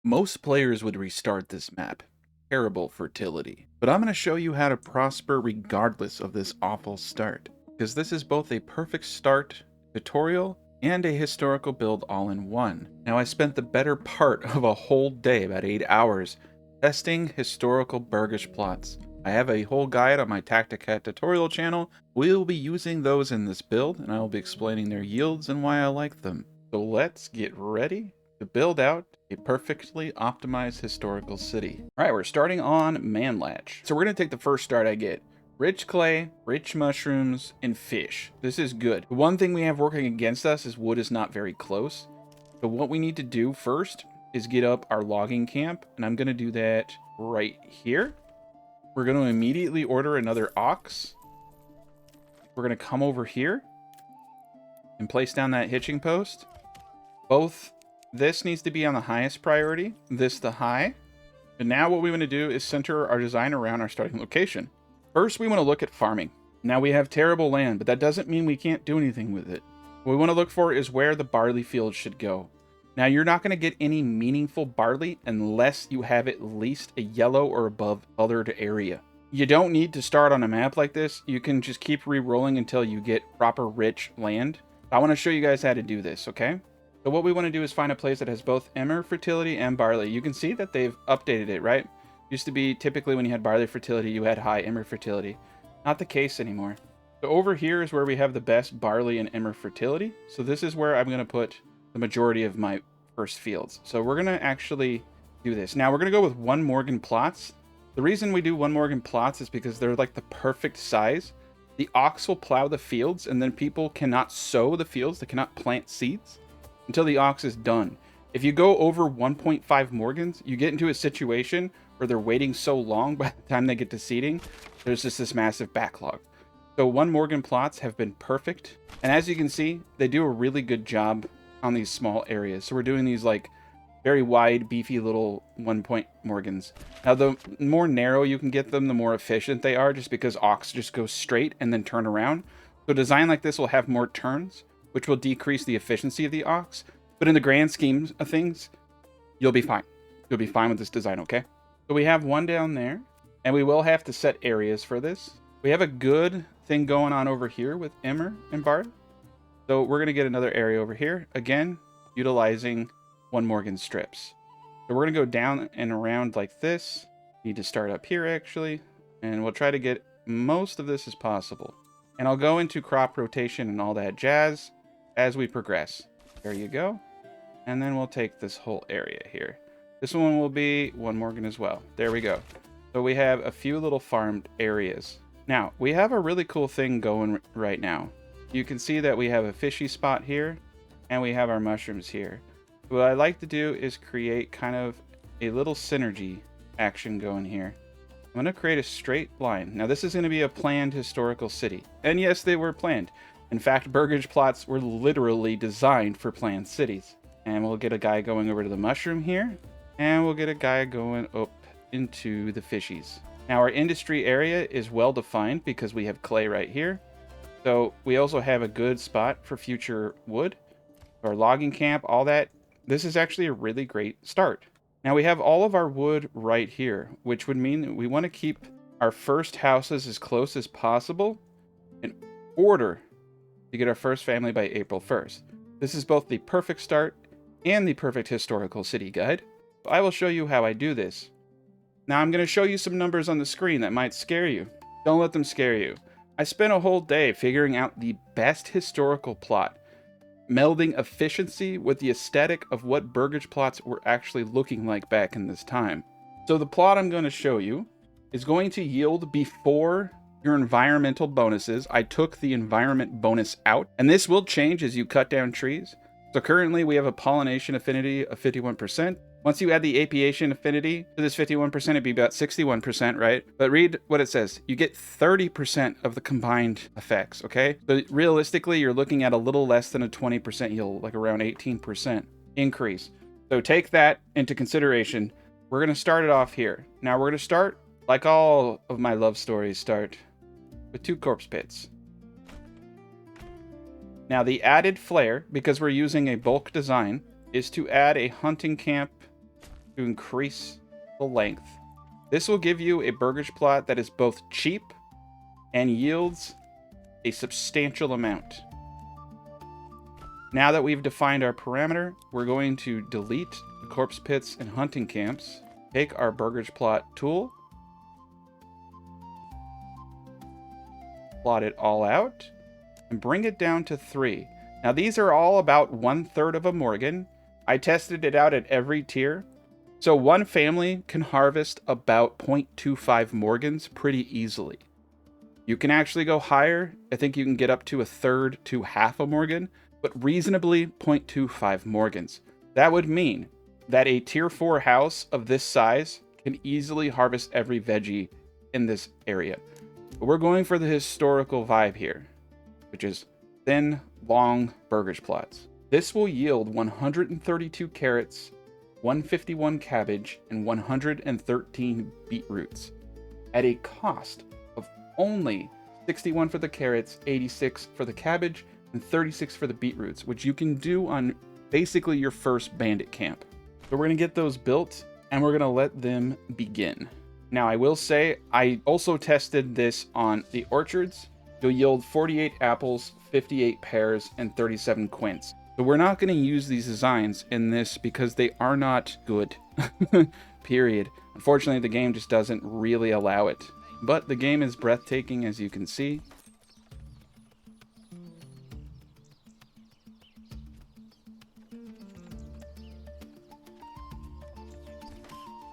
Most players would restart this map. Terrible fertility. But I'm going to show you how to prosper regardless of this awful start. Because this is both a perfect start tutorial and a historical build all in one. Now I spent the better part of a whole day, about 8 hours, testing historical Burgage plots. I have a whole guide on my Tacticat tutorial channel. We'll be using those in this build, and I will be explaining their yields and why I like them. So let's get ready to build out a perfectly optimized historical city. All right, we're starting on Manlatch. So we're gonna take the first start I get. Rich clay, rich mushrooms, and fish. This is good. The one thing we have working against us is wood is not very close. So what we need to do first is get up our logging camp, and I'm gonna do that right here. We're gonna immediately order another ox. We're gonna come over here and place down that hitching post. Both this needs to be on the highest priority, this the high. And now what we want to do is center our design around our starting location. First, we want to look at farming. Now we have terrible land, but that doesn't mean we can't do anything with it. What we want to look for is where the barley field should go. Now you're not going to get any meaningful barley unless you have at least a yellow or above colored area. You don't need to start on a map like this. You can just keep re-rolling until you get proper rich land. I want to show you guys how to do this, okay? So what we want to do is find a place that has both emmer fertility and barley. You can see that they've updated it, right? Used to be typically when you had barley fertility, you had high emmer fertility. Not the case anymore. So over here is where we have the best barley and emmer fertility. So this is where I'm going to put the majority of my first fields. So we're going to actually do this. Now we're going to go with 1 Morgen plots. The reason we do 1 Morgen plots is because they're like the perfect size. The ox will plow the fields, and then people cannot sow the fields. They cannot plant seeds until the ox is done. If you go over 1.5 Morgens, you get into a situation where they're waiting so long by the time they get to seeding, there's just this massive backlog. So 1 Morgen plots have been perfect. And as you can see, they do a really good job on these small areas. So we're doing these like very wide, beefy little 1 Morgens. Now the more narrow you can get them, the more efficient they are, just because ox just goes straight and then turn around. So a design like this will have more turns, which will decrease the efficiency of the ox. But in the grand scheme of things, you'll be fine. You'll be fine with this design, okay? So we have one down there, and we will have to set areas for this. We have a good thing going on over here with emmer and barley. So we're going to get another area over here, again, utilizing 1 Morgen strips. So we're going to go down and around like this. Need to start up here, actually, and we'll try to get most of this as possible. And I'll go into crop rotation and all that jazz as we progress. There you go. And then we'll take this whole area here. This one will be 1 Morgen as well. There we go. So we have a few little farmed areas. Now, we have a really cool thing going right now. You can see that we have a fishy spot here, and we have our mushrooms here. What I like to do is create kind of a little synergy action going here. I'm going to create a straight line. Now, this is going to be a planned historical city. And yes, they were planned. In fact, Burgage plots were literally designed for planned cities. And we'll get a guy going over to the mushroom here. And we'll get a guy going up into the fishies. Now, our industry area is well defined because we have clay right here. So we also have a good spot for future wood. Our logging camp, all that. This is actually a really great start. Now we have all of our wood right here, which would mean that we want to keep our first houses as close as possible in order to get our first family by April 1st. This is both the perfect start and the perfect historical city guide. I will show you how I do this. Now I'm going to show you some numbers on the screen that might scare you. Don't let them scare you. I spent a whole day figuring out the best historical plot, melding efficiency with the aesthetic of what Burgage plots were actually looking like back in this time. So the plot I'm going to show you is going to yield before your environmental bonuses. I took the environment bonus out, and this will change as you cut down trees. So currently we have a pollination affinity of 51%. Once you add the apiation affinity to this 51%, it'd be about 61%, right? But read what it says. You get 30% of the combined effects, okay? So realistically, you're looking at a little less than a 20% yield, like around 18% increase. So take that into consideration. We're going to start it off here. Now we're going to start, like all of my love stories start, with 2 corpse pits. Now the added flair, because we're using a bulk design, is to add a hunting camp to increase the length. This will give you a burgage plot that is both cheap and yields a substantial amount. Now that we've defined our parameter, we're going to delete the corpse pits and hunting camps, take our burgage plot tool, plot it all out, and bring it down to 3. Now these are all about 1/3 of a Morgen. I tested it out at every tier. So one family can harvest about 0.25 Morgens pretty easily. You can actually go higher. I think you can get up to 1/3 to half a Morgen, but reasonably 0.25 Morgens. That would mean that a tier 4 house of this size can easily harvest every veggie in this area. But we're going for the historical vibe here, which is thin, long burgage plots. This will yield 132 carrots, 151 cabbage, and 113 beetroots at a cost of only 61 for the carrots, 86 for the cabbage, and 36 for the beetroots, which you can do on basically your first bandit camp. So we're going to get those built, and we're going to let them begin. Now, I will say, I also tested this on the orchards. You'll yield 48 apples, 58 pears, and 37 quince. So we're not going to use these designs in this because they are not good. Period. Unfortunately, the game just doesn't really allow it. But the game is breathtaking, as you can see.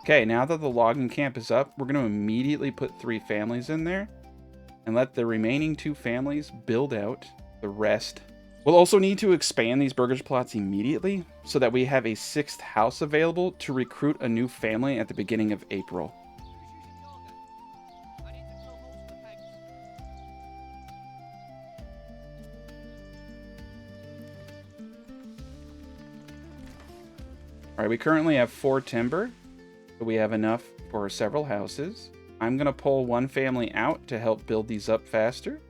Okay, now that the logging camp is up, we're going to immediately put 3 families in there and let the remaining 2 families build out the rest. We'll also need to expand these burgage plots immediately so that we have a 6th house available to recruit a new family at the beginning of April. All right, we currently have 4 timber, so we have enough for several houses. I'm going to pull 1 family out to help build these up faster.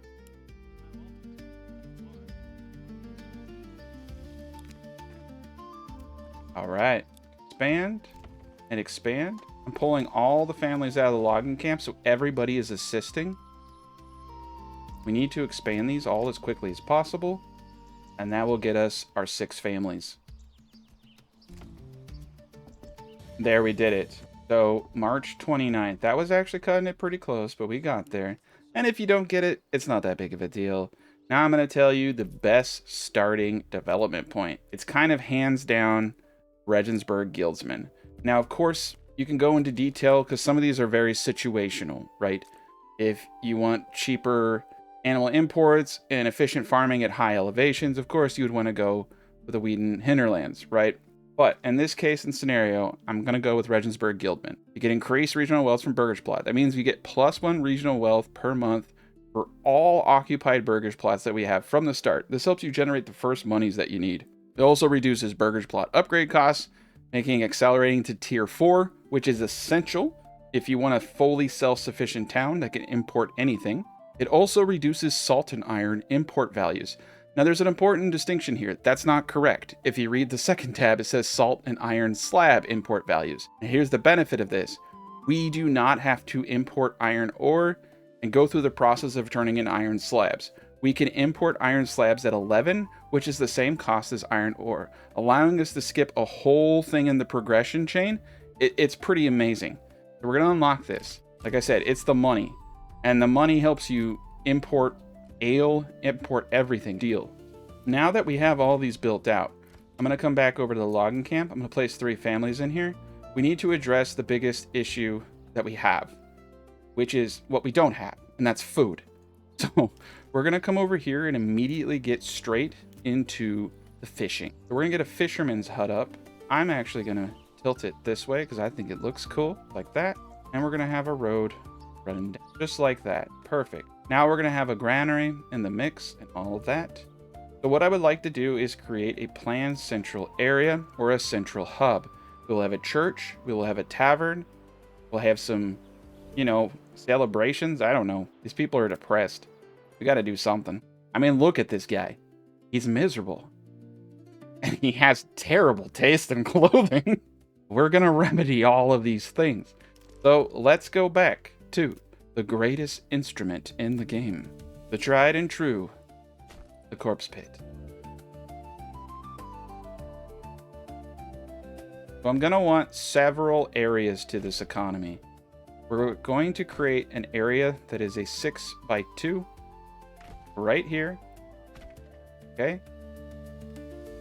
All right, expand and expand. I'm pulling all the families out of the logging camp so everybody is assisting. We need to expand these all as quickly as possible, and that will get us our 6 families. There, we did it. So March 29th, that was actually cutting it pretty close, but we got there. And if you don't get it, it's not that big of a deal. Now I'm going to tell you the best starting development point. It's kind of hands down Regensburg Guildsmen. Now, of course, you can go into detail because some of these are very situational, right? If you want cheaper animal imports and efficient farming at high elevations, of course, you would want to go with the Wheaton hinterlands, right? But in this case and scenario, I'm going to go with Regensburg Guildmen. You get increased regional wealth from burgage plot. That means you get +1 regional wealth per month for all occupied burgage plots that we have from the start. This helps you generate the first monies that you need. It also reduces burgage plot upgrade costs, making accelerating to tier 4, which is essential if you want a fully self-sufficient town that can import anything. It also reduces salt and iron import values. Now, there's an important distinction here. That's not correct. If you read the second tab, it says salt and iron slab import values. And here's the benefit of this. We do not have to import iron ore and go through the process of turning in iron slabs. We can import iron slabs at 11, which is the same cost as iron ore, allowing us to skip a whole thing in the progression chain. It's pretty amazing. So we're going to unlock this. Like I said, it's the money. And the money helps you import ale, import everything, deal. Now that we have all these built out, I'm going to come back over to the logging camp. I'm going to place 3 families in here. We need to address the biggest issue that we have, which is what we don't have, and that's food. So we're going to come over here and immediately get straight into the fishing. So we're going to get a fisherman's hut up. I'm actually going to tilt it this way because I think it looks cool, like that. And we're going to have a road running down, just like that. Perfect. Now we're going to have a granary in the mix and all of that. So what I would like to do is create a planned central area or a central hub. We'll have a church, we will have a tavern, we'll have some, celebrations. I don't know. These people are depressed. We got to do something. I mean, look at this guy. He's miserable. And he has terrible taste in clothing. We're going to remedy all of these things. So let's go back to the greatest instrument in the game. The tried and true, the corpse pit. So I'm going to want several areas to this economy. We're going to create an area that is a 6x2 right here. Okay.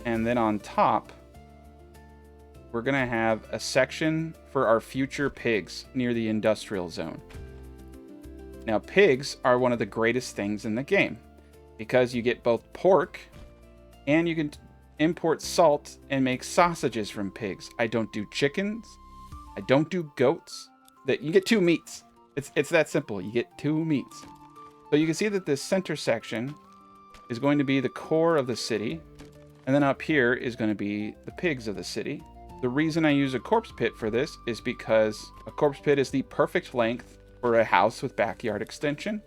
And then on top, we're going to have a section for our future pigs near the industrial zone. Now, pigs are one of the greatest things in the game because you get both pork and you can import salt and make sausages from pigs. I don't do chickens. I don't do goats. That you get 2 meats. It's that simple. You get 2 meats. So you can see that this center section is going to be the core of the city. And then up here is going to be the pigs of the city. The reason I use a corpse pit for this is because a corpse pit is the perfect length for a house with backyard extension.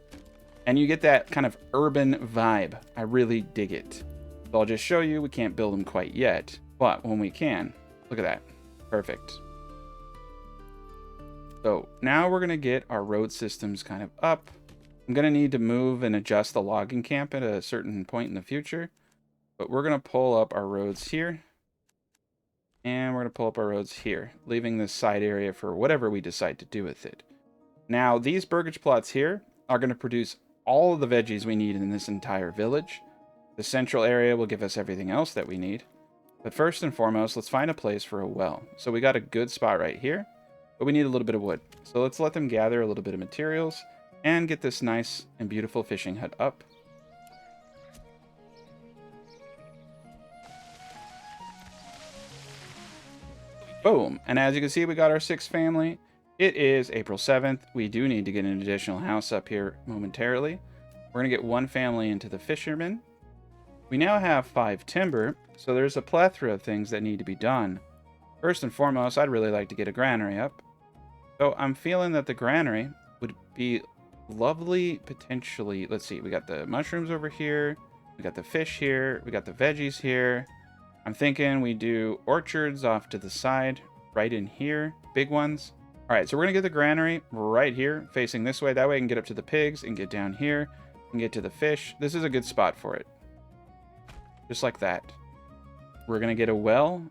And you get that kind of urban vibe. I really dig it. So I'll just show you. We can't build them quite yet. But when we can, look at that. Perfect. So now we're going to get our road systems kind of up. I'm going to need to move and adjust the logging camp at a certain point in the future. But we're going to pull up our roads here. And we're going to pull up our roads here, leaving this side area for whatever we decide to do with it. Now, these burgage plots here are going to produce all of the veggies we need in this entire village. The central area will give us everything else that we need. But first and foremost, let's find a place for a well. So we got a good spot right here. But we need a little bit of wood. So let's let them gather a little bit of materials and get this nice and beautiful fishing hut up. Boom. And as you can see, we got our 6th family. It is April 7th. We do need to get an additional house up here momentarily. We're going to get 1 family into the fishermen. We now have 5 timber, so there's a plethora of things that need to be done. First and foremost, I'd really like to get a granary up. So I'm feeling that the granary would be lovely potentially. Let's see, we got the mushrooms over here. We got the fish here. We got the veggies here. I'm thinking we do orchards off to the side, right in here, big ones. All right, so we're gonna get the granary right here, facing this way. That way I can get up to the pigs and get down here and get to the fish. This is a good spot for it. Just like that. We're gonna get a well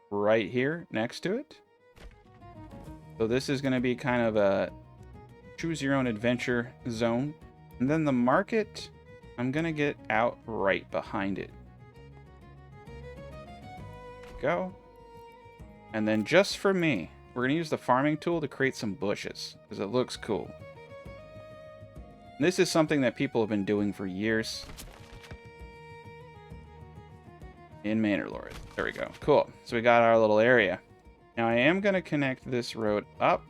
right here next to it. So this is going to be kind of a choose your own adventure zone. And then the market, I'm going to get out right behind it. Go. And then just for me, we're going to use the farming tool to create some bushes because it looks cool. And this is something that people have been doing for years in Manor Lords. There we go. Cool. So we got our little area. Now I am going to connect this road up.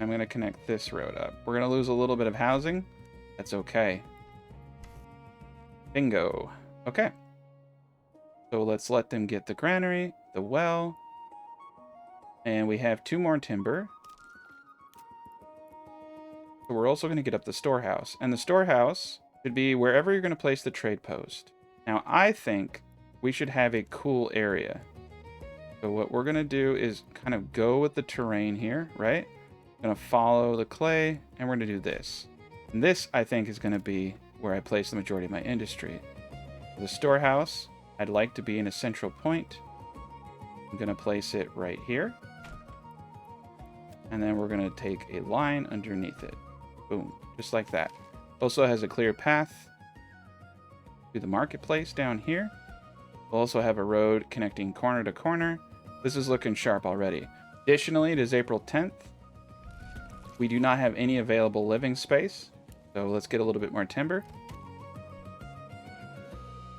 I'm going to connect this road up. We're going to lose a little bit of housing. That's okay. Bingo. Okay. So let's let them get the granary, the well. And we have 2 more timber. So we're also going to get up the storehouse. And the storehouse should be wherever you're going to place the trade post. Now I think we should have a cool area. So what we're going to do is kind of go with the terrain here, right? Going to follow the clay, and we're going to do this. And this, I think, is going to be where I place the majority of my industry. The storehouse, I'd like to be in a central point. I'm going to place it right here. And then we're going to take a line underneath it. Boom. Just like that. Also has a clear path to the marketplace down here. We'll also have a road connecting corner to corner. This is looking sharp already. Additionally, it is April 10th. We do not have any available living space. So let's get a little bit more timber.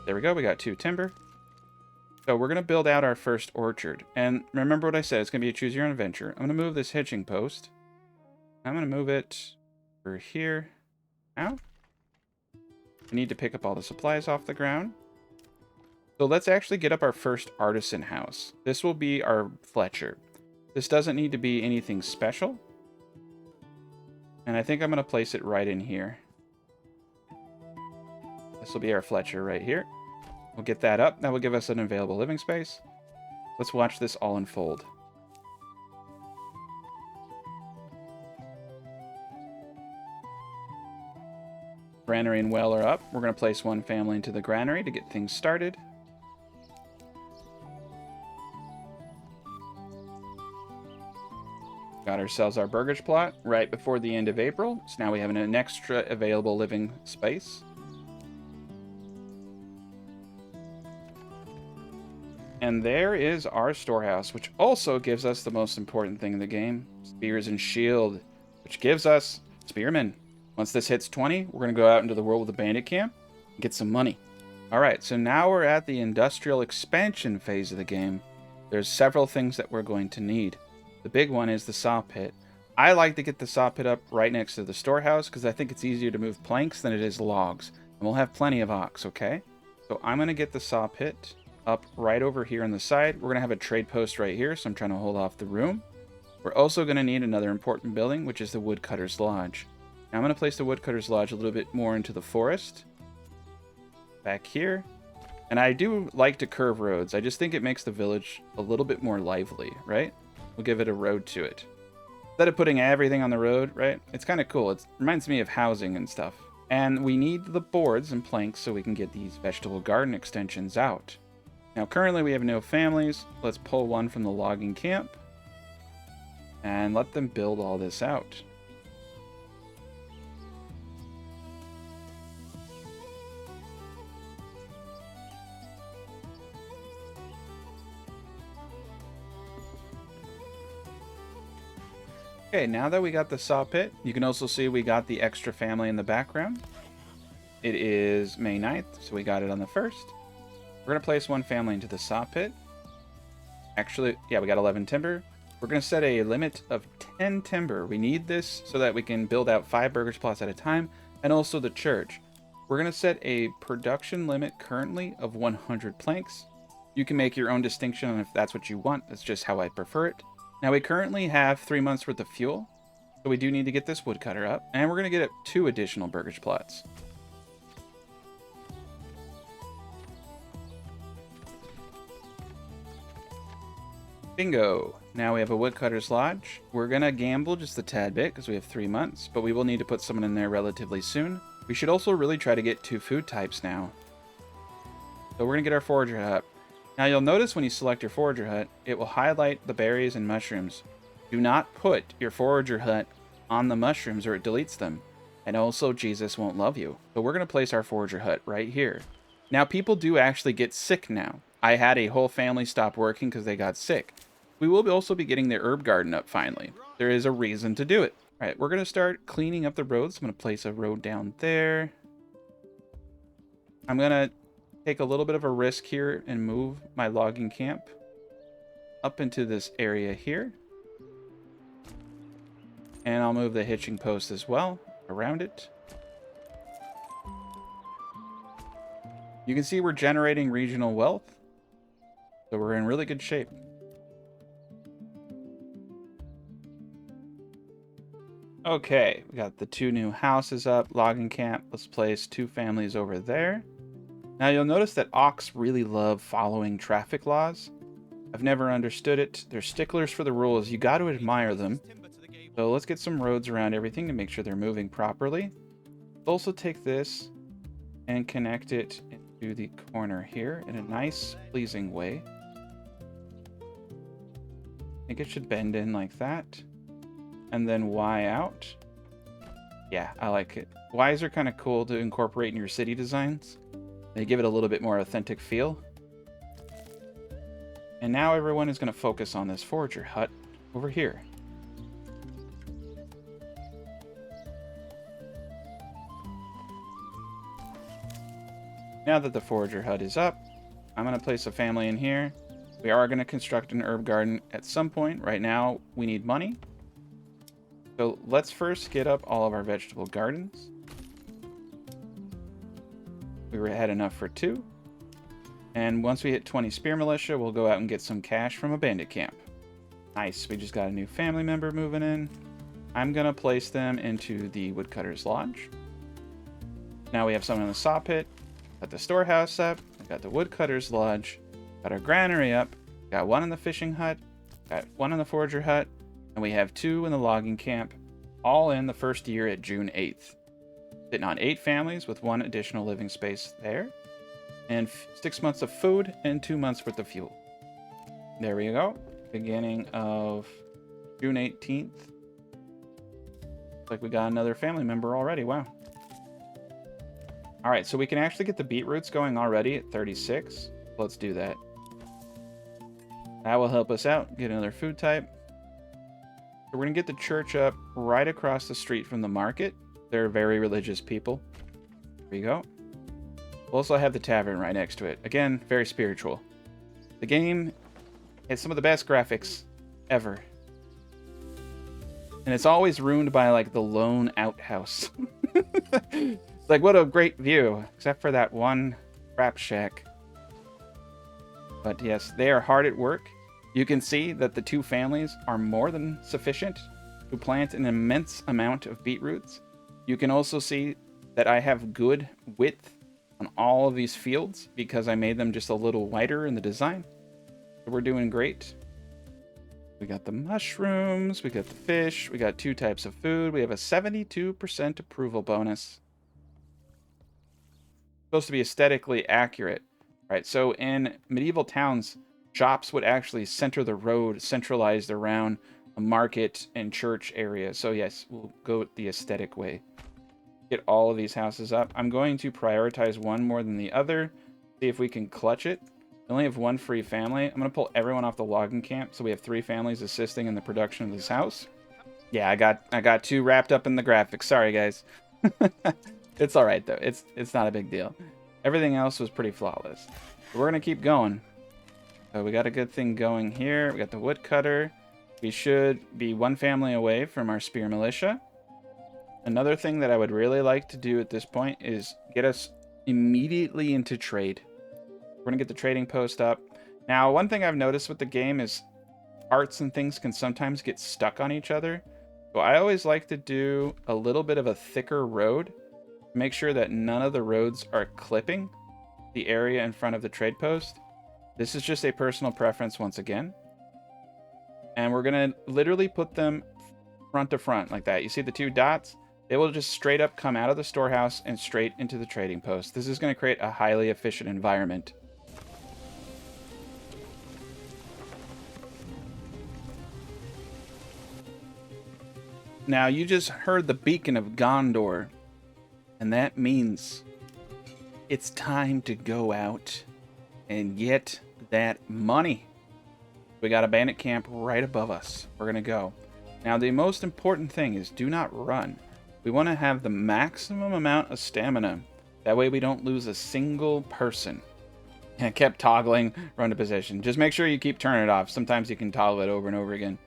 There we go. We got 2 timber. So we're going to build out our first orchard. And remember what I said. It's going to be a choose your own adventure. I'm going to move this hitching post. I'm going to move it over here. Now, we need to pick up all the supplies off the ground. So let's actually get up our first artisan house. This will be our Fletcher. This doesn't need to be anything special. And I think I'm going to place it right in here. This will be our Fletcher right here. We'll get that up. That will give us an available living space. Let's watch this all unfold. Granary and well are up. We're going to place one family into the granary to get things started. Got ourselves our Burgage plot right before the end of April. So now we have an extra available living space. And there is our storehouse, which also gives us the most important thing in the game, Spears and Shield, which gives us Spearmen. Once this hits 20, we're going to go out into the world with a bandit camp and get some money. All right, so now we're at the industrial expansion phase of the game. There's several things that we're going to need. The big one is the saw pit. I like to get the saw pit up right next to the storehouse because I think it's easier to move planks than it is logs. And we'll have plenty of ox, okay? So I'm going to get the saw pit up right over here on the side. We're going to have a trade post right here, so I'm trying to hold off the room. We're also going to need another important building, which is the Woodcutter's Lodge. Now I'm going to place the Woodcutter's Lodge a little bit more into the forest. Back here. And I do like to curve roads. I just think it makes the village a little bit more lively, right? We'll give it a road to it. Instead of putting everything on the road, right? It's kind of cool. It reminds me of housing and stuff. And we need the boards and planks so we can get these vegetable garden extensions out. Now, currently we have no families. Let's pull one from the logging camp and let them build all this out. Okay, now that we got the saw pit, you can also see we got the extra family in the background. It is May 9th, so we got it on the 1st. We're going to place one family into the saw pit. Actually, yeah, we got 11 timber. We're going to set a limit of 10 timber. We need this so that we can build out 5 burgage plots at a time, and also the church. We're going to set a production limit currently of 100 planks. You can make your own distinction if that's what you want. That's just how I prefer it. Now, we currently have 3 months worth of fuel, so we do need to get this woodcutter up, and we're going to get up 2 additional burgage plots. Bingo! Now we have a woodcutter's lodge. We're going to gamble just a tad bit because we have 3 months, but we will need to put someone in there relatively soon. We should also really try to get 2 food types now. So we're going to get our forager hut. Now you'll notice when you select your forager hut, it will highlight the berries and mushrooms. Do not put your forager hut on the mushrooms or it deletes them. And also Jesus won't love you. So we're going to place our forager hut right here. Now people do actually get sick now. I had a whole family stop working because they got sick. We will also be getting the herb garden up finally. There is a reason to do it. All right, we're going to start cleaning up the roads. I'm going to place a road down there. I'm going to take a little bit of a risk here and move my logging camp up into this area here. And I'll move the hitching post as well around it. You can see we're generating regional wealth. So we're in really good shape. Okay, we got the 2 new houses up, logging camp. Let's place 2 families over there. Now you'll notice that Ox really love following traffic laws. I've never understood it. They're sticklers for the rules. You got to admire them. So let's get some roads around everything to make sure they're moving properly. Also take this and connect it into the corner here in a nice, pleasing way. I think it should bend in like that. And then Y out. Yeah, I like it. Ys are kind of cool to incorporate in your city designs. They give it a little bit more authentic feel. And now everyone is going to focus on this forager hut over here. Now that the forager hut is up, I'm going to place a family in here. We are going to construct an herb garden at some point. Right now, we need money. So let's first get up all of our vegetable gardens. We had enough for 2. And once we hit 20 spear militia, we'll go out and get some cash from a bandit camp. Nice, we just got a new family member moving in. I'm going to place them into the woodcutter's lodge. Now we have someone in the saw pit. Got the storehouse up. We got the woodcutter's lodge. Got our granary up. Got 1 in the fishing hut. Got 1 in the forager hut. And we have 2 in the logging camp. All in the first year at June 8th. Sitting on 8 families with 1 additional living space there. And 6 months of food and 2 months worth of fuel. There we go. Beginning of June 18th. Looks like we got another family member already. Wow. All right, so we can actually get the beetroots going already at 36. Let's do that. That will help us out. Get another food type. So we're going to get the church up right across the street from the market. They're very religious people. There you go. We'll also have the tavern right next to it. Again, very spiritual. The game has some of the best graphics ever. And it's always ruined by, like, the lone outhouse. It's like, what a great view. Except for that one crap shack. But yes, they are hard at work. You can see that the 2 families are more than sufficient to plant an immense amount of beetroots. You can also see that I have good width on all of these fields because I made them just a little wider in the design. So we're doing great. We got the mushrooms, we got the fish, we got 2 types of food. We have a 72% approval bonus. Supposed to be aesthetically accurate, right? So in medieval towns, shops would actually center the road, centralized around a market and church area. So yes, we'll go the aesthetic way. Get all of these houses up. I'm going to prioritize one more than the other. See if we can clutch it. We only have 1 free family. I'm going to pull everyone off the logging camp. So we have 3 families assisting in the production of this house. Yeah, I got too wrapped up in the graphics. Sorry, guys. It's all right, though. It's not a big deal. Everything else was pretty flawless. But we're going to keep going. So we got a good thing going here. We got the woodcutter. We should be 1 family away from our spear militia. Another thing that I would really like to do at this point is get us immediately into trade. We're going to get the trading post up. Now, one thing I've noticed with the game is arts and things can sometimes get stuck on each other. So I always like to do a little bit of a thicker road. Make sure that none of the roads are clipping the area in front of the trade post. This is just a personal preference once again. And we're going to literally put them front to front like that. You see the 2 dots? They will just straight up come out of the storehouse and straight into the trading post. This is going to create a highly efficient environment. Now, you just heard the beacon of Gondor. And that means it's time to go out and get that money. We got a bandit camp right above us. We're going to go. Now, the most important thing is do not run. We want to have the maximum amount of stamina. That way we don't lose a single person. And I kept toggling run to position. Just make sure you keep turning it off. Sometimes you can toggle it over and over again.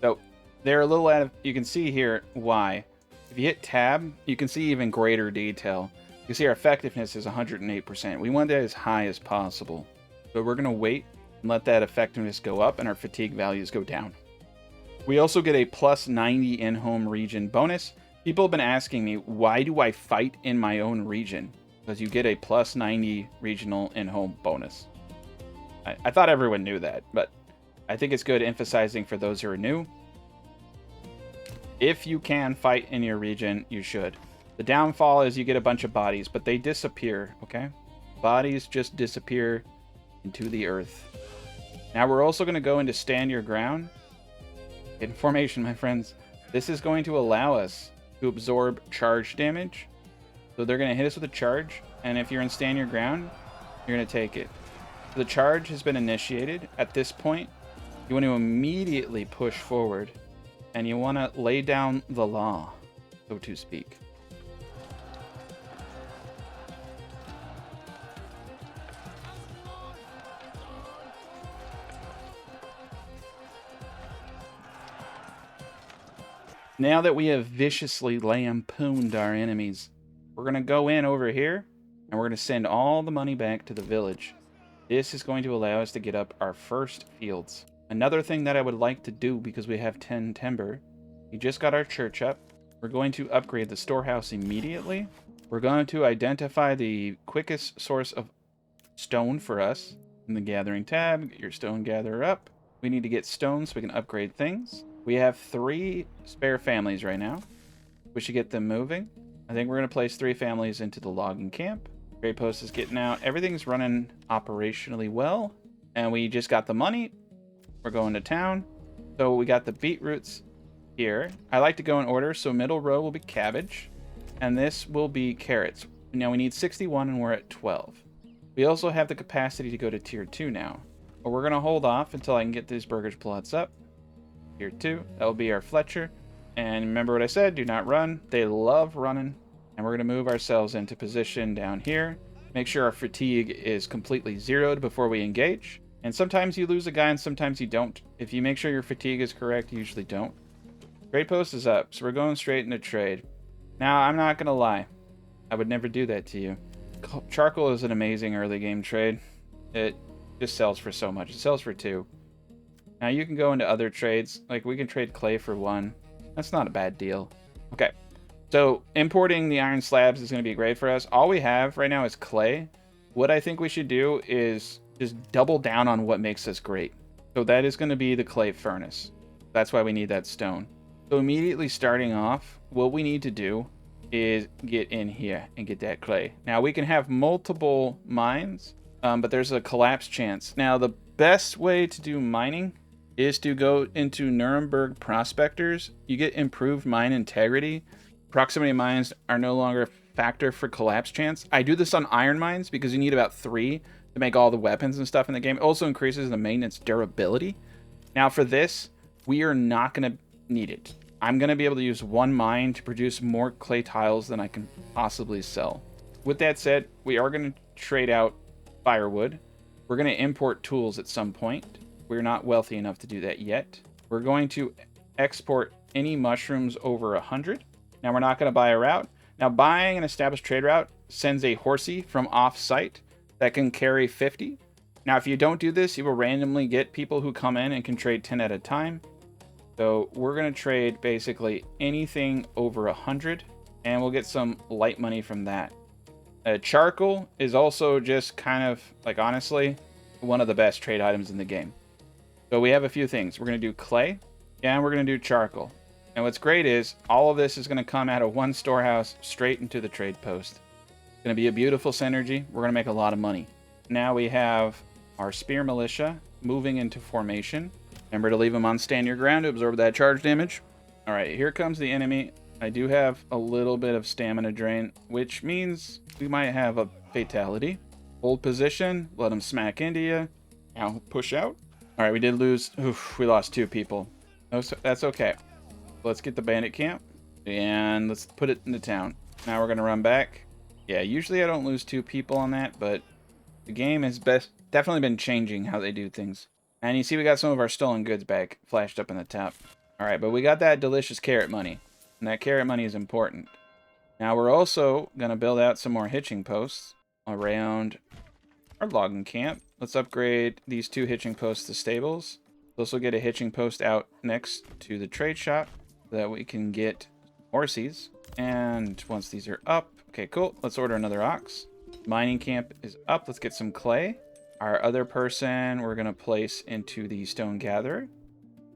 So they're a little out of... You can see here why. If you hit tab, you can see even greater detail. You can see our effectiveness is 108%. We want that as high as possible. So we're going to wait and let that effectiveness go up and our fatigue values go down. We also get a plus 90 in-home region bonus. People have been asking me, why do I fight in my own region? Because you get a plus 90 regional in-home bonus. I thought everyone knew that, but I think it's good emphasizing for those who are new. If you can fight in your region, you should. The downfall is you get a bunch of bodies, but they disappear, okay? Bodies just disappear into the earth. Now we're also going to go into stand your ground. In formation, my friends. This is going to allow us to absorb charge damage. So they're going to hit us with a charge, and if you're in stand your ground, you're going to take it. So the charge has been initiated. At this point, you want to immediately push forward, and you want to lay down the law, so to speak. Now that we have viciously lampooned our enemies, we're going to go in over here, and we're going to send all the money back to the village. This is going to allow us to get up our first fields. Another thing that I would like to do, because we have 10 timber, we just got our church up. We're going to upgrade the storehouse immediately. We're going to identify the quickest source of stone for us. In the gathering tab, get your stone gatherer up. We need to get stone so we can upgrade things. We have 3 spare families right now. We should get them moving. I think we're going to place 3 families into the logging camp. Trade post is getting out. Everything's running operationally well. And we just got the money. We're going to town. So we got the beetroots here. I like to go in order. So middle row will be cabbage. And this will be carrots. Now we need 61 and we're at 12. We also have the capacity to go to tier 2 now. But we're going to hold off until I can get these burgage plots up. Tier 2. That will be our Fletcher. And remember what I said. Do not run. They love running. And we're going to move ourselves into position down here. Make sure our fatigue is completely zeroed before we engage. And sometimes you lose a guy and sometimes you don't. If you make sure your fatigue is correct, you usually don't. Trade post is up, so we're going straight into trade. Now, I'm not going to lie. I would never do that to you. Charcoal is an amazing early game trade. It just sells for so much. It sells for 2. Now, you can go into other trades. Like, we can trade clay for 1. That's not a bad deal. Okay. So importing the iron slabs is going to be great for us. All we have right now is clay. What I think we should do is just double down on what makes us great. So that is going to be the clay furnace. That's why we need that stone. So immediately starting off, what we need to do is get in here and get that clay. Now we can have multiple mines, but there's a collapse chance. Now the best way to do mining is to go into Nuremberg prospectors. You get improved mine integrity. Proximity mines are no longer a factor for collapse chance. I do this on iron mines because you need about 3 to make all the weapons and stuff in the game. It also increases the maintenance durability. Now for this, we are not going to need it. I'm going to be able to use 1 mine to produce more clay tiles than I can possibly sell. With that said, we are going to trade out firewood. We're going to import tools at some point. We're not wealthy enough to do that yet. We're going to export any mushrooms over 100. Now we're not going to buy a route. Now buying an established trade route sends a horsey from off-site that can carry 50. Now if you don't do this, you will randomly get people who come in and can trade 10 at a time. So we're going to trade basically anything over 100 and we'll get some light money from that. Charcoal is also just kind of, like, honestly, one of the best trade items in the game. So we have a few things. We're going to do clay and we're going to do charcoal. And what's great is all of this is going to come out of 1 storehouse straight into the trade post. It's going to be a beautiful synergy. We're going to make a lot of money. Now we have our spear militia moving into formation. Remember to leave them on stand your ground to absorb that charge damage. All right, here comes the enemy. I do have a little bit of stamina drain, which means we might have a fatality. Hold position, let them smack into you. Now push out. All right, we did lose. Oof, we lost 2 people. That's okay. Let's get the bandit camp and let's put it in the town. Now we're going to run back. Yeah, usually I don't lose 2 people on that, but the game has definitely been changing how they do things. And you see we got some of our stolen goods back flashed up in the top. All right, but we got that delicious carrot money, and that carrot money is important. Now we're also going to build out some more hitching posts around our logging camp. Let's upgrade these 2 hitching posts to stables. Let's also get a hitching post out next to the trade shop so that we can get horses. And once these are up, okay, cool. Let's order another ox. Mining camp is up. Let's get some clay. Our other person we're going to place into the stone gatherer.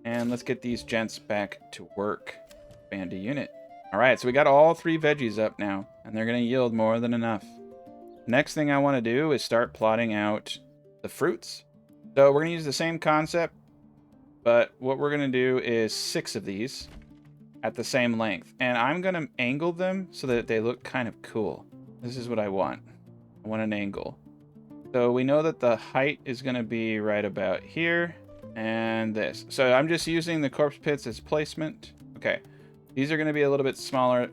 And let's get these gents back to work. Expand a unit. All right, so we got all 3 veggies up now, and they're going to yield more than enough. Next thing I want to do is start plotting out the fruits. So we're going to use the same concept, but what we're going to do is 6 of these at the same length. And I'm going to angle them so that they look kind of cool. This is what I want. I want an angle. So we know that the height is going to be right about here and this. So I'm just using the corpse pits as placement. Okay. These are going to be a little bit smaller.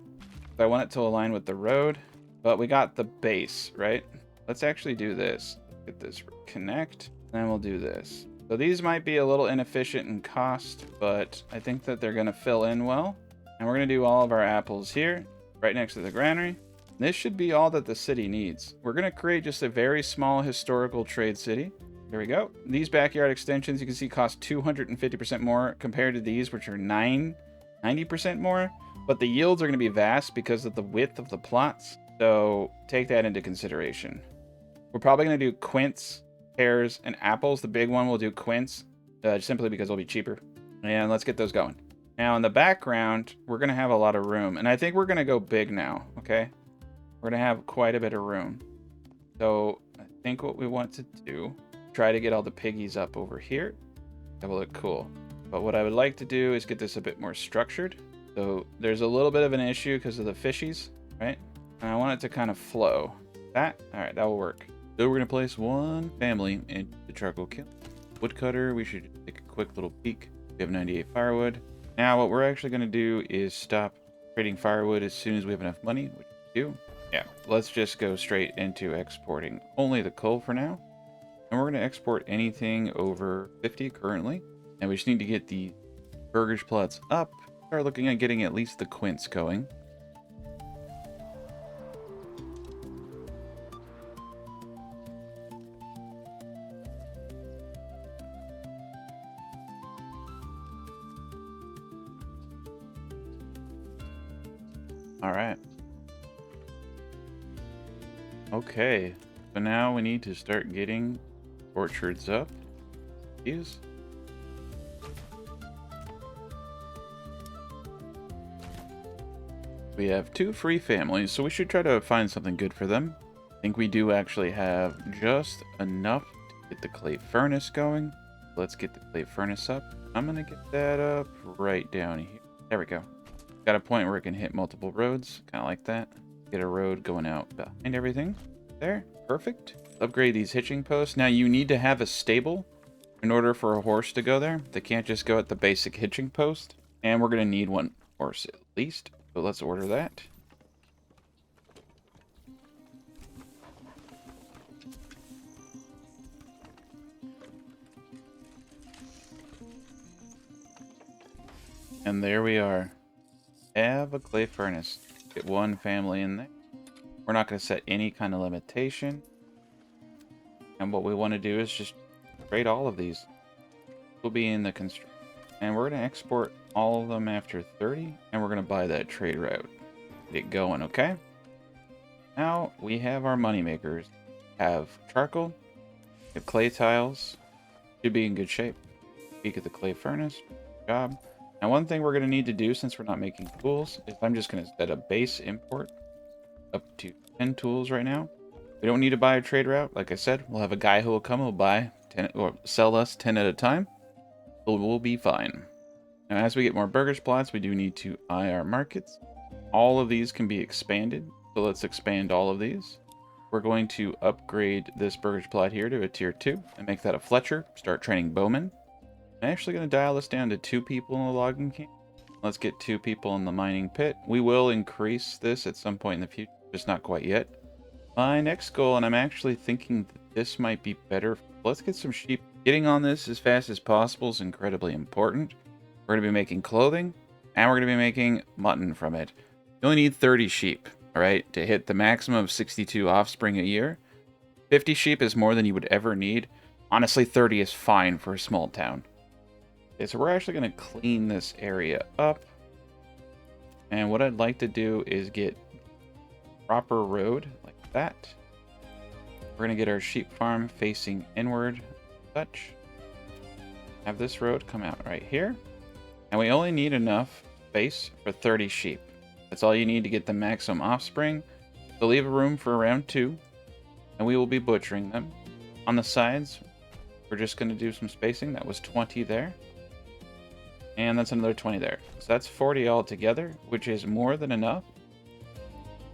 I want it to align with the road, but we got the base, right? Let's actually do this. Get this connect, then we'll do this. So these might be a little inefficient in cost, but I think that they're going to fill in well. And we're going to do all of our apples here, right next to the granary. This should be all that the city needs. We're going to create just a very small historical trade city. There we go. These backyard extensions, you can see, cost 250% more compared to these, which are 90% more. But the yields are going to be vast because of the width of the plots. So take that into consideration. We're probably going to do quince, pears, and apples. The big one will do quince, simply because it'll be cheaper. And let's get those going. Now in the background, we're going to have a lot of room. And I think we're going to go big now, okay? We're going to have quite a bit of room. So I think what we want to do, try to get all the piggies up over here. That will look cool. But what I would like to do is get this a bit more structured. So there's a little bit of an issue because of the fishies, right? And I want it to kind of flow. That, all right, that will work. So we're going to place one family into the charcoal kiln. Woodcutter, we should take a quick little peek. We have 98 firewood. Now what we're actually going to do is stop trading firewood as soon as we have enough money, which we do. Yeah, let's just go straight into exporting only the coal for now. And we're going to export anything over 50 currently. And we just need to get the Burgage plots up. Start looking at getting at least the quints going. All right. Okay, so now we need to start getting orchards up. These. We have 2 free families, so we should try to find something good for them. I think we do actually have just enough to get the clay furnace going. Let's get the clay furnace up. I'm going to get that up right down here. There we go. Got a point where it can hit multiple roads, kind of like that. Get a road going out behind everything. There, perfect. Upgrade these hitching posts. Now you need to have a stable in order for a horse to go there. They can't just go at the basic hitching post. And we're going to need 1 horse at least. So let's order that. And there we are. Have a clay furnace. Get 1 family in there. We're not going to set any kind of limitation. And what we want to do is just trade all of these. We'll be in the construction. And we're going to export all of them after 30. And we're going to buy that trade route. Get it going, okay? Now we have our money makers. Have charcoal. We have clay tiles. Should be in good shape. Peek at the clay furnace. Good job. Now one thing we're going to need to do since we're not making tools is I'm just going to set a base import up to 10 tools right now. We don't need to buy a trade route. Like I said, we'll have a guy who will come and will buy 10 or sell us 10 at a time. So we'll be fine. Now as we get more burgage plots, we do need to eye our markets. All of these can be expanded. So let's expand all of these. We're going to upgrade this burgage plot here to a tier 2 and make that a Fletcher. Start training bowmen. I'm actually going to dial this down to 2 people in the logging camp. Let's get 2 people in the mining pit. We will increase this at some point in the future, just not quite yet. My next goal, and I'm actually thinking that this might be better. Let's get some sheep. Getting on this as fast as possible is incredibly important. We're going to be making clothing, and we're going to be making mutton from it. You only need 30 sheep, all right, to hit the maximum of 62 offspring a year. 50 sheep is more than you would ever need. Honestly, 30 is fine for a small town. Okay, so we're actually going to clean this area up. And what I'd like to do is get a proper road like that. We're going to get our sheep farm facing inward, such. Have this road come out right here. And we only need enough space for 30 sheep. That's all you need to get the maximum offspring. So leave a room for around 2. And we will be butchering them. On the sides, we're just going to do some spacing. That was 20 there. And that's another 20 there. So that's 40 altogether, which is more than enough.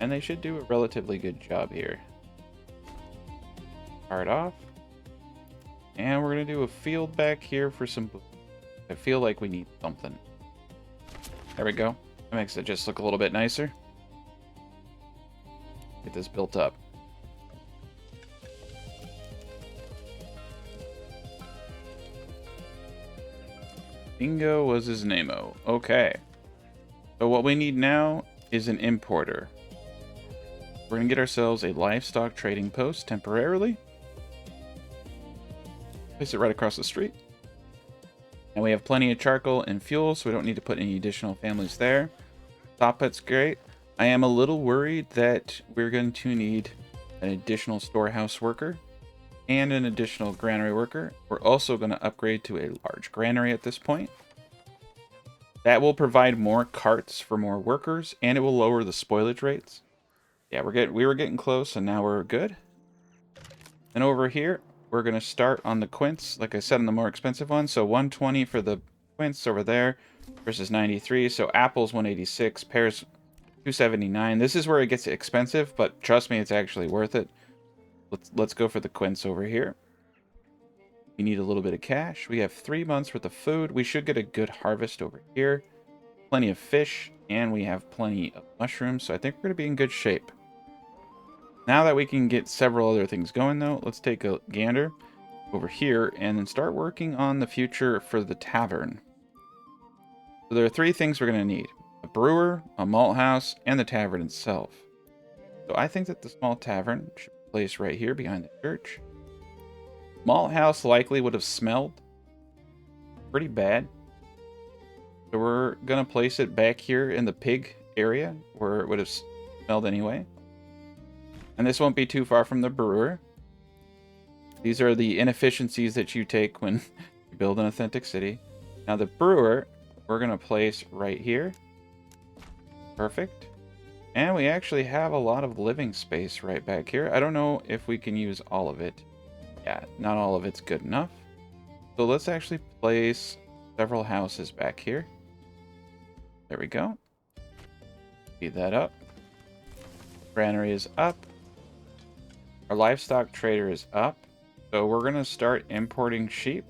And they should do a relatively good job here. Start off. And we're going to do a field back here for some... I feel like we need something. There we go. That makes it just look a little bit nicer. Get this built up. Bingo was his name-o. Okay. So what we need now is an importer. We're going to get ourselves a livestock trading post temporarily. Place it right across the street. And we have plenty of charcoal and fuel, so we don't need to put any additional families there. Top pet's great. I am a little worried that we're going to need an additional storehouse worker and an additional granary worker. We're also going to upgrade to a large granary at this point. That will provide more carts for more workers, and it will lower the spoilage rates. Yeah, we were getting close, and now we're good. And over here, we're going to start on the quince, like I said, on the more expensive one. So 120 for the quince over there versus 93. So apples 186, pears 279. This is where it gets expensive, but trust me, it's actually worth it. Let's go for the quince over here. We need a little bit of cash. We have 3 months worth of food. We should get a good harvest over here. Plenty of fish, and we have plenty of mushrooms, so I think we're going to be in good shape. Now that we can get several other things going, though, let's take a gander over here and then start working on the future for the tavern. So there are 3 things we're going to need: a brewer, a malt house, and the tavern itself. So I think that the small tavern should be placed right here behind the church. Malt house likely would have smelled pretty bad, so we're going to place it back here in the pig area where it would have smelled anyway. And this won't be too far from the brewer. These are the inefficiencies that you take when you build an authentic city. Now the brewer, we're going to place right here. Perfect. And we actually have a lot of living space right back here. I don't know if we can use all of it. Yeah, not all of it's good enough. So let's actually place several houses back here. There we go. Speed that up. Granary is up. Our livestock trader is up. So we're going to start importing sheep.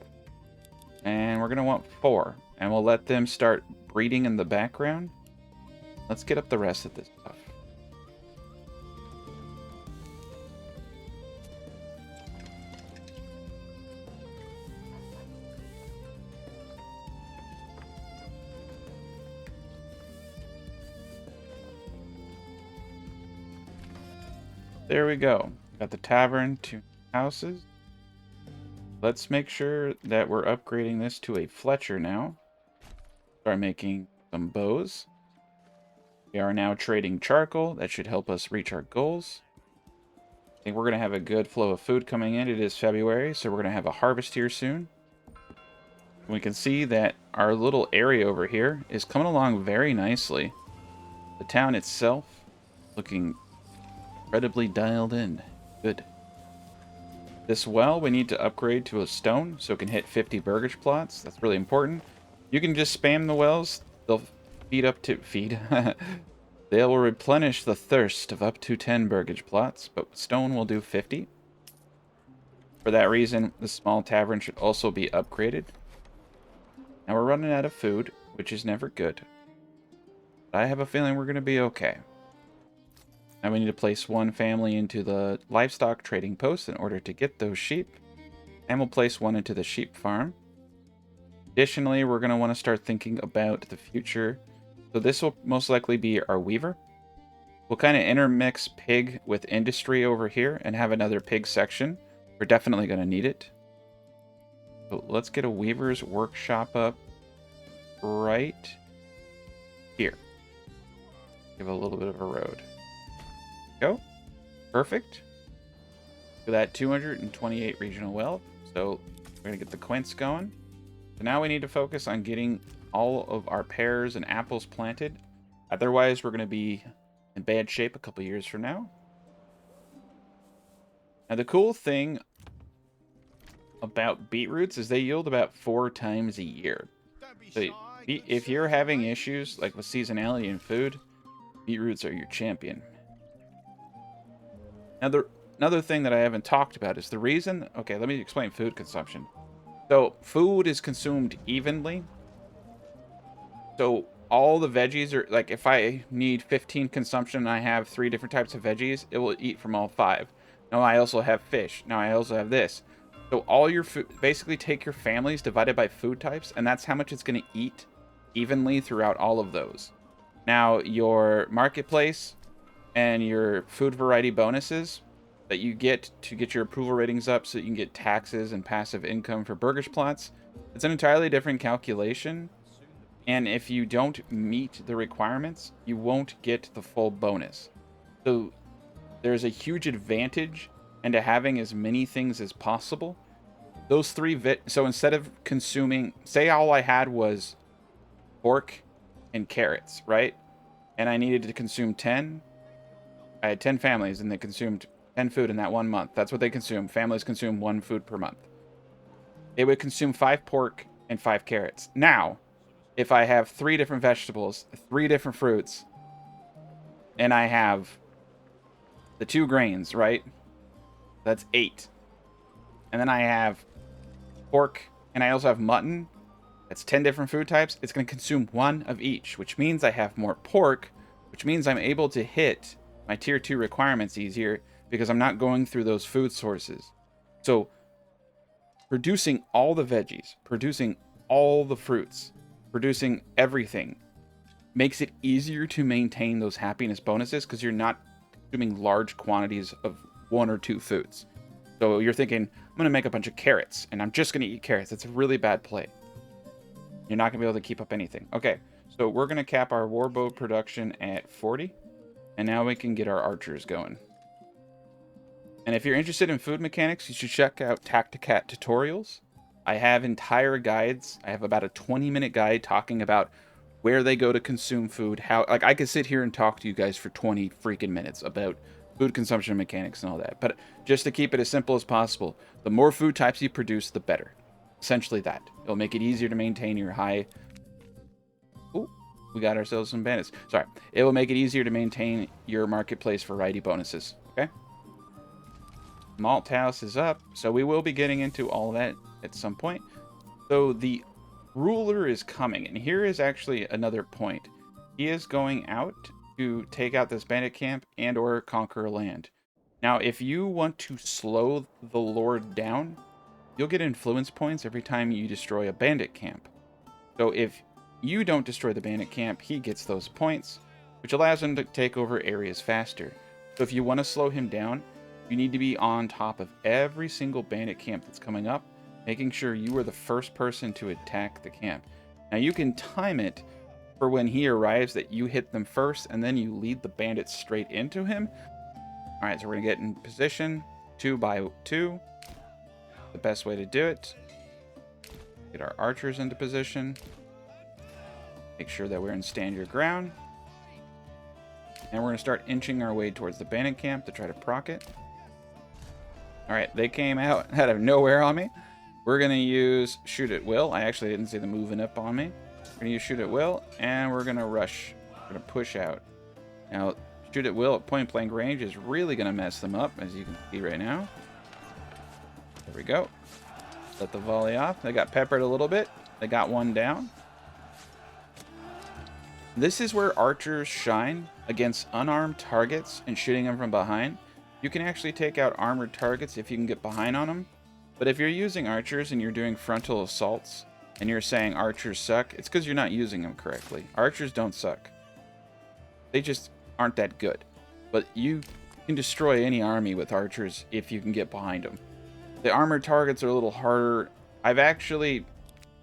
And we're going to want 4. And we'll let them start breeding in the background. Let's get up the rest of this stuff. There we go. Got the tavern, 2 houses. Let's make sure that we're upgrading this to a Fletcher now. Start making some bows. We are now trading charcoal. That should help us reach our goals. I think we're going to have a good flow of food coming in. It is February, so we're going to have a harvest here soon. We can see that our little area over here is coming along very nicely. The town itself looking incredibly dialed in. Good. This well we need to upgrade to a stone so it can hit 50 burgage plots. That's really important. You can just spam the wells. They'll they will replenish the thirst of up to 10 burgage plots, but stone will do 50. For that reason, the small tavern should also be upgraded. Now we're running out of food, which is never good. But I have a feeling we're going to be okay. Now we need to place 1 family into the livestock trading post in order to get those sheep. And we'll place 1 into the sheep farm. Additionally, we're going to want to start thinking about the future. So this will most likely be our weaver. We'll kind of intermix pig with industry over here and have another pig section. We're definitely going to need it. So let's get a weaver's workshop up right here. Give a little bit of a road. Go. Perfect. For that 228 regional wealth. So we're going to get the quince going. So now we need to focus on getting all of our pears and apples planted. Otherwise, we're going to be in bad shape a couple years from now. Now, the cool thing about beetroots is they yield about 4 times a year. So if you're having issues like with seasonality in food, beetroots are your champion. Now, another thing that I haven't talked about is the reason... Okay, let me explain food consumption. So, food is consumed evenly. So, all the veggies are... Like, if I need 15 consumption and I have 3 different types of veggies, it will eat from all 5. Now, I also have fish. Now, I also have this. So, all your food... Basically, take your families divided by food types, and that's how much it's going to eat evenly throughout all of those. Now, your marketplace... and your food variety bonuses that you get to get your approval ratings up so you can get taxes and passive income for burgage plots. It's an entirely different calculation, and if you don't meet the requirements, you won't get the full bonus. So there's a huge advantage into having as many things as possible. Those 3 so instead of consuming, say all I had was pork, and carrots, right? And I needed to consume 10. I had 10 families, and they consumed 10 food in that 1 month. That's what they consume. Families consume 1 food per month. It would consume 5 pork and 5 carrots. Now, if I have 3 different vegetables, 3 different fruits, and I have the 2 grains, right? That's 8. And then I have pork, and I also have mutton. That's 10 different food types. It's going to consume 1 of each, which means I have more pork, which means I'm able to hit my tier 2 requirements easier because I'm not going through those food sources. So producing all the veggies, producing all the fruits, producing everything makes it easier to maintain those happiness bonuses because you're not consuming large quantities of 1 or 2 foods. So you're thinking, I'm going to make a bunch of carrots and I'm just going to eat carrots. That's a really bad play. You're not going to be able to keep up anything. Okay, so we're going to cap our warbow production at 40. And now we can get our archers going. And if you're interested in food mechanics, you should check out Tacticat tutorials. I have entire guides. I have about a 20-minute guide talking about where they go to consume food. How, like, I could sit here and talk to you guys for 20 freaking minutes about food consumption mechanics and all that. But just to keep it as simple as possible, the more food types you produce, the better. Essentially that. It'll make it easier to maintain your high... Ooh, we got ourselves some bandits. Sorry. It will make it easier to maintain your marketplace variety bonuses. Okay? Malt house is up, so we will be getting into all that at some point. So the ruler is coming, and here is actually another point. He is going out to take out this bandit camp and or conquer land. Now, if you want to slow the lord down, you'll get influence points every time you destroy a bandit camp. So if you don't destroy the bandit camp, he gets those points, which allows him to take over areas faster. So if you want to slow him down, you need to be on top of every single bandit camp that's coming up, making sure you are the first person to attack the camp. Now you can time it for when he arrives that you hit them first, and then you lead the bandits straight into him. All right, so we're gonna get in position 2 by 2. The best way to do it. Get our archers into position. Make sure that we're in stand your ground. And we're gonna start inching our way towards the bandit camp to try to proc it. All right, they came out out of nowhere on me. We're gonna use shoot at will. I actually didn't see them moving up on me. We're gonna use shoot at will, and we're gonna rush. We're gonna push out. Now, shoot at will at point blank range is really gonna mess them up, as you can see right now. There we go. Let the volley off. They got peppered a little bit. They got one down. This is where archers shine against unarmed targets and shooting them from behind. You can actually take out armored targets if you can get behind on them. But if you're using archers and you're doing frontal assaults and you're saying archers suck, it's because you're not using them correctly. Archers don't suck. They just aren't that good. But you can destroy any army with archers if you can get behind them. The armored targets are a little harder. I've actually,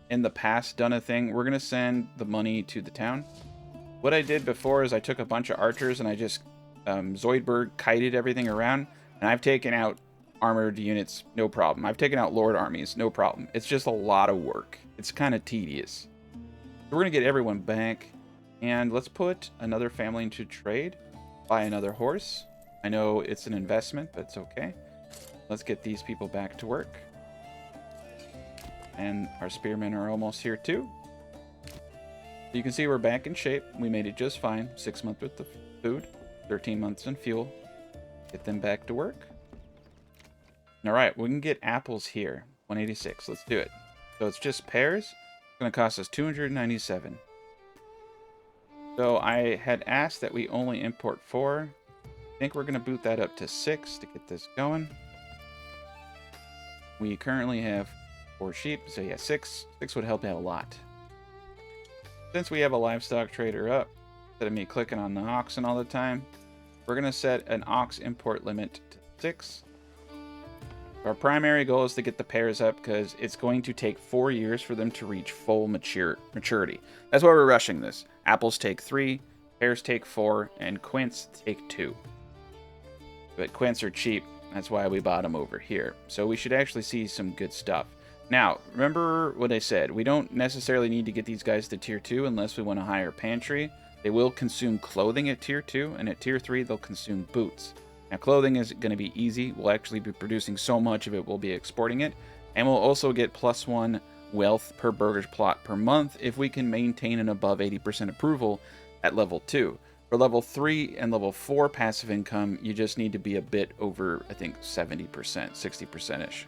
in the past, done a thing. We're going to send the money to the town. What I did before is I took a bunch of archers and I just Zoidberg kited everything around. And I've taken out armored units, no problem. I've taken out lord armies, no problem. It's just a lot of work. It's kind of tedious. So we're going to get everyone back. And let's put another family into trade. Buy another horse. I know it's an investment, but it's okay. Let's get these people back to work. And our spearmen are almost here too. You can see we're back in shape. We made it just fine. 6 months worth of food, 13 months in fuel. Get them back to work. All right, we can get apples here. 186. Let's do it. So it's just pears. It's going to cost us 297. So I had asked that we only import 4. I think we're going to boot that up to 6 to get this going. We currently have 4 sheep, so yeah, 6 would help out a lot. Since we have a livestock trader up, instead of me clicking on the oxen all the time, we're going to set an ox import limit to 6. Our primary goal is to get the pears up because it's going to take 4 years for them to reach full maturity. That's why we're rushing this. Apples take 3, pears take 4, and quince take 2. But quince are cheap. That's why we bought them over here. So we should actually see some good stuff. Now, remember what I said. We don't necessarily need to get these guys to tier 2 unless we want to hire pantry. They will consume clothing at tier 2, and at tier 3, they'll consume boots. Now, clothing is going to be easy. We'll actually be producing so much of it, we'll be exporting it. And we'll also get +1 wealth per burgage plot per month if we can maintain an above 80% approval at level 2. For level 3 and level 4 passive income, you just need to be a bit over, I think, 70%, 60%-ish.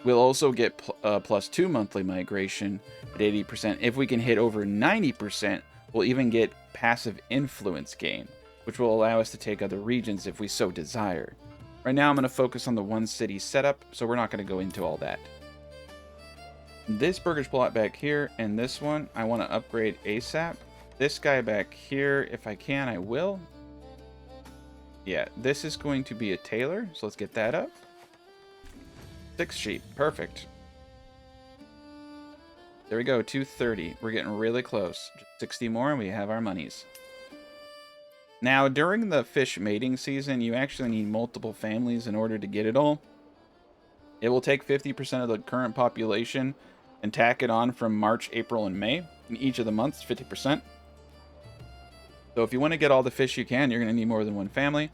We'll also get +2 monthly migration at 80%. If we can hit over 90%, we'll even get passive influence gain, which will allow us to take other regions if we so desire. Right now, I'm going to focus on the one city setup, so we're not going to go into all that. This burgage plot back here and this one, I want to upgrade ASAP. This guy back here, if I can, I will. Yeah, this is going to be a tailor, so let's get that up. 6 sheep, perfect. There we go, 230. We're getting really close. Just 60 more and we have our monies. Now, during the fish mating season, you actually need multiple families in order to get it all. It will take 50% of the current population and tack it on from March, April, and May. In each of the months, 50%. So if you want to get all the fish you can, you're going to need more than one family.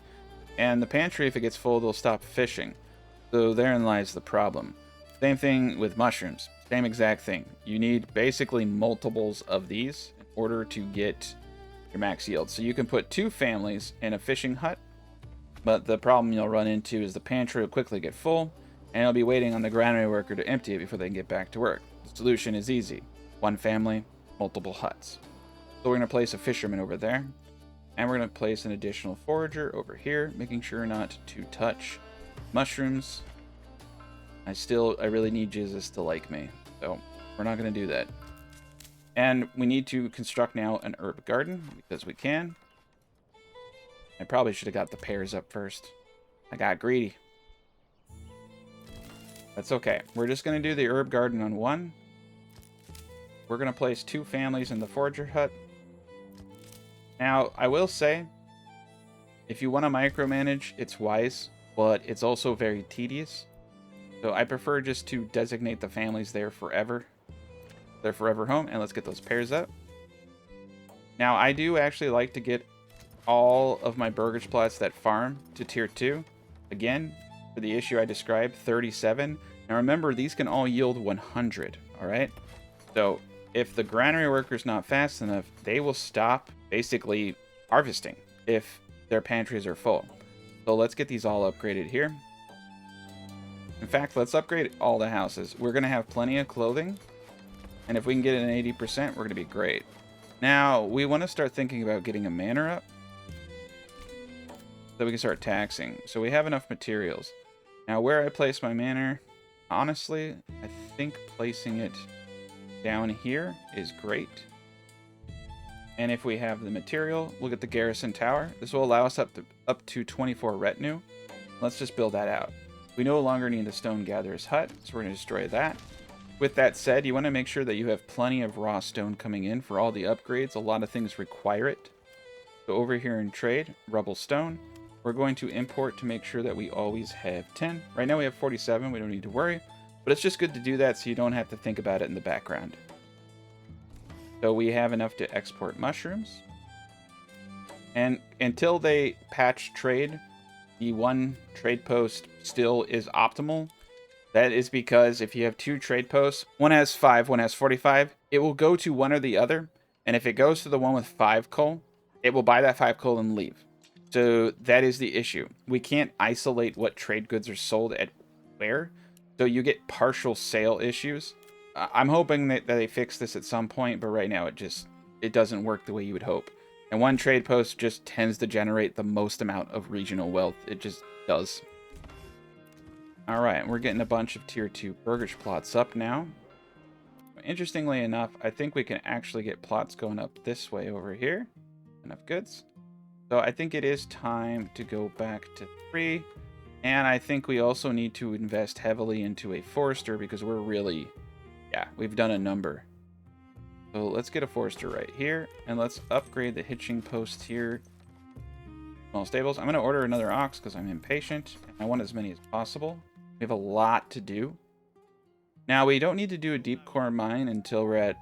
And the pantry, if it gets full, they'll stop fishing. So therein lies the problem. Same thing with mushrooms. Same exact thing. You need basically multiples of these in order to get your max yield. So you can put 2 families in a fishing hut, but the problem you'll run into is the pantry will quickly get full, and you'll be waiting on the granary worker to empty it before they can get back to work. The solution is easy. 1 family, multiple huts. So we're going to place a fisherman over there, and we're going to place an additional forager over here, making sure not to touch mushrooms. I really need Jesus to like me, so we're not going to do that. And we need to construct now an herb garden, because we can. I probably should have got the pears up first. I got greedy. That's okay. We're just going to do the herb garden on 1. We're going to place 2 families in the forager hut. Now, I will say, if you want to micromanage, it's wise, but it's also very tedious. So I prefer just to designate the families there forever. Their forever home, and let's get those pairs up. Now, I do actually like to get all of my burgage plots that farm to tier 2. Again, for the issue I described, 37. Now remember, these can all yield 100, alright? So, if the granary worker's not fast enough, they will stop basically harvesting if their pantries are full. So let's get these all upgraded here. In fact, let's upgrade all the houses. We're going to have plenty of clothing, and if we can get it an 80%, we're going to be great. Now, we want to start thinking about getting a manor up, so we can start taxing. So we have enough materials. Now, where I place my manor, honestly, I think placing it down here is great. And if we have the material, we'll get the garrison tower. This will allow us up to 24 retinue. Let's just build that out. We no longer need the stone gatherer's hut, so we're going to destroy that. With that said, you want to make sure that you have plenty of raw stone coming in for all the upgrades. A lot of things require it. So over here in trade, rubble stone, we're going to import to make sure that we always have 10. Right now we have 47, we don't need to worry. But it's just good to do that so you don't have to think about it in the background. So we have enough to export mushrooms. And until they patch trade, the 1 trade post still is optimal. That is because if you have 2 trade posts, one has 5, one has 45, it will go to one or the other. And if it goes to the one with 5 coal, it will buy that 5 coal and leave. So that is the issue. We can't isolate what trade goods are sold at where. So you get partial sale issues. I'm hoping that they fix this at some point, but right now it doesn't work the way you would hope. And 1 trade post just tends to generate the most amount of regional wealth. It just does. Alright, we're getting a bunch of tier 2 burgage plots up now. Interestingly enough, I think we can actually get plots going up this way over here. Enough goods. So I think it is time to go back to 3. And I think we also need to invest heavily into a forester because we're really... yeah, we've done a number. So let's get a forester right here. And let's upgrade the hitching post here. Small stables. I'm going to order another ox because I'm impatient. I want as many as possible. We have a lot to do. Now, we don't need to do a deep core mine until we're at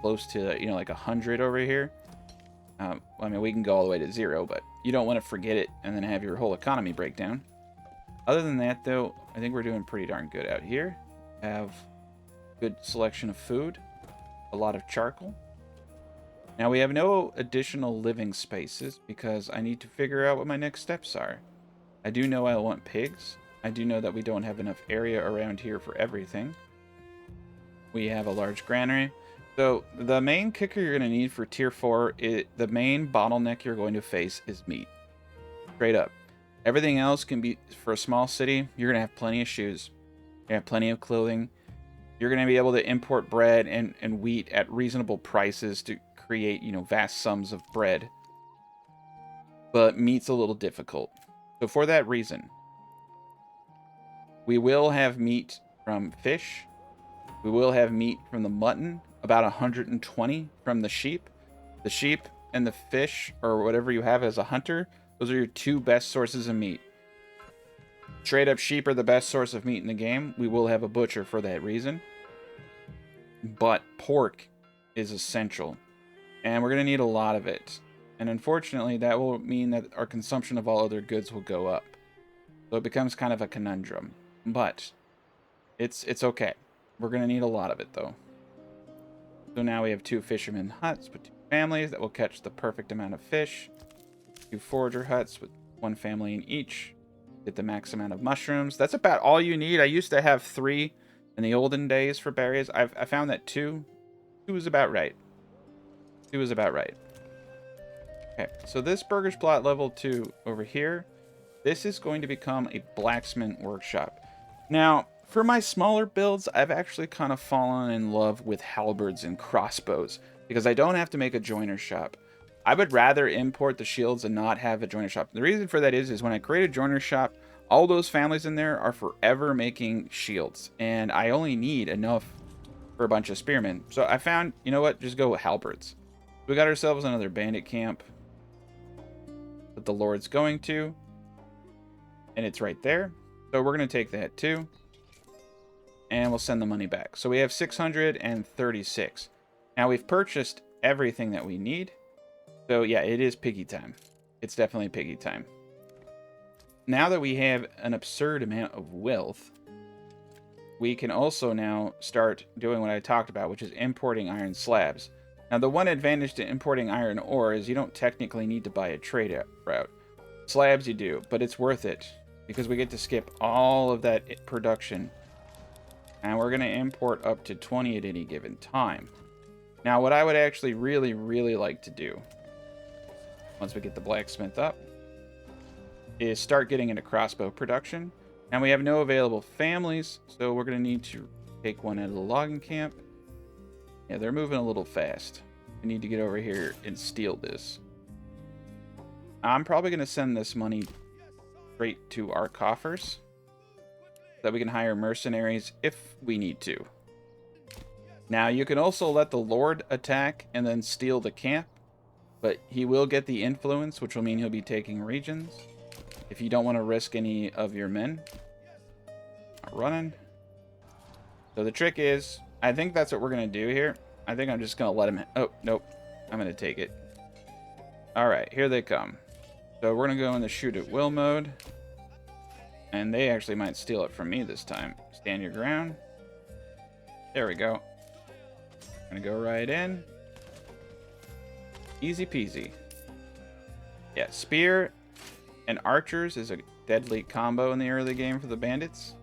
close to, you know, like 100 over here. I mean, we can go all the way to 0, but you don't want to forget it and then have your whole economy break down. Other than that, though, I think we're doing pretty darn good out here. Have good selection of food, a lot of charcoal. Now, we have no additional living spaces because I need to figure out what my next steps are. I do know I want pigs. I do know that we don't have enough area around here for everything. We have a large granary. So the main kicker you're going to need for tier 4, the main bottleneck you're going to face is meat. Straight up. Everything else can be, for a small city, you're going to have plenty of shoes. You're going to have plenty of clothing. You're going to be able to import bread and wheat at reasonable prices to create, you know, vast sums of bread. But meat's a little difficult. So for that reason, we will have meat from fish. We will have meat from the mutton, about 120 from the sheep. The sheep and the fish, or whatever you have as a hunter, those are your 2 best sources of meat. Straight up, sheep are the best source of meat in the game. We will have a butcher for that reason. But pork is essential. And we're going to need a lot of it. And unfortunately, that will mean that our consumption of all other goods will go up. So it becomes kind of a conundrum. But it's okay. We're going to need a lot of it, though. So now we have 2 fishermen huts with 2 families that will catch the perfect amount of fish. 2 forager huts with 1 family in each. Get the max amount of mushrooms. That's about all you need. I used to have 3 in the olden days for berries. I found that 2 is about right. 2 is about right. Okay, so this Burgage plot level 2 over here, this is going to become a blacksmith workshop. Now, for my smaller builds, I've actually kind of fallen in love with halberds and crossbows because I don't have to make a joiner shop. I would rather import the shields and not have a joiner shop. The reason for that is when I create a joiner shop, all those families in there are forever making shields, and I only need enough for a bunch of spearmen. So I found, you know what, just go with halberds. We got ourselves another bandit camp that the Lord's going to, and it's right there. So we're going to take that too, and we'll send the money back. So we have 636. Now we've purchased everything that we need. So yeah, it is piggy time. It's definitely piggy time. Now that we have an absurd amount of wealth, we can also now start doing what I talked about, which is importing iron slabs. Now, the one advantage to importing iron ore is you don't technically need to buy a trade route. Slabs you do, but it's worth it because we get to skip all of that production. And we're going to import up to 20 at any given time. Now, what I would actually really, really like to do, once we get the blacksmith up, is start getting into crossbow production. And we have no available families, so we're going to need to take one out of the logging camp. Yeah, they're moving a little fast. We need to get over here and steal this. I'm probably going to send this money straight to our coffers so that we can hire mercenaries if we need to. Now, you can also let the Lord attack and then steal the camp, but he will get the influence, which will mean he'll be taking regions. If you don't want to risk any of your men running. So the trick is, I think that's what we're going to do here. I think I'm just going to let him... Oh, nope. I'm going to take it. All right, here they come. So we're going to go in the shoot at will mode. And they actually might steal it from me this time. Stand your ground. There we go. Going to go right in. Easy peasy. Yeah, spear and archers is a deadly combo in the early game for the bandits.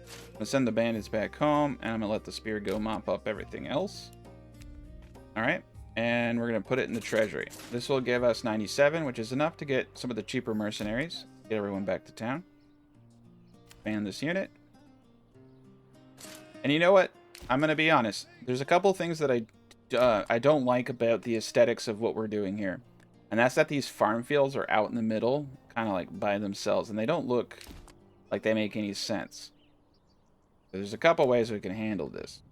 I'm going to send the bandits back home, and I'm going to let the spear go mop up everything else. Alright, and we're going to put it in the treasury. This will give us 97, which is enough to get some of the cheaper mercenaries. Get everyone back to town. Expand this unit. And you know what? I'm going to be honest. There's a couple things that I don't like about the aesthetics of what we're doing here. And that's that these farm fields are out in the middle, kind of like by themselves, and they don't look like they make any sense. There's a couple ways we can handle this.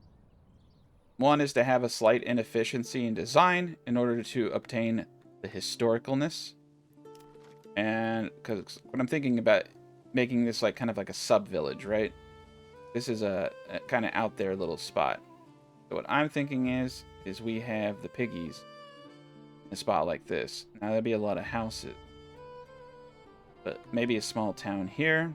One is to have a slight inefficiency in design in order to obtain the historicalness. And because what I'm thinking about making this like kind of like a sub-village, right? This is a kind of out there little spot. So what I'm thinking is we have the piggies in a spot like this. Now that'd be a lot of houses. But maybe a small town here.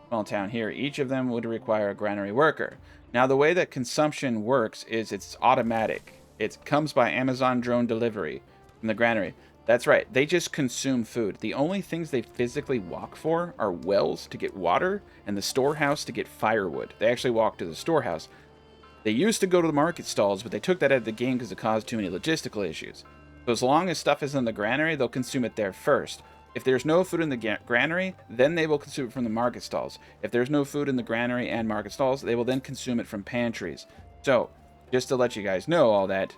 Small town here. Each of them would require a granary worker. Now the way that consumption works is it's automatic. It comes by Amazon drone delivery from the granary. That's right. They just consume food. The only things they physically walk for are wells to get water and the storehouse to get firewood. They actually walk to the storehouse. They used to go to the market stalls, but they took that out of the game because it caused too many logistical issues. So as long as stuff is in the granary, they'll consume it there first. If there's no food in the granary, then they will consume it from the market stalls. If there's no food in the granary and market stalls, they will then consume it from pantries. So, just to let you guys know all that,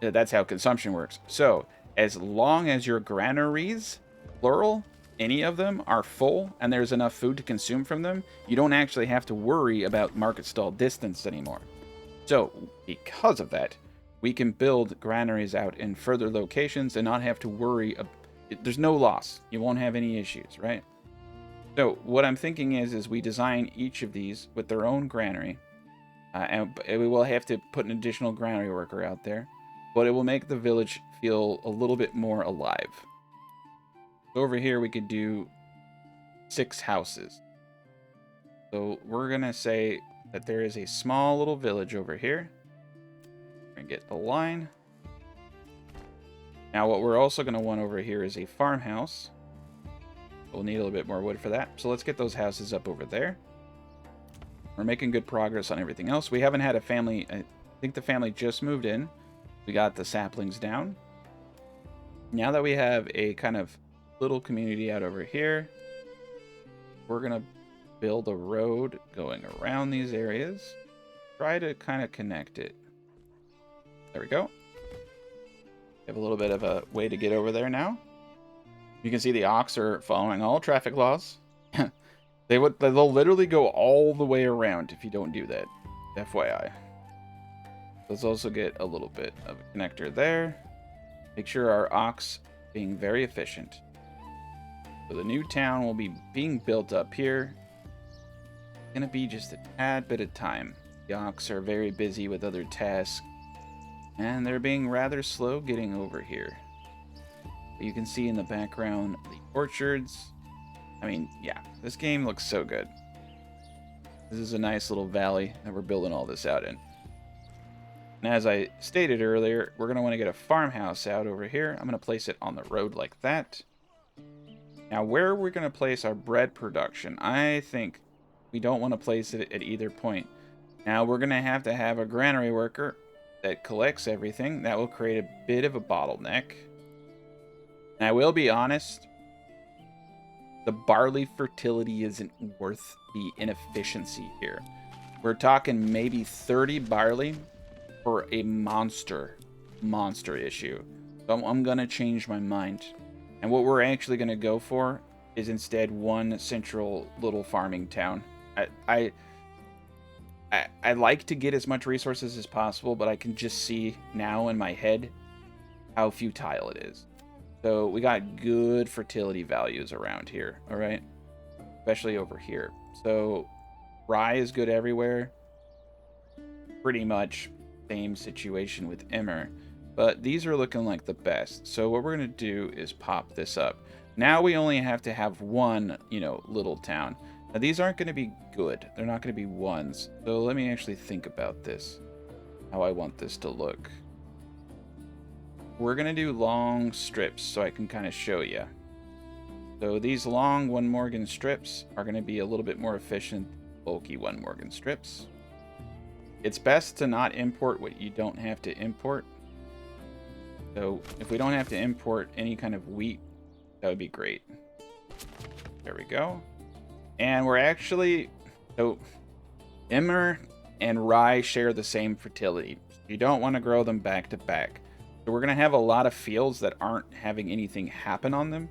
that's how consumption works. So, as long as your granaries, plural, any of them are full and there's enough food to consume from them, you don't actually have to worry about market stall distance anymore. So, because of that, we can build granaries out in further locations and not have to worry about. There's no loss. You won't have any issues, right? So what I'm thinking is we design each of these with their own granary. And we will have to put an additional granary worker out there. But it will make the village feel a little bit more alive. Over here we could do 6 houses. So we're going to say that there is a small little village over here. We're going to get the line. Now, what we're also going to want over here is a farmhouse. We'll need a little bit more wood for that. So let's get those houses up over there. We're making good progress on everything else. We haven't had a family. I think the family just moved in. We got the saplings down. Now that we have a kind of little community out over here, we're going to build a road going around these areas. Try to kind of connect it. There we go. Have a little bit of a way to get over there now. You can see the ox are following all traffic laws. They'll literally go all the way around if you don't do that. FYI. Let's also get a little bit of a connector there. Make sure our ox being very efficient. So the new town will be being built up here. It's gonna be just a tad bit of time. The ox are very busy with other tasks. And they're being rather slow getting over here. But you can see in the background the orchards. I mean, yeah, this game looks so good. This is a nice little valley that we're building all this out in. And as I stated earlier, we're going to want to get a farmhouse out over here. I'm going to place it on the road like that. Now, where we're going to place our bread production, I think we don't want to place it at either point. Now, we're going to have a granary worker that collects everything. That will create a bit of a bottleneck. And I will be honest, the barley fertility isn't worth the inefficiency here. We're talking maybe 30 barley for a monster issue. So I'm gonna change my mind. And what we're actually gonna go for is instead one central little farming town. I like to get as much resources as possible, but I can just see now in my head how futile it is. So we got good fertility values around here, all right? Especially over here. So rye is good everywhere. Pretty much same situation with emmer, but these are looking like the best. So what we're gonna do is pop this up. Now we only have to have one, little town. Now, these aren't going to be good. They're not going to be ones. So let me actually think about this, how I want this to look. We're going to do long strips so I can kind of show you. So these long 1 Morgen strips are going to be a little bit more efficient, bulky 1 Morgen strips. It's best to not import what you don't have to import. So if we don't have to import any kind of wheat, that would be great. There we go. And we're actually, so emmer and rye share the same fertility. You don't want to grow them back to back. So we're going to have a lot of fields that aren't having anything happen on them.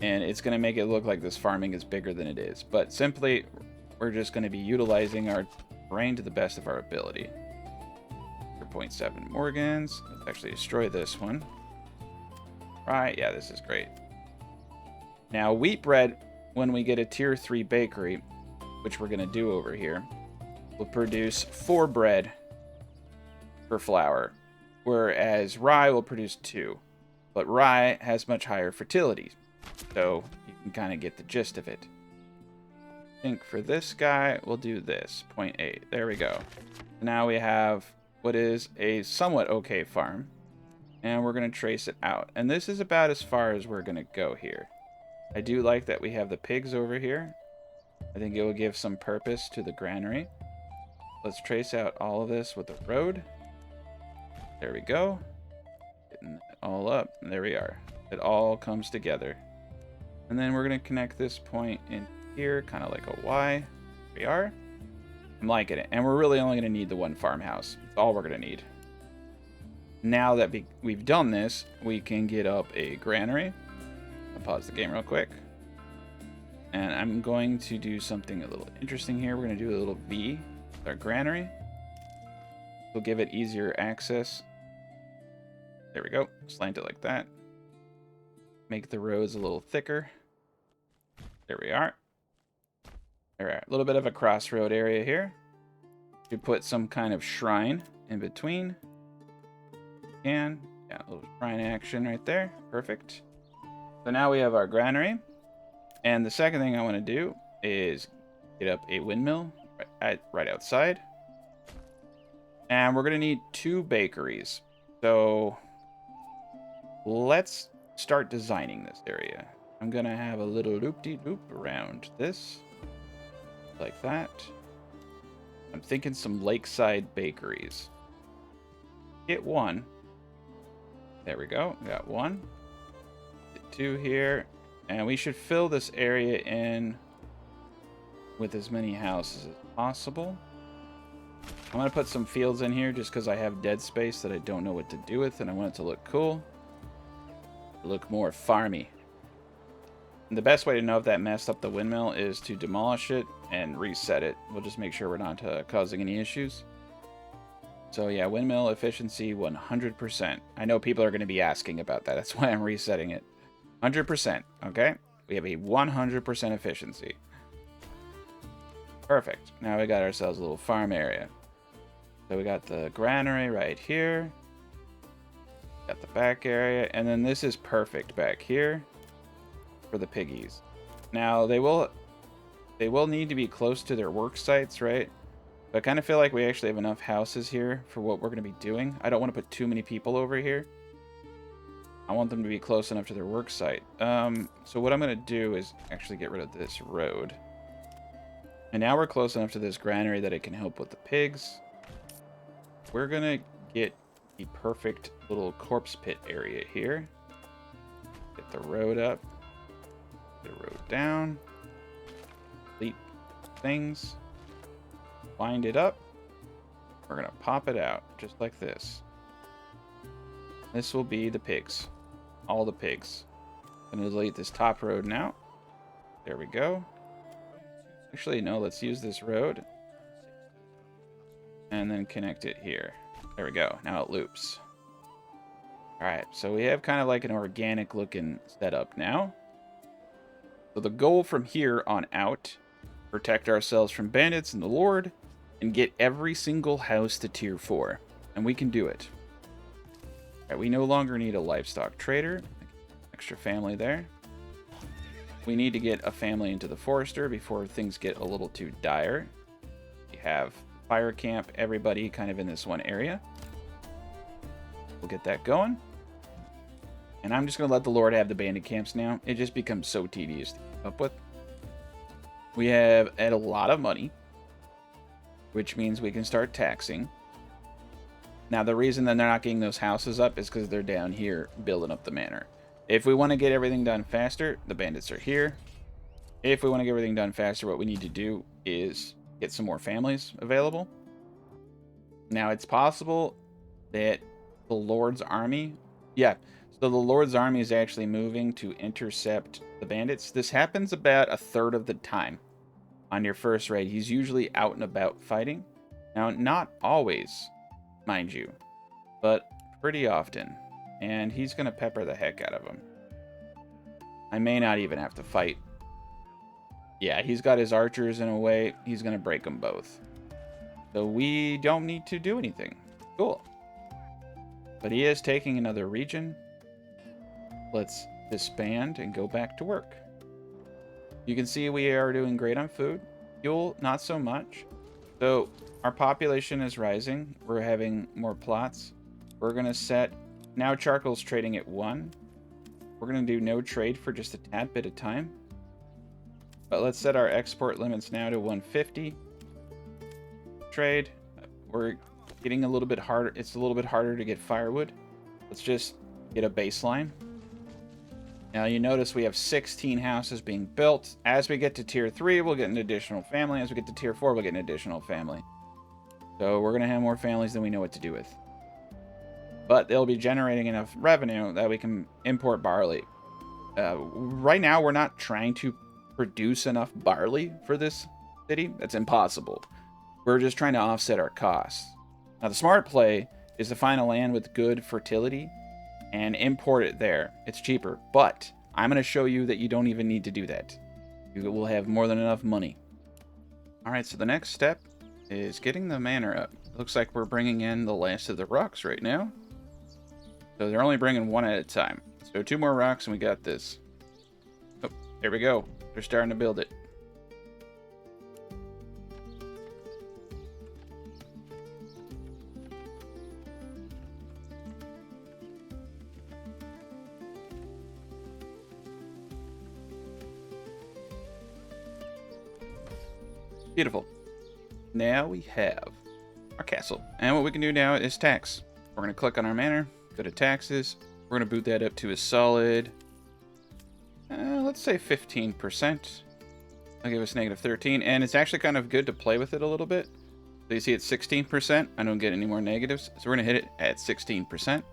And it's going to make it look like this farming is bigger than it is. But simply, we're just going to be utilizing our terrain to the best of our ability. 0.7 Morgens. Let's actually destroy this one. Right, yeah, this is great. Now, wheat bread, when we get a tier 3 bakery, which we're going to do over here, will produce 4 bread per flour, whereas rye will produce 2. But rye has much higher fertility, so you can kind of get the gist of it. I think for this guy, we'll do this, 0.8. There we go. Now we have what is a somewhat okay farm, and we're going to trace it out. And this is about as far as we're going to go here. I do like that we have the pigs over here. I think it will give some purpose to the granary. Let's trace out all of this with the road. There we go. Getting it all up. And there we are. It all comes together. And then we're going to connect this point in here, kind of like a Y. There we are. I'm liking it. And we're really only going to need the 1 farmhouse. That's all we're going to need. Now that we've done this, we can get up a granary. I'll pause the game real quick. And I'm going to do something a little interesting here. We're going to do a little V with our granary. We'll give it easier access. There we go. Slant it like that. Make the rows a little thicker. There we are. All right, a little bit of a crossroad area here. You put some kind of shrine in between. Yeah, a little shrine action right there. Perfect. So now we have our granary. And the second thing I want to do is get up a windmill right outside. And we're going to need 2 bakeries. So let's start designing this area. I'm going to have a little loop-de-loop around this. Like that. I'm thinking some lakeside bakeries. Get 1. There we go. We got 1. Get 2 here. And we should fill this area in with as many houses as possible. I'm going to put some fields in here just because I have dead space that I don't know what to do with, and I want it to look cool. Look more farmy. And the best way to know if that messed up the windmill is to demolish it and reset it. We'll just make sure we're not causing any issues. So yeah, windmill efficiency 100%. I know people are going to be asking about that. That's why I'm resetting it. 100%, okay? We have a 100% efficiency. Perfect. Now we got ourselves a little farm area. So we got the granary right here. Got the back area. And then this is perfect back here for the piggies. Now, they will need to be close to their work sites, right? But I kind of feel like we actually have enough houses here for what we're going to be doing. I don't want to put too many people over here. I want them to be close enough to their work site. So what I'm going to do is actually get rid of this road. And now we're close enough to this granary that it can help with the pigs. We're going to get the perfect little corpse pit area here. Get the road up. Get the road down. Complete things. Wind it up. We're going to pop it out just like this. This will be the pigs. All the pigs. I'm going to delete this top road now. There we go. Actually, no, let's use this road. And then connect it here. There we go. Now it loops. Alright, so we have kind of like an organic looking setup now. So the goal from here on out, protect ourselves from bandits and the Lord, and get every single house to tier 4. And we can do it. Alright, we no longer need a livestock trader. Extra family there. We need to get a family into the forester before things get a little too dire. We have fire camp, everybody kind of in this one area. We'll get that going. And I'm just going to let the Lord have the bandit camps now. It just becomes so tedious to keep up with. We have a lot of money, which means we can start taxing. Now, the reason that they're not getting those houses up is because they're down here building up the manor. If we want to get everything done faster, the bandits are here. If we want to get everything done faster, what we need to do is get some more families available. Now, it's possible that the Lord's army... Yeah, so the Lord's army is actually moving to intercept the bandits. This happens about 1/3 of the time on your first raid. He's usually out and about fighting. Now, not always, mind you, but pretty often. And he's going to pepper the heck out of them. I may not even have to fight. Yeah, he's got his archers in a way. He's going to break them both. So we don't need to do anything. Cool. But he is taking another region. Let's disband and go back to work. You can see we are doing great on food. Fuel, not so much. So our population is rising. We're having more plots. We're going to set... Now charcoal's trading at 1. We're going to do no trade for just a tad bit of time. But let's set our export limits now to 150. Trade. We're getting a little bit harder. It's a little bit harder to get firewood. Let's just get a baseline. Now you notice we have 16 houses being built. As we get to tier 3, we'll get an additional family. As we get to tier 4, we'll get an additional family. So we're going to have more families than we know what to do with. But they'll be generating enough revenue that we can import barley. Right now, we're not trying to produce enough barley for this city. That's impossible. We're just trying to offset our costs. Now, the smart play is to find a land with good fertility and import it there. It's cheaper, but I'm going to show you that you don't even need to do that. You will have more than enough money. All right, so the next step is getting the manor up. Looks like we're bringing in the last of the rocks right now. So they're only bringing one at a time. So 2 more rocks and we got this. Oh, there we go. They're starting to build it. Beautiful. Now we have our castle. And what we can do now is tax. We're going to click on our manor, go to taxes. We're going to boot that up to a solid, let's say 15%. I'll give us negative 13. And it's actually kind of good to play with it a little bit. So you see it's 16%. I don't get any more negatives. So we're going to hit it at 16%.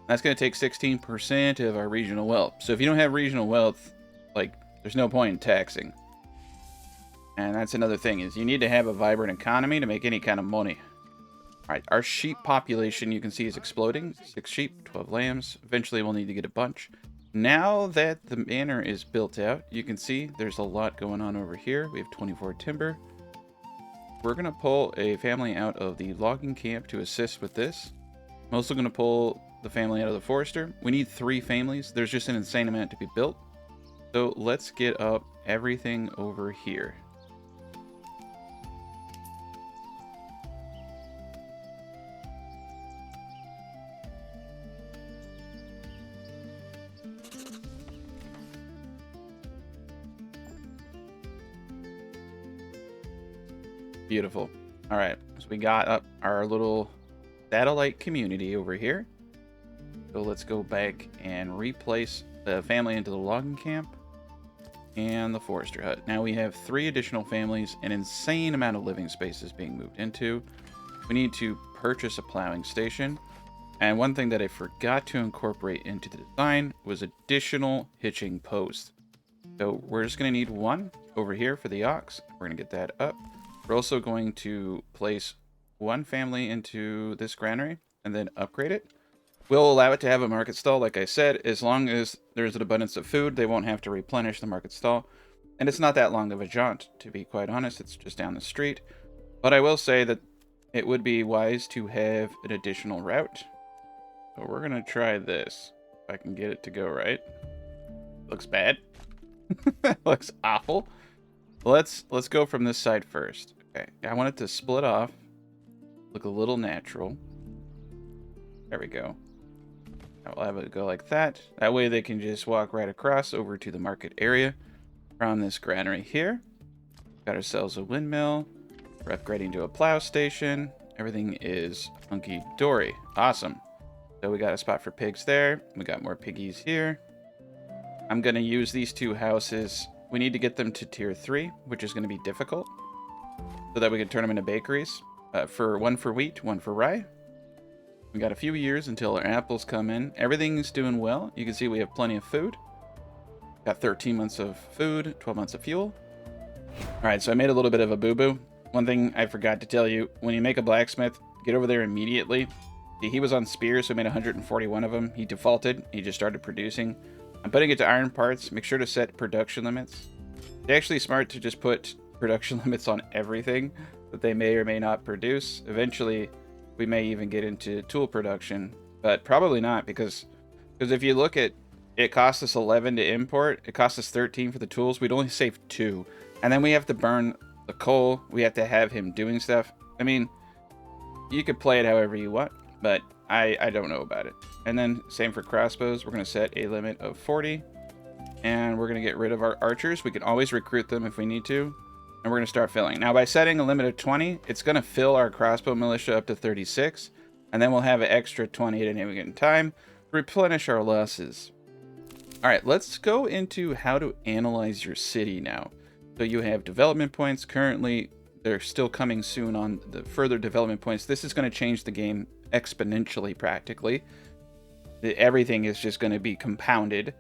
That's going to take 16% of our regional wealth. So if you don't have regional wealth, like, there's no point in taxing. And that's another thing, is you need to have a vibrant economy to make any kind of money. All right, our sheep population, you can see, is exploding. 6 sheep, 12 lambs. Eventually, we'll need to get a bunch. Now that the manor is built out, you can see there's a lot going on over here. We have 24 timber. We're going to pull a family out of the logging camp to assist with this. I'm also going to pull the family out of the forester. We need 3 families. There's just an insane amount to be built. So let's get up everything over here. Beautiful. All right, so we got up our little satellite community over here. So let's go back and replace the family into the logging camp and the forester hut. Now we have 3 additional families, an insane amount of living spaces being moved into. We need to purchase a plowing station. And one thing that I forgot to incorporate into the design was additional hitching posts. So we're just going to need 1 over here for the ox. We're going to get that up. We're also going to place 1 family into this granary and then upgrade it. We'll allow it to have a market stall, like I said. As long as there's an abundance of food, they won't have to replenish the market stall. And it's not that long of a jaunt, to be quite honest. It's just down the street. But I will say that it would be wise to have an additional route. So we're going to try this. If I can get it to go right. Looks bad. Looks awful. Let's go from this side first. Okay, I want it to split off. Look a little natural. There we go. I'll have it go like that. That way they can just walk right across over to the market area from this granary here. Got ourselves a windmill. We're upgrading to a plow station. Everything is hunky-dory. Awesome. So we got a spot for pigs there. We got more piggies here. I'm going to use these 2 houses. We need to get them to tier 3, which is going to be difficult, so that we can turn them into bakeries. For 1 for wheat, 1 for rye. We got a few years until our apples come in. Everything's doing well. You can see we have plenty of food. Got 13 months of food, 12 months of fuel. All right, so I made a little bit of a boo-boo. One thing I forgot to tell you, when you make a blacksmith, get over there immediately. He was on spears, so I made 141 of them. He defaulted. He just started producing. I'm putting it to iron parts. Make sure to set production limits. It's actually smart to just put production limits on everything that they may or may not produce. Eventually, we may even get into tool production, but probably not, because if you look at it, costs us 11 to import. It costs us 13 for the tools. We'd only save 2, and then we have to burn the coal. We have to have him doing stuff. I mean, you could play it however you want, but I don't know about it. And then same for crossbows. We're going to set a limit of 40, and we're going to get rid of our archers. We can always recruit them if we need to, and we're going to start filling. Now, by setting a limit of 20, it's going to fill our crossbow militia up to 36, and then we'll have an extra 20 at any given time to replenish our losses. All right, let's go into how to analyze your city now. So you have development points. Currently, they're still coming soon on the further development points. This is going to change the game exponentially, practically. Everything is just going to be compounded.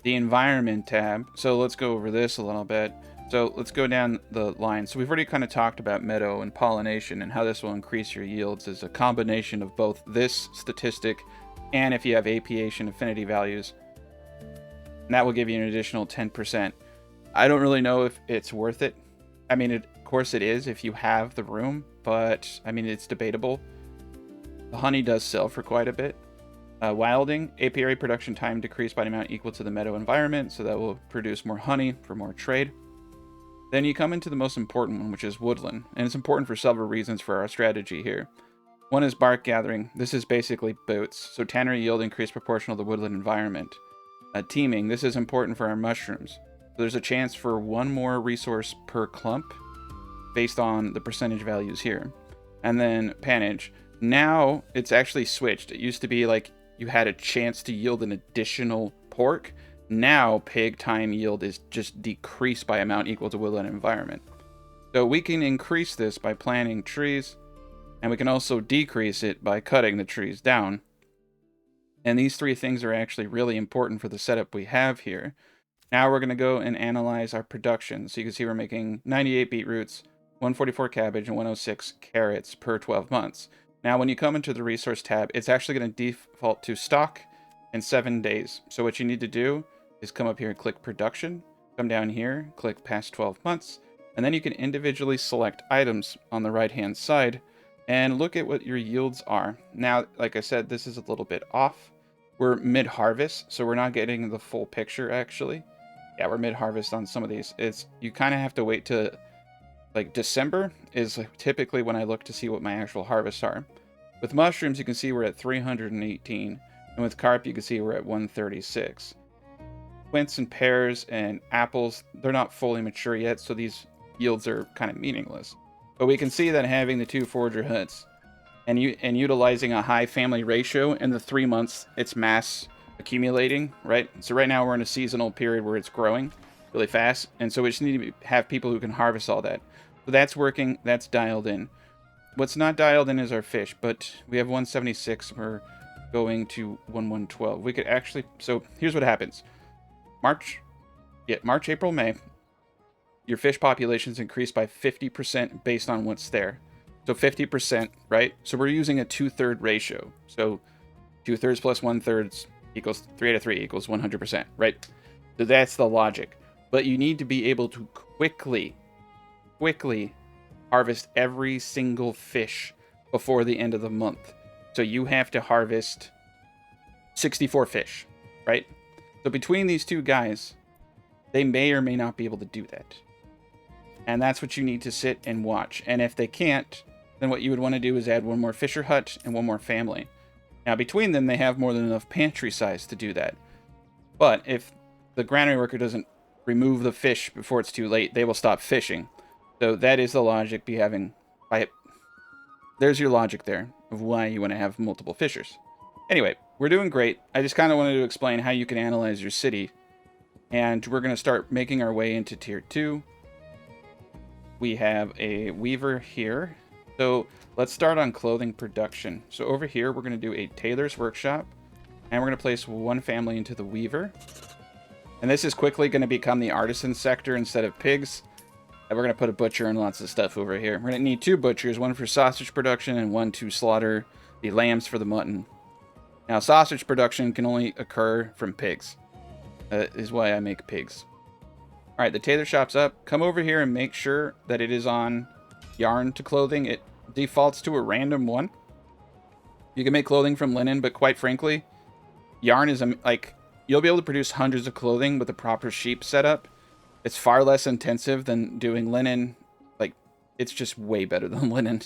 The environment tab. So let's go over this a little bit. So let's go down the line. So we've already kind of talked about meadow and pollination and how this will increase your yields as a combination of both this statistic and if you have apiation affinity values. And that will give you an additional 10%. I don't really know if it's worth it. I mean, of course it is if you have the room, but I mean, it's debatable. The honey does sell for quite a bit. Wilding, apiary production time decreased by an amount equal to the meadow environment, so that will produce more honey for more trade. Then you come into the most important one, which is woodland, and it's important for several reasons for our strategy here. One is bark gathering. This is basically boots, so tannery yield increased proportional to the woodland environment. Teaming, this is important for our mushrooms. So there's a chance for one more resource per clump based on the percentage values here. And then pannage. Now it's actually switched. It used to be like you had a chance to yield an additional pork. Now pig time yield is just decreased by amount equal to woodland environment. So we can increase this by planting trees, and we can also decrease it by cutting the trees down. And these three things are actually really important for the setup we have here. Now we're going to go and analyze our production. So you can see we're making 98 beetroots, 144 cabbage, and 106 carrots per 12 months. Now when you come into the resource tab, it's actually going to default to stock in 7 days. So what you need to do is come up here and click production, come down here, click past 12 months, and then you can individually select items on the right hand side and look at what your yields are. Now, like I said, this is a little bit off. We're mid-harvest, so we're not getting the full picture, actually. Yeah, we're mid-harvest on some of these. You kind of have to wait to, like, December is typically when I look to see what my actual harvests are. With mushrooms, you can see we're at 318, and with carp, you can see we're at 136. Quince and pears and apples, they're not fully mature yet, so these yields are kind of meaningless. But we can see that having the 2 forager huts and utilizing a high family ratio in the 3 months it's mass accumulating, right? So right now we're in a seasonal period where it's growing really fast, and so we just need to have people who can harvest all that. So that's working, that's dialed in. What's not dialed in is our fish, but we have 176, we're going to 1112. We could actually, so here's what happens. March, April, May, your fish population's increased by 50% based on what's there. So 50%, right? So we're using a 2/3 ratio. So 2/3 plus 1/3 equals 3/3 equals 100%, right? So that's the logic. But you need to be able to quickly harvest every single fish before the end of the month. So you have to harvest 64 fish, right? So between these two guys, they may or may not be able to do that. And that's what you need to sit and watch. And if they can't, then what you would want to do is add one more fisher hut and one more family. Now between them, they have more than enough pantry size to do that. But if the granary worker doesn't remove the fish before it's too late, they will stop fishing. So that is the logic there's your logic there of why you want to have multiple fishers. Anyway, we're doing great. I just kind of wanted to explain how you can analyze your city. And we're going to start making our way into tier 2. We have a weaver here. So let's start on clothing production. So over here, we're going to do a tailor's workshop. And we're going to place one family into the weaver. And this is quickly going to become the artisan sector instead of pigs. And we're going to put a butcher and lots of stuff over here. We're going to need 2 butchers, one for sausage production and one to slaughter the lambs for the mutton. Now, sausage production can only occur from pigs. Is why I make pigs. All right, the tailor shop's up. Come over here and make sure that it is on yarn to clothing. It defaults to a random one. You can make clothing from linen, but quite frankly, yarn is like, you'll be able to produce hundreds of clothing with a proper sheep setup. It's far less intensive than doing linen. Like, it's just way better than linen.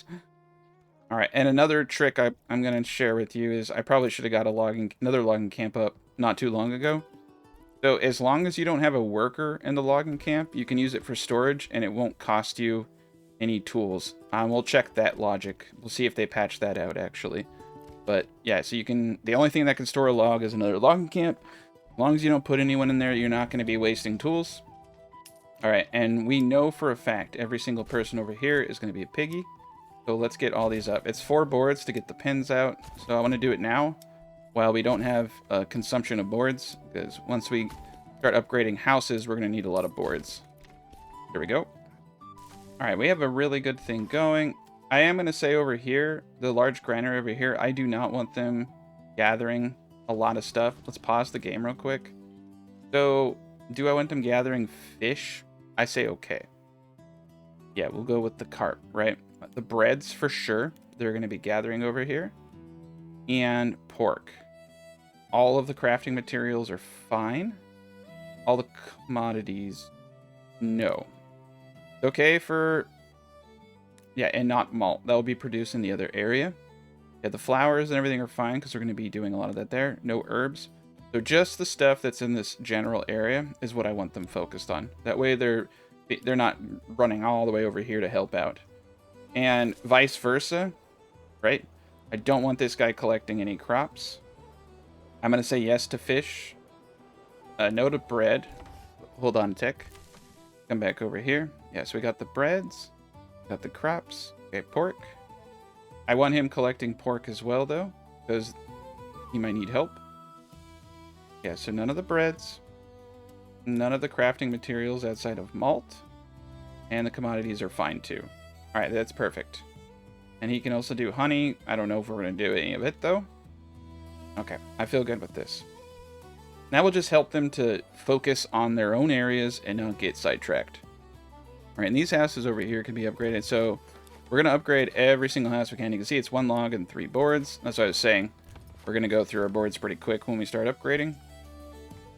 All right, and another trick I'm going to share with you is I probably should have got another logging camp up not too long ago. So as long as you don't have a worker in the logging camp, you can use it for storage, and it won't cost you any tools. We'll check that logic. We'll see if they patch that out, actually. But yeah, so you can, the only thing that can store a log is another logging camp. As long as you don't put anyone in there, you're not going to be wasting tools. All right, and we know for a fact every single person over here is going to be a piggy. So let's get all these up. It's 4 boards to get the pins out. So I want to do it now while we don't have consumption of boards, because once we start upgrading houses, we're going to need a lot of boards. There we go. All right, we have a really good thing going. I am going to say over here, the large granary over here, I do not want them gathering a lot of stuff. Let's pause the game real quick. So, do I want them gathering fish? I say okay. Yeah, we'll go with the carp, right? The breads, for sure, they're going to be gathering over here. And pork. All of the crafting materials are fine. All the commodities, no. Okay for... Yeah, and not malt. That will be produced in the other area. Yeah, the flowers and everything are fine because we're going to be doing a lot of that there. No herbs. So just the stuff that's in this general area is what I want them focused on. That way they're not running all the way over here to help out. And vice versa, right? I don't want this guy collecting any crops. I'm going to say yes to fish. No to bread. Hold on a tick. Come back over here. Yeah, so we got the breads. Got the crops. Okay, pork. I want him collecting pork as well, though, because he might need help. Yeah, so none of the breads. None of the crafting materials outside of malt. And the commodities are fine, too. All right, that's perfect. And he can also do honey. I don't know if we're going to do any of it, though. Okay, I feel good with this. Now we'll just help them to focus on their own areas and not get sidetracked. All right, and these houses over here can be upgraded. So we're going to upgrade every single house we can. You can see it's 1 log and 3 boards. That's what I was saying. We're going to go through our boards pretty quick when we start upgrading.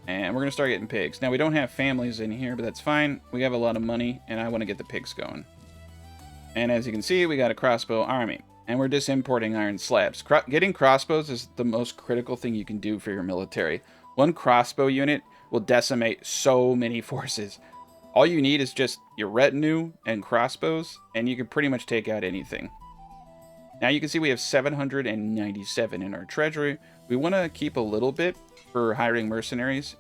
And we're going to start getting pigs. Now, we don't have families in here, but that's fine. We have a lot of money, and I want to get the pigs going. And as you can see, we got a crossbow army. And we're just importing iron slabs. Getting crossbows is the most critical thing you can do for your military. 1 crossbow unit will decimate so many forces. All you need is just your retinue and crossbows, and you can pretty much take out anything. Now you can see we have 797 in our treasury. We want to keep a little bit for hiring mercenaries,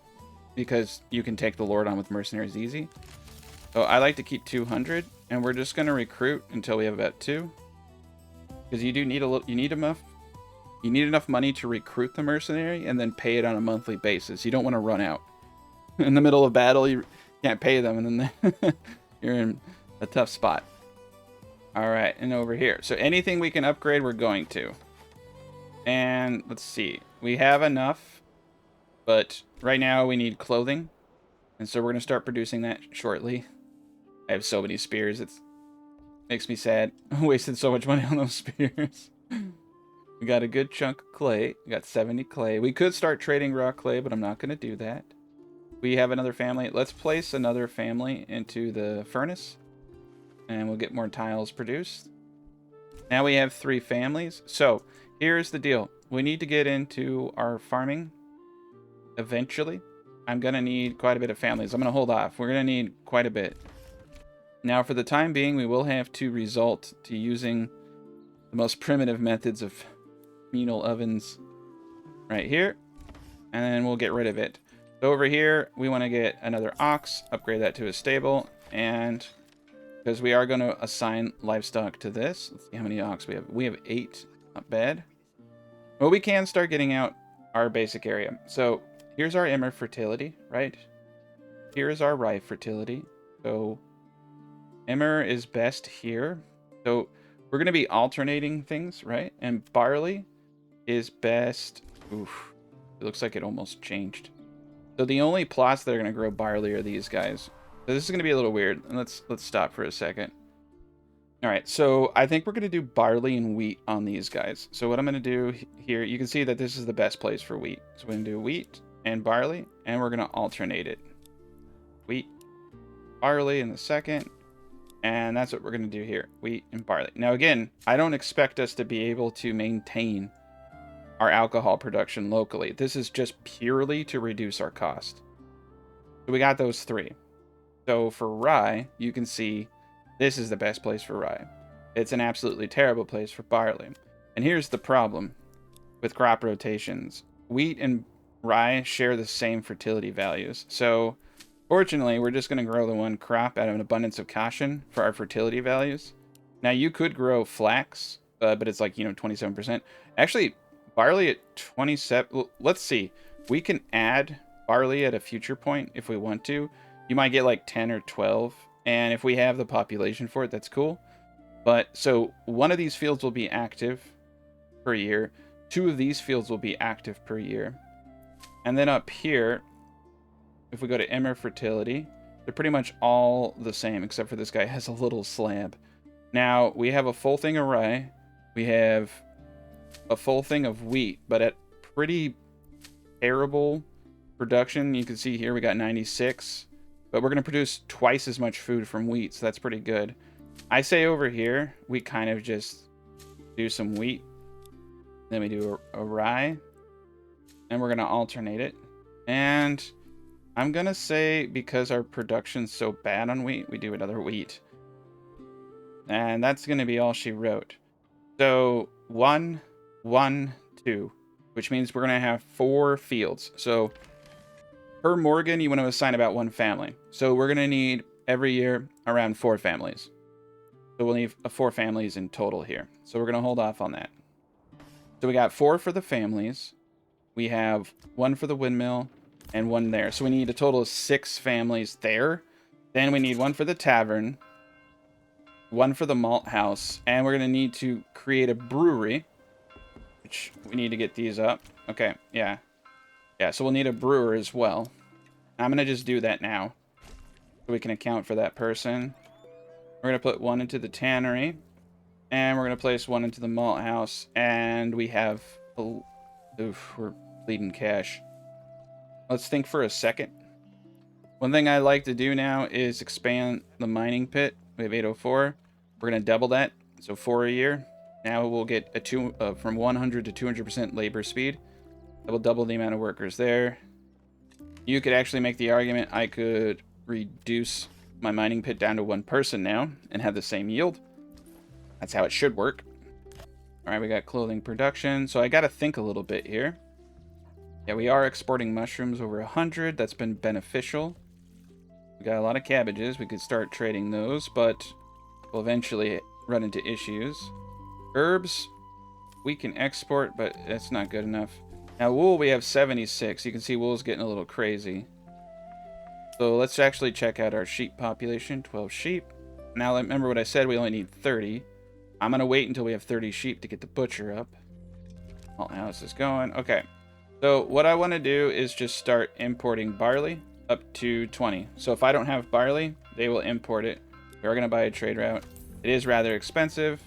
because you can take the Lord on with mercenaries easy. So I like to keep 200, and we're just going to recruit until we have about 2. Because you do need you need enough money to recruit the mercenary and then pay it on a monthly basis. You don't want to run out. In the middle of battle, you can't pay them, and then you're in a tough spot. All right, and over here. So anything we can upgrade, we're going to. And let's see. We have enough, but right now we need clothing. And so we're going to start producing that shortly. I have so many spears. It makes me sad. I wasted so much money on those spears. We got a good chunk of clay. We got 70 clay. We could start trading raw clay, but I'm not going to do that. We have another family. Let's place another family into the furnace, and we'll get more tiles produced. Now we have 3 families. So here's the deal. We need to get into our farming eventually. I'm going to need quite a bit of families. I'm going to hold off. We're going to need quite a bit. Now, for the time being, we will have to resort to using the most primitive methods of communal ovens right here, and then we'll get rid of it. So over here, we want to get another ox, upgrade that to a stable, and because we are going to assign livestock to this. Let's see how many ox we have. We have 8. Not bad. Well, we can start getting out our basic area. So here's our emmer fertility, right? Here's our rye fertility. So emmer is best here. So we're going to be alternating things, right? And barley is best. Oof. It looks like it almost changed. So the only plots that are going to grow barley are these guys. So this is going to be a little weird. Let's stop for a second. All right, so I think we're going to do barley and wheat on these guys. So what I'm going to do here, you can see that this is the best place for wheat. So we're going to do wheat and barley, and we're going to alternate it. Wheat, barley in the second, and that's what we're going to do here, wheat and barley. Now again, I don't expect us to be able to maintain our alcohol production locally. This is just purely to reduce our cost. So we got those three. So for rye, you can see this is the best place for rye. It's an absolutely terrible place for barley. And here's the problem with crop rotations. Wheat and rye share the same fertility values. So fortunately, we're just going to grow the one crop out of an abundance of caution for our fertility values. Now, you could grow flax, but it's like, 27%. Actually, barley at 27. Let's see. We can add barley at a future point if we want to. You might get like 10 or 12. And if we have the population for it, that's cool. But so one of these fields will be active per year. 2 of these fields will be active per year. And then up here, if we go to Emmer fertility, they're pretty much all the same, except for this guy has a little slab. Now, we have a full thing of rye. We have a full thing of wheat, but at pretty terrible production. You can see here we got 96. But we're going to produce twice as much food from wheat, so that's pretty good. I say over here, we kind of just do some wheat. Then we do a rye. And we're going to alternate it. And I'm going to say, because our production's so bad on wheat, we do another wheat. And that's going to be all she wrote. So 1, 1, 2, which means we're going to have 4 fields. So per Morgen, you want to assign about 1 family. So we're going to need every year around 4 families. So we'll need 4 families in total here. So we're going to hold off on that. So we got 4 for the families. We have 1 for the windmill and 1 there. So we need a total of 6 families there. Then we need 1 for the tavern, 1 for the malt house, and we're going to need to create a brewery, which we need to get these up. Okay, yeah. Yeah, so we'll need a brewer as well. I'm going to just do that now, so we can account for that person. We're going to put 1 into the tannery, and we're going to place 1 into the malt house, and we have... Oof, we're bleeding cash. Let's think for a second. One thing I like to do now is expand the mining pit. We have 804. We're going to double that, so 4 a year. Now we'll get a from 100 to 200% labor speed. That will double the amount of workers there. You could actually make the argument I could reduce my mining pit down to 1 person now and have the same yield. That's how it should work. All right, we got clothing production. So I got to think a little bit here. Yeah, we are exporting mushrooms over 100. That's been beneficial. We got a lot of cabbages. We could start trading those, but we'll eventually run into issues. Herbs, we can export, but that's not good enough. Now, wool, we have 76. You can see wool's getting a little crazy. So let's actually check out our sheep population. 12 sheep. Now, remember what I said, we only need 30. I'm going to wait until we have 30 sheep to get the butcher up. Malt house is going. Okay. So what I want to do is just start importing barley up to 20. So if I don't have barley, they will import it. We're going to buy a trade route. It is rather expensive.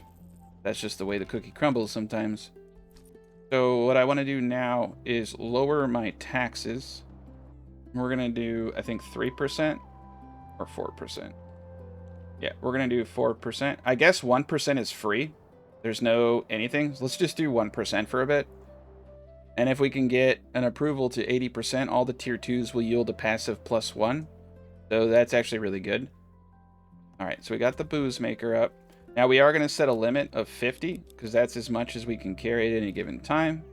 That's just the way the cookie crumbles sometimes. So what I want to do now is lower my taxes. We're going to do, I think, 3% or 4%. Yeah, we're going to do 4%. I guess 1% is free. There's no anything. Let's just do 1% for a bit. And if we can get an approval to 80%, all the tier 2s will yield a passive +1. So that's actually really good. All right, so we got the booze maker up. Now we are going to set a limit of 50 because that's as much as we can carry at any given time.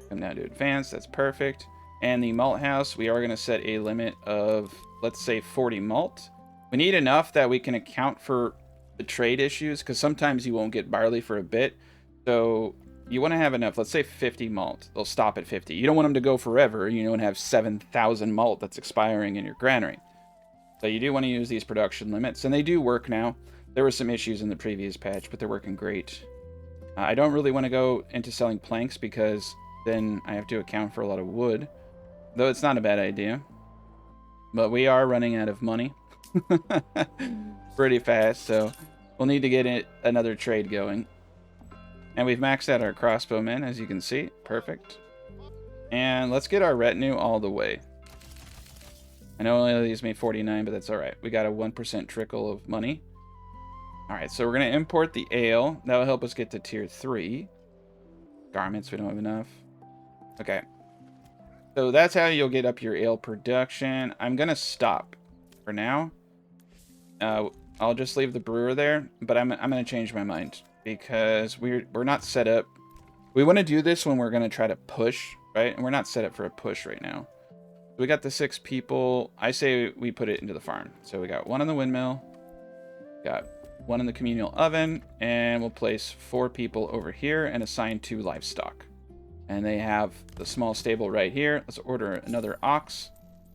Come down to advanced, that's perfect. And the malt house, we are going to set a limit of, let's say, 40 malt. We need enough that we can account for the trade issues because sometimes you won't get barley for a bit. So you want to have enough, let's say 50 malt. They'll stop at 50. You don't want them to go forever. You don't have 7,000 malt that's expiring in your granary. So you do want to use these production limits, and they do work now. There were some issues in the previous patch, but they're working great. I don't really want to go into selling planks because then I have to account for a lot of wood, though it's not a bad idea. But we are running out of money. pretty fast, so we'll need to get another trade going. And we've maxed out our crossbowmen, as you can see. Perfect. And let's get our retinue all the way. I know it only leaves me 49, but that's all right. We got a 1% trickle of money. All right, so we're going to import the ale. That will help us get to tier 3. Garments, we don't have enough. Okay. So that's how you'll get up your ale production. I'm going to stop for now. I'll just leave the brewer there, but I'm going to change my mind because we're not set up. We want to do this when we're going to try to push, right? And we're not set up for a push right now. We got the 6 people. I say we put it into the farm. So we got 1 in the windmill. Got 1 in the communal oven. And we'll place 4 people over here and assign 2 livestock. And they have the small stable right here. Let's order another ox.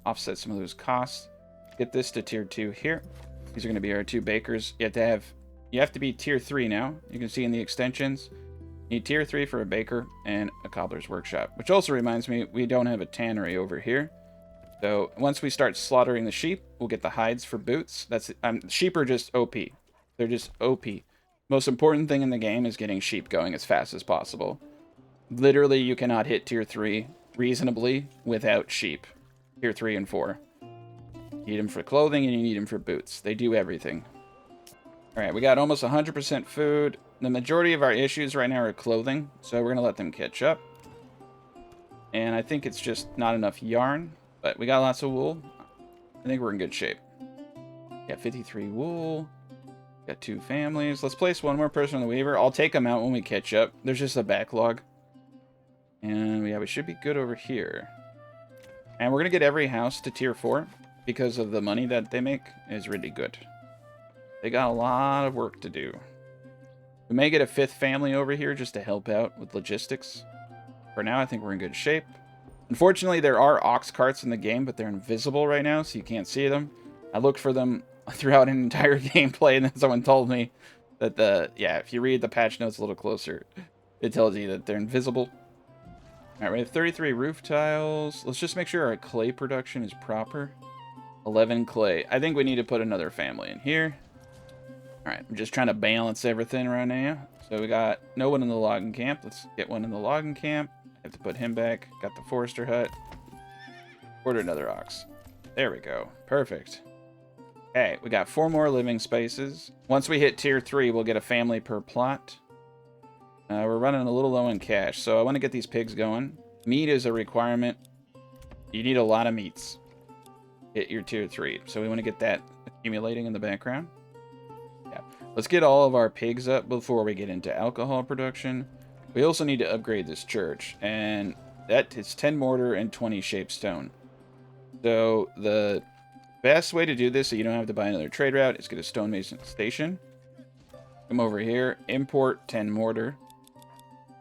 Offset some of those costs. Get this to tier 2 here. These are going to be our 2 bakers. You have to be tier 3 now. You can see in the extensions. You need tier 3 for a baker and a cobbler's workshop. Which also reminds me, we don't have a tannery over here. So once we start slaughtering the sheep, we'll get the hides for boots. Sheep are just OP. They're just OP. Most important thing in the game is getting sheep going as fast as possible. Literally, you cannot hit tier 3 reasonably without sheep. Tier 3 and 4. You need them for clothing and you need them for boots. They do everything. Alright, we got almost 100% food. The majority of our issues right now are clothing, so we're going to let them catch up. And I think it's just not enough yarn. But we got lots of wool. I think we're in good shape. Got 53 wool. Got 2 families. Let's place 1 more person on the weaver. I'll take them out when we catch up. There's just a backlog. And yeah, we should be good over here. And we're going to get every house to tier 4 because of the money that they make is really good. They got a lot of work to do. We may get a 5th family over here just to help out with logistics. For now, I think we're in good shape. Unfortunately, there are ox carts in the game, but they're invisible right now, so you can't see them. I looked for them throughout an entire gameplay, and then someone told me that if you read the patch notes a little closer, it tells you that they're invisible. All right, we have 33 roof tiles. Let's just make sure our clay production is proper. 11 clay. I think we need to put another family in here. All right, I'm just trying to balance everything right now. So we got no one in the logging camp. Let's get one in the logging camp. Have to put him back. Got the forester hut. Order another ox. There we go. Perfect. Okay, we got 4 more living spaces. Once we hit tier 3, we'll get a family per plot. We're running a little low in cash, so I want to get these pigs going. Meat is a requirement. You need a lot of meats. Hit your tier 3. So we want to get that accumulating in the background. Yeah. Let's get all of our pigs up before we get into alcohol production. We also need to upgrade this church, and that is 10 mortar and 20 shaped stone. So the best way to do this so you don't have to buy another trade route is get a stonemason station. Come over here, import 10 mortar.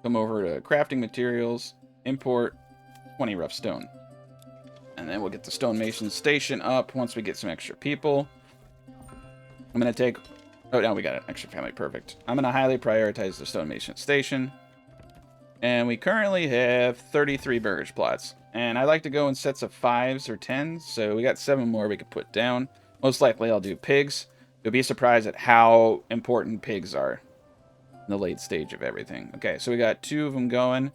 Come over to crafting materials, import 20 rough stone. And then we'll get the stonemason station up once we get some extra people. I'm going to take... Oh, now we got an extra family. Perfect. I'm going to highly prioritize the stonemason station. And we currently have 33 burgage plots. And I like to go in sets of 5s or 10s. So we got 7 more we could put down. Most likely I'll do pigs. You'll be surprised at how important pigs are in the late stage of everything. Okay, so we got 2 of them going.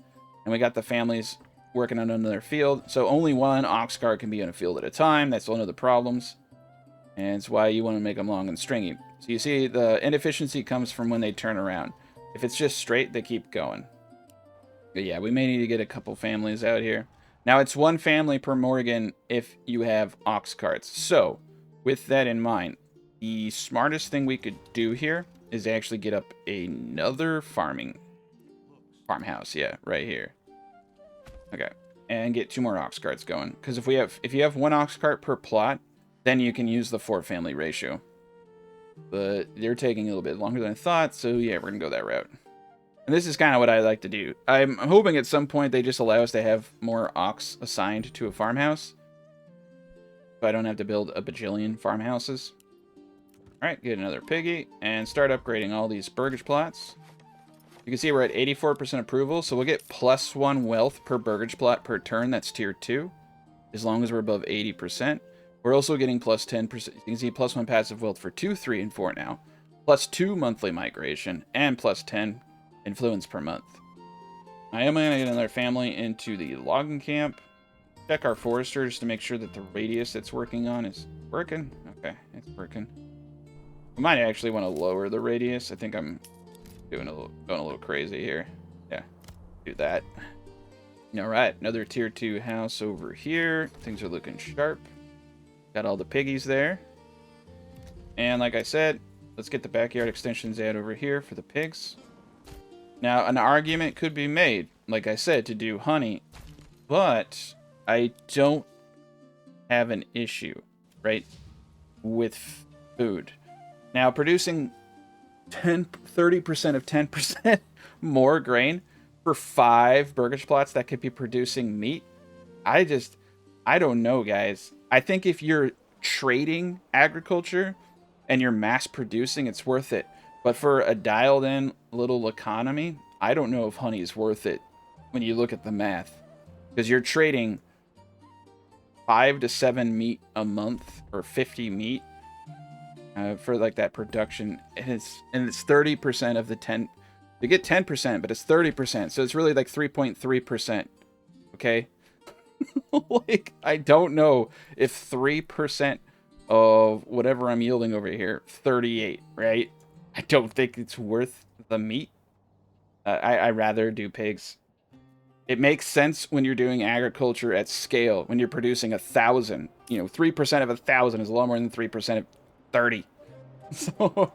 And we got the families working on another field. So only 1 ox cart can be in a field at a time. That's one of the problems. And it's why you want to make them long and stringy. So you see the inefficiency comes from when they turn around. If it's just straight, they keep going. But yeah, we may need to get a couple families out here. Now, it's 1 family per Morgen if you have ox carts. So, with that in mind, the smartest thing we could do here is actually get up another farmhouse. Yeah, right here. Okay, and get 2 more ox carts going. Because if you have 1 ox cart per plot, then you can use the 4 family ratio. But they're taking a little bit longer than I thought, so yeah, we're gonna go that route. And this is kind of what I like to do. I'm hoping at some point they just allow us to have more ox assigned to a farmhouse. So I don't have to build a bajillion farmhouses. Alright, get another piggy, and start upgrading all these burgage plots. You can see we're at 84% approval, so we'll get +1 wealth per burgage plot per turn. That's tier 2, as long as we're above 80%. We're also getting plus 10%. You can see plus 1 passive wealth for 2, 3, and 4 now. Plus 2 monthly migration, and plus 10 influence per month. I am going to get another family into the logging camp. Check our foresters to make sure that the radius it's working on is working. Okay, it's working. We might actually want to lower the radius. I think I'm going a little crazy here. Yeah, do that. All right, another tier 2 house over here. Things are looking sharp. Got all the piggies there. And like I said, let's get the backyard extensions out over here for the pigs. Now, an argument could be made, like I said, to do honey, but I don't have an issue, right, with food. Now, producing 30% of 10% more grain for 5 burgage plots that could be producing meat, I don't know, guys. I think if you're trading agriculture and you're mass producing, it's worth it. But for a dialed in little economy, I don't know if honey is worth it when you look at the math. Because you're trading 5 to 7 meat a month, or 50 meat for like that production. And it's 30% of the 10. You get 10%, but it's 30%. So it's really like 3.3%. Okay? Like, I don't know if 3% of whatever I'm yielding over here, 38, right? I don't think it's worth the meat. I rather do pigs. It makes sense when you're doing agriculture at scale, when you're producing 1,000. 3% of 1,000 is a lot more than 3% of 30. So,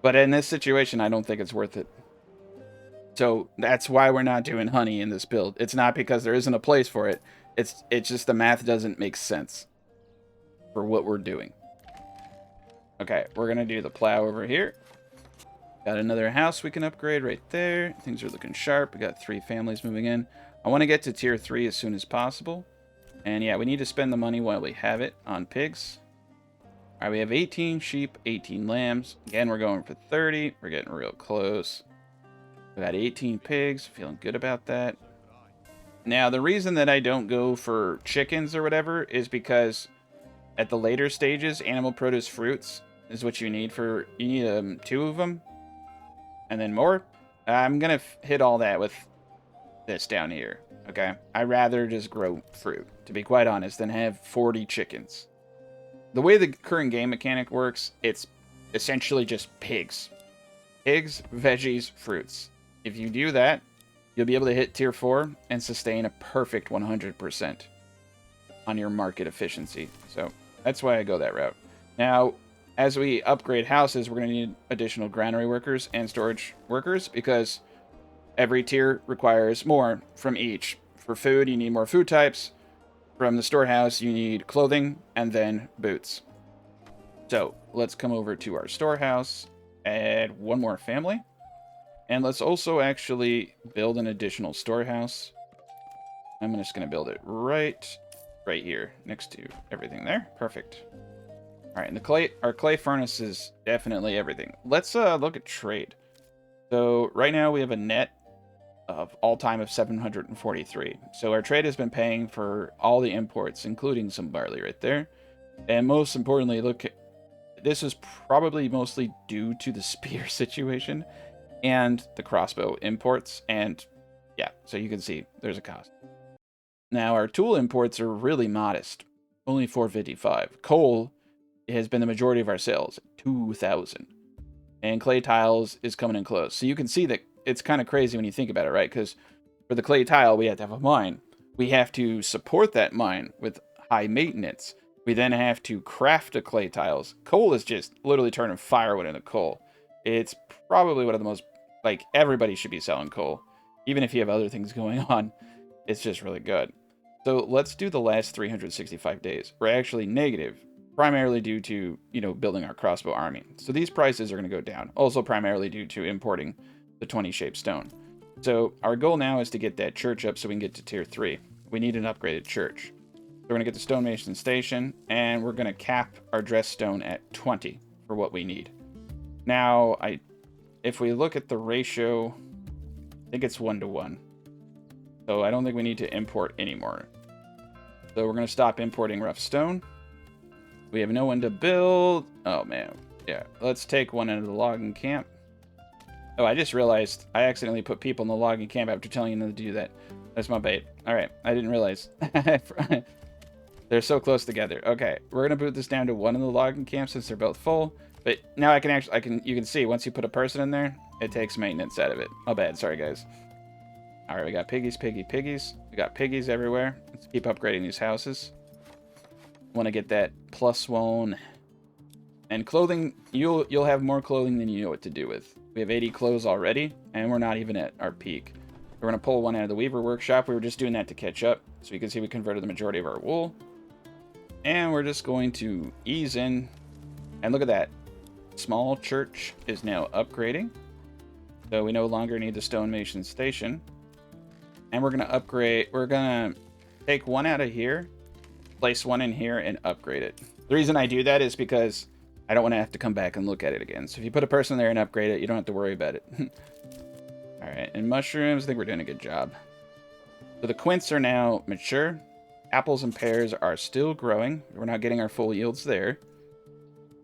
but in this situation, I don't think it's worth it. So that's why we're not doing honey in this build. It's not because there isn't a place for it. It's just the math doesn't make sense for what we're doing. Okay, we're going to do the plow over here. Got another house we can upgrade right there. Things are looking sharp. We got 3 families moving in. I want to get to tier 3 as soon as possible. And yeah, we need to spend the money while we have it on pigs. All right, we have 18 sheep, 18 lambs. Again, we're going for 30. We're getting real close. We got 18 pigs. Feeling good about that. Now, the reason that I don't go for chickens or whatever is because at the later stages, animal produce fruits is what you need for... You need 2 of them. And then more. I'm going to hit all that with this down here. Okay? I'd rather just grow fruit, to be quite honest, than have 40 chickens. The way the current game mechanic works, it's essentially just pigs. Pigs, veggies, fruits. If you do that, you'll be able to hit tier 4 and sustain a perfect 100% on your market efficiency. So that's why I go that route. Now, as we upgrade houses, we're going to need additional granary workers and storage workers because every tier requires more from each. For food, you need more food types. From the storehouse, you need clothing and then boots. So let's come over to our storehouse, add 1 more family. And let's also actually build an additional storehouse. I'm just going to build it right here next to everything there. Perfect. All right, and our clay furnace is definitely everything. Let's look at trade. So right now we have a net of all time of 743. So our trade has been paying for all the imports, including some barley right there. And most importantly, look, this is probably mostly due to the spear situation and the crossbow imports. And yeah, so you can see there's a cost. Now our tool imports are really modest, only 455. Coal has been the majority of our sales, 2,000. And clay tiles is coming in close. So you can see that it's kind of crazy when you think about it, right? Because for the clay tile, we have to have a mine. We have to support that mine with high maintenance. We then have to craft the clay tiles. Coal is just literally turning firewood into coal. It's probably one of the most, like, everybody should be selling coal. Even if you have other things going on, it's just really good. So let's do the last 365 days. We're actually negative, primarily due to, building our crossbow army. So these prices are going to go down. Also primarily due to importing the 20-shaped stone. So our goal now is to get that church up so we can get to tier 3. We need an upgraded church. So we're going to get the stonemason station, and we're going to cap our dress stone at 20 for what we need. Now, if we look at the ratio, I think it's 1-to-1. So I don't think we need to import anymore. So we're going to stop importing rough stone. We have no one to build. Oh, man. Yeah, let's take one into the logging camp. Oh, I just realized I accidentally put people in the logging camp after telling them to do that. That's my bait. All right, I didn't realize. They're so close together. Okay, we're gonna boot this down to one in the logging camp since they're both full. But now you can see once you put a person in there, it takes maintenance out of it. Oh, bad. Sorry, guys. All right, we got piggies. We got piggies everywhere. Let's keep upgrading these houses. Want to get that +1. And clothing, you'll have more clothing than you know what to do with. We have 80 clothes already, and we're not even at our peak. We're going to pull one out of the Weaver Workshop. We were just doing that to catch up. So you can see we converted the majority of our wool. And we're just going to ease in. And look at that. Small church is now upgrading. So we no longer need the stonemason station. And we're going to upgrade. We're going to take one out of here, place one in here, and upgrade it. The reason I do that is because I don't want to have to come back and look at it again. So if you put a person there and upgrade it, you don't have to worry about it. All right, and mushrooms, I think we're doing a good job. So the quints are now mature. Apples and pears are still growing. We're not getting our full yields there.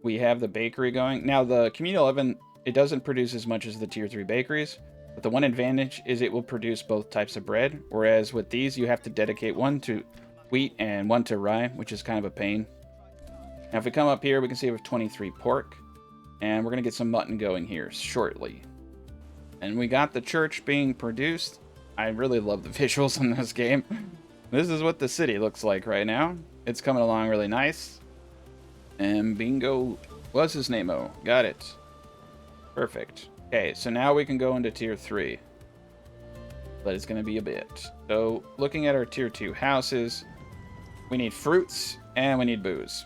We have the bakery going. Now the communal oven, it doesn't produce as much as the tier 3 bakeries, but the one advantage is it will produce both types of bread, whereas with these you have to dedicate one to wheat and one to rye, which is kind of a pain. Now if we come up here, we can see we have 23 pork, and we're going to get some mutton going here shortly. And we got the church being produced. I really love the visuals in this game. This is what the city looks like right now. It's coming along really nice. And bingo. What's his name-o? Got it. Perfect. Okay, so now we can go into tier 3. But it's going to be a bit. So looking at our tier 2 houses, we need fruits and we need booze.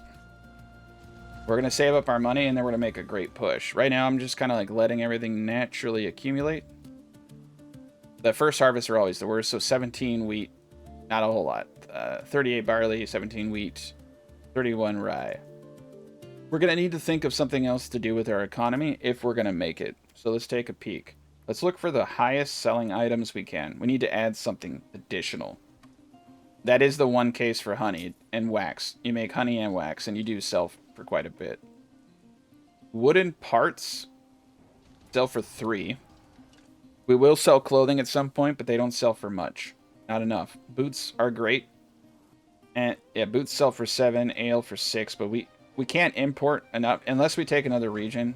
We're going to save up our money and then we're going to make a great push. Right now, I'm just kind of like letting everything naturally accumulate. The first harvests are always the worst. So 17 wheat, not a whole lot. 38 barley, 17 wheat, 31 rye. We're going to need to think of something else to do with our economy if we're going to make it. So let's take a peek. Let's look for the highest selling items we can. We need to add something additional. That is the one case for honey and wax. You make honey and wax, and you do sell for quite a bit. Wooden parts sell for 3. We will sell clothing at some point, but they don't sell for much. Not enough. Boots are great. And yeah, boots sell for 7, ale for 6, but we can't import enough. Unless we take another region,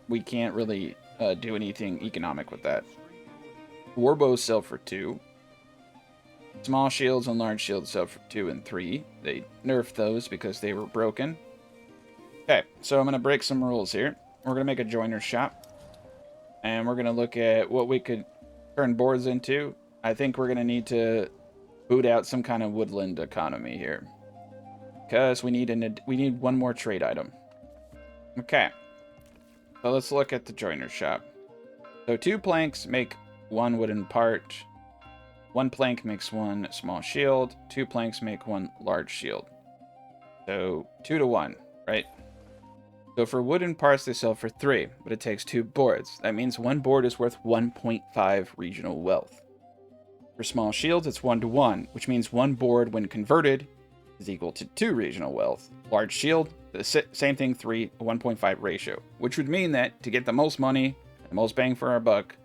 we can't really do anything economic with that. Warbows sell for 2. Small shields and large shields sell for 2 and 3. They nerfed those because they were broken. Okay, so I'm going to break some rules here. We're going to make a joiner's shop. And we're going to look at what we could turn boards into. I think we're going to need to boot out some kind of woodland economy here. Because we need one more trade item. Okay. So let's look at the joiner's shop. So 2 planks make 1 wooden part. 1 plank makes 1 small shield. 2 planks make 1 large shield. So 2 to 1, right? So for wooden parts, they sell for 3, but it takes 2 boards. That means 1 board is worth 1.5 regional wealth. For small shields, it's 1 to 1, which means 1 board, when converted, is equal to 2 regional wealth. Large shield, the same thing, 3, 1.5 ratio, which would mean that to get the most money, the most bang for our buck,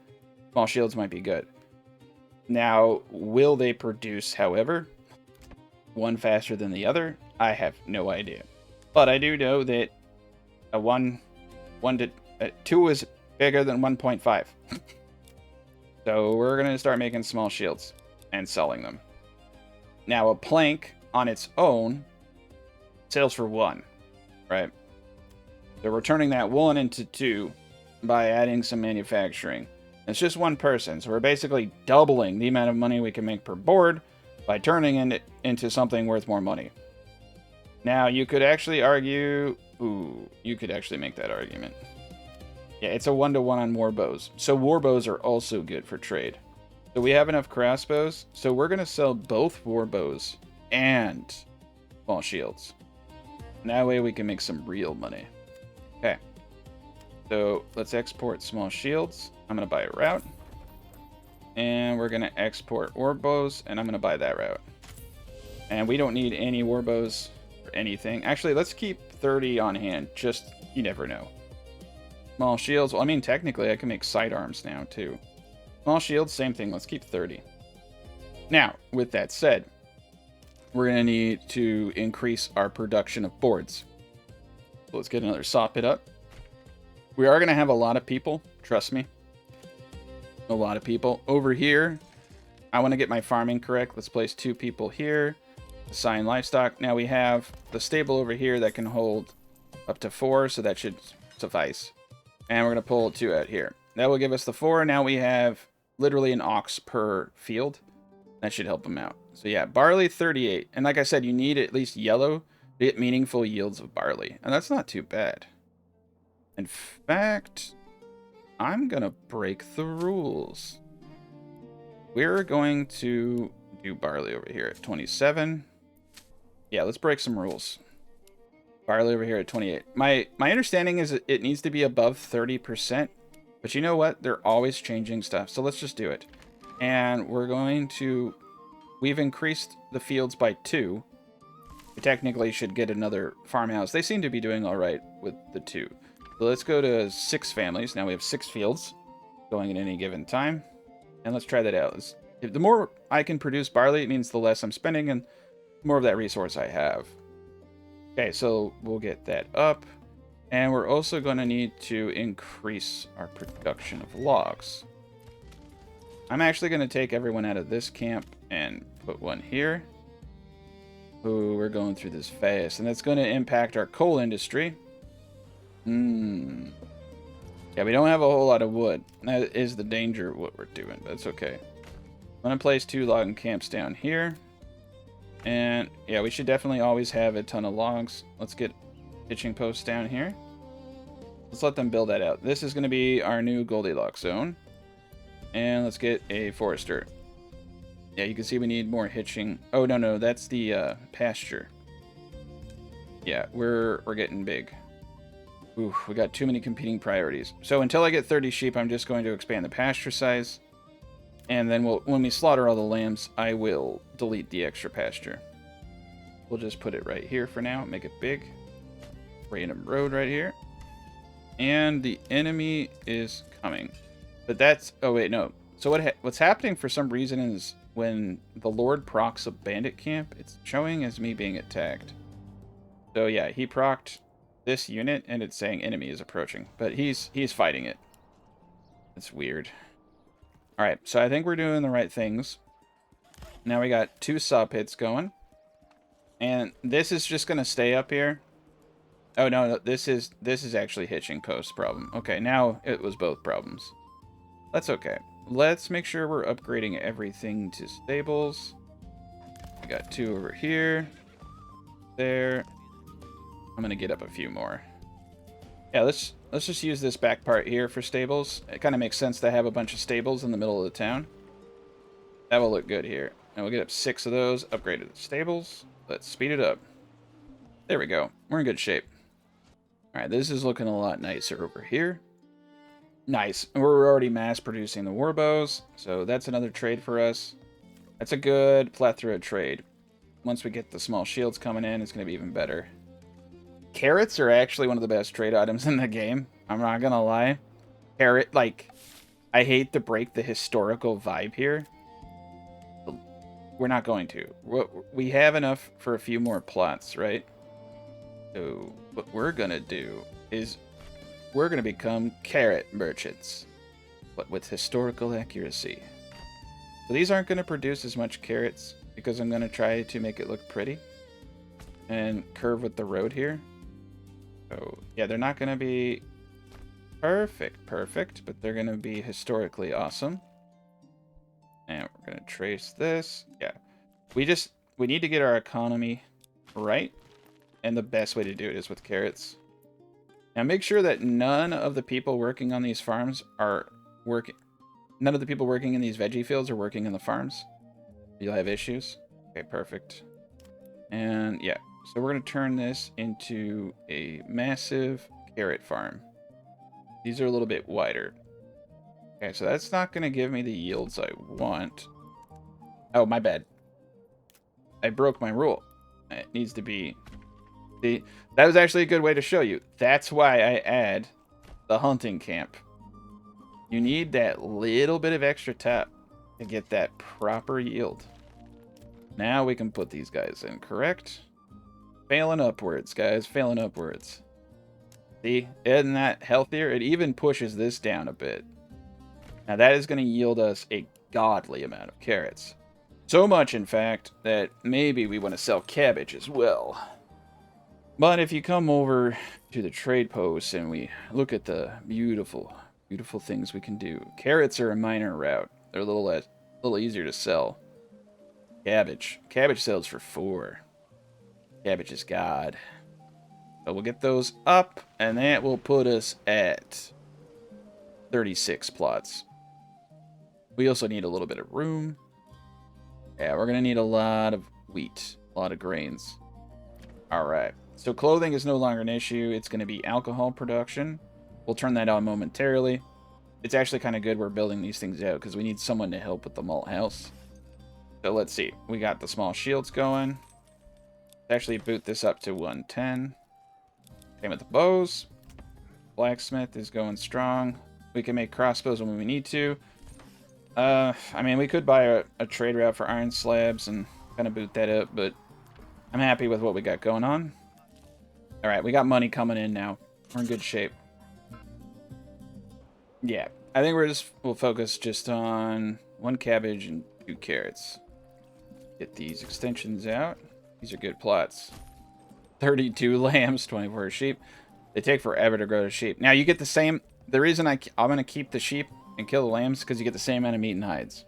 small shields might be good. Now, will they produce, however, one faster than the other? I have no idea. But I do know that 2 is bigger than 1.5. So we're going to start making small shields and selling them. Now, a plank on its own sells for 1, right? So we're turning that 1 into 2 by adding some manufacturing. It's just 1 person, so we're basically doubling the amount of money we can make per board by turning it into something worth more money. Now, you could actually argue... Ooh, you could actually make that argument. Yeah, it's a 1-to-1 on warbows. So warbows are also good for trade. So we have enough crossbows, so we're going to sell both warbows and small shields. And that way we can make some real money. Okay. So let's export small shields. I'm going to buy a route. And we're going to export warbows, and I'm going to buy that route. And we don't need any warbows or anything. Actually, let's keep 30 on hand. Just, you never know. Small shields. Well, I mean, technically, I can make sidearms now, too. Small shields, same thing. Let's keep 30. Now, with that said, we're going to need to increase our production of boards. So let's get another saw pit up. We are going to have a lot of people. Trust me. A lot of people. Over here, I want to get my farming correct. Let's place 2 people here. Assign livestock. Now we have the stable over here that can hold up to 4, so that should suffice. And we're going to pull 2 out here. That will give us the 4. Now we have literally an ox per field. That should help them out. So yeah, barley 38. And like I said, you need at least yellow to get meaningful yields of barley. And that's not too bad. In fact, I'm going to break the rules. We're going to do barley over here at 27. Yeah, let's break some rules. Barley over here at 28. My understanding is it needs to be above 30%. But you know what? They're always changing stuff. So let's just do it. And we're going to... We've increased the fields by 2. We technically should get another farmhouse. They seem to be doing all right with the 2. So let's go to 6 families. Now we have 6 fields going at any given time. And let's try that out. The more I can produce barley, it means the less I'm spending and more of that resource I have. Okay, so we'll get that up. And we're also going to need to increase our production of logs. I'm actually going to take everyone out of this camp and put one here. Ooh, we're going through this fast. And that's going to impact our coal industry. Yeah, we don't have a whole lot of wood. That is the danger of what we're doing, but it's okay. I'm going to place 2 logging camps down here. And yeah, we should definitely always have a ton of logs. Let's get pitching posts down here. Let's let them build that out. This is going to be our new Goldilocks zone. And let's get a forester. Yeah, you can see we need more hitching. Oh, no, that's the pasture. Yeah, we're getting big. Ooh, we got too many competing priorities. So until I get 30 sheep, I'm just going to expand the pasture size. And then when we slaughter all the lambs, I will delete the extra pasture. We'll just put it right here for now. Make it big. Random road right here. And the enemy is coming. But that's... Oh, wait, no. So what's happening for some reason is when the Lord procs a bandit camp, it's showing as me being attacked. So yeah, he procced this unit, and it's saying enemy is approaching. But he's fighting it. It's weird. Alright, so I think we're doing the right things. Now we got 2 saw pits going. And this is just going to stay up here. Oh, no, this is actually hitching post problem. Okay, now it was both problems. That's okay. Let's make sure we're upgrading everything to stables. We got 2 over here. There. I'm going to get up a few more. Yeah, let's just use this back part here for stables. It kind of makes sense to have a bunch of stables in the middle of the town. That will look good here. And we'll get up 6 of those, upgraded the stables. Let's speed it up. There we go. We're in good shape. Alright, this is looking a lot nicer over here. Nice. And we're already mass producing the warbows, so that's another trade for us. That's a good plethora trade. Once we get the small shields coming in, it's going to be even better. Carrots are actually one of the best trade items in the game. I'm not going to lie. Carrot, like, I hate to break the historical vibe here. We're not going to. We have enough for a few more plots, right? So what we're going to do is we're going to become carrot merchants, but with historical accuracy. So these aren't going to produce as much carrots because I'm going to try to make it look pretty and curve with the road here. So yeah, they're not going to be perfect, but they're going to be historically awesome. And we're going to trace this. Yeah, we need to get our economy right. And the best way to do it is with carrots. Now make sure that none of the people working on these farms are working. None of the people working in these veggie fields are working in the farms. You'll have issues. Okay, perfect. And yeah, so we're going to turn this into a massive carrot farm. These are a little bit wider. Okay, so that's not going to give me the yields I want. Oh, my bad. I broke my rule. It needs to be See, that was actually a good way to show you. That's why I add the hunting camp. You need that little bit of extra tap to get that proper yield. Now we can put these guys in, correct? Failing upwards, guys. Failing upwards. See? Isn't that healthier? It even pushes this down a bit. Now that is going to yield us a godly amount of carrots. So much, in fact, that maybe we want to sell cabbage as well. But if you come over to the trade post and we look at the beautiful, beautiful things we can do. Carrots are a minor route. They're a little easier to sell. Cabbage. Cabbage sells for 4. Cabbage is God. So we'll get those up, and that will put us at 36 plots. We also need a little bit of room. Yeah, we're going to need a lot of wheat, a lot of grains. All right. So clothing is no longer an issue. It's going to be alcohol production. We'll turn that on momentarily. It's actually kind of good we're building these things out because we need someone to help with the malt house. So let's see. We got the small shields going. Let's actually boot this up to 110. Same with the bows. Blacksmith is going strong. We can make crossbows when we need to. I mean, we could buy a trade route for iron slabs and kind of boot that up, but I'm happy with what we got going on. All right, we got money coming in now. We're in good shape. Yeah, I think we'll focus just on 1 cabbage and 2 carrots. Get these extensions out. These are good plots. 32 lambs, 24 sheep. They take forever to grow to sheep. Now you get the same. The reason I'm going to keep the sheep and kill the lambs because you get the same amount of meat and hides.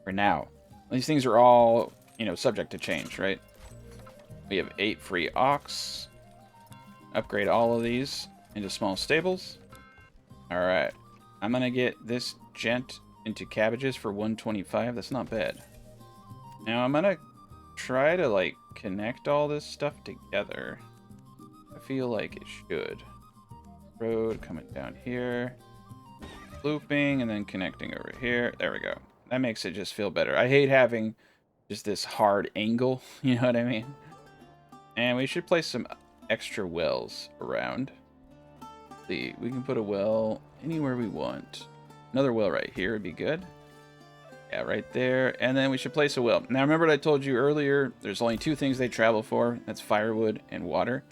For now. These things are all, you know, subject to change, right? We have 8 free ox. Upgrade all of these into small stables. Alright. I'm going to get this gent into cabbages for 125. That's not bad. Now I'm going to try to, like, connect all this stuff together. I feel like it should. Road coming down here. Looping and then connecting over here. There we go. That makes it just feel better. I hate having just this hard angle. You know what I mean? And we should place some extra wells around. Let's see, we can put a well anywhere we want. Another well right here would be good. Yeah, right there. And then we should place a well. Now, remember what I told you earlier? There's only 2 things they travel for. That's firewood and water.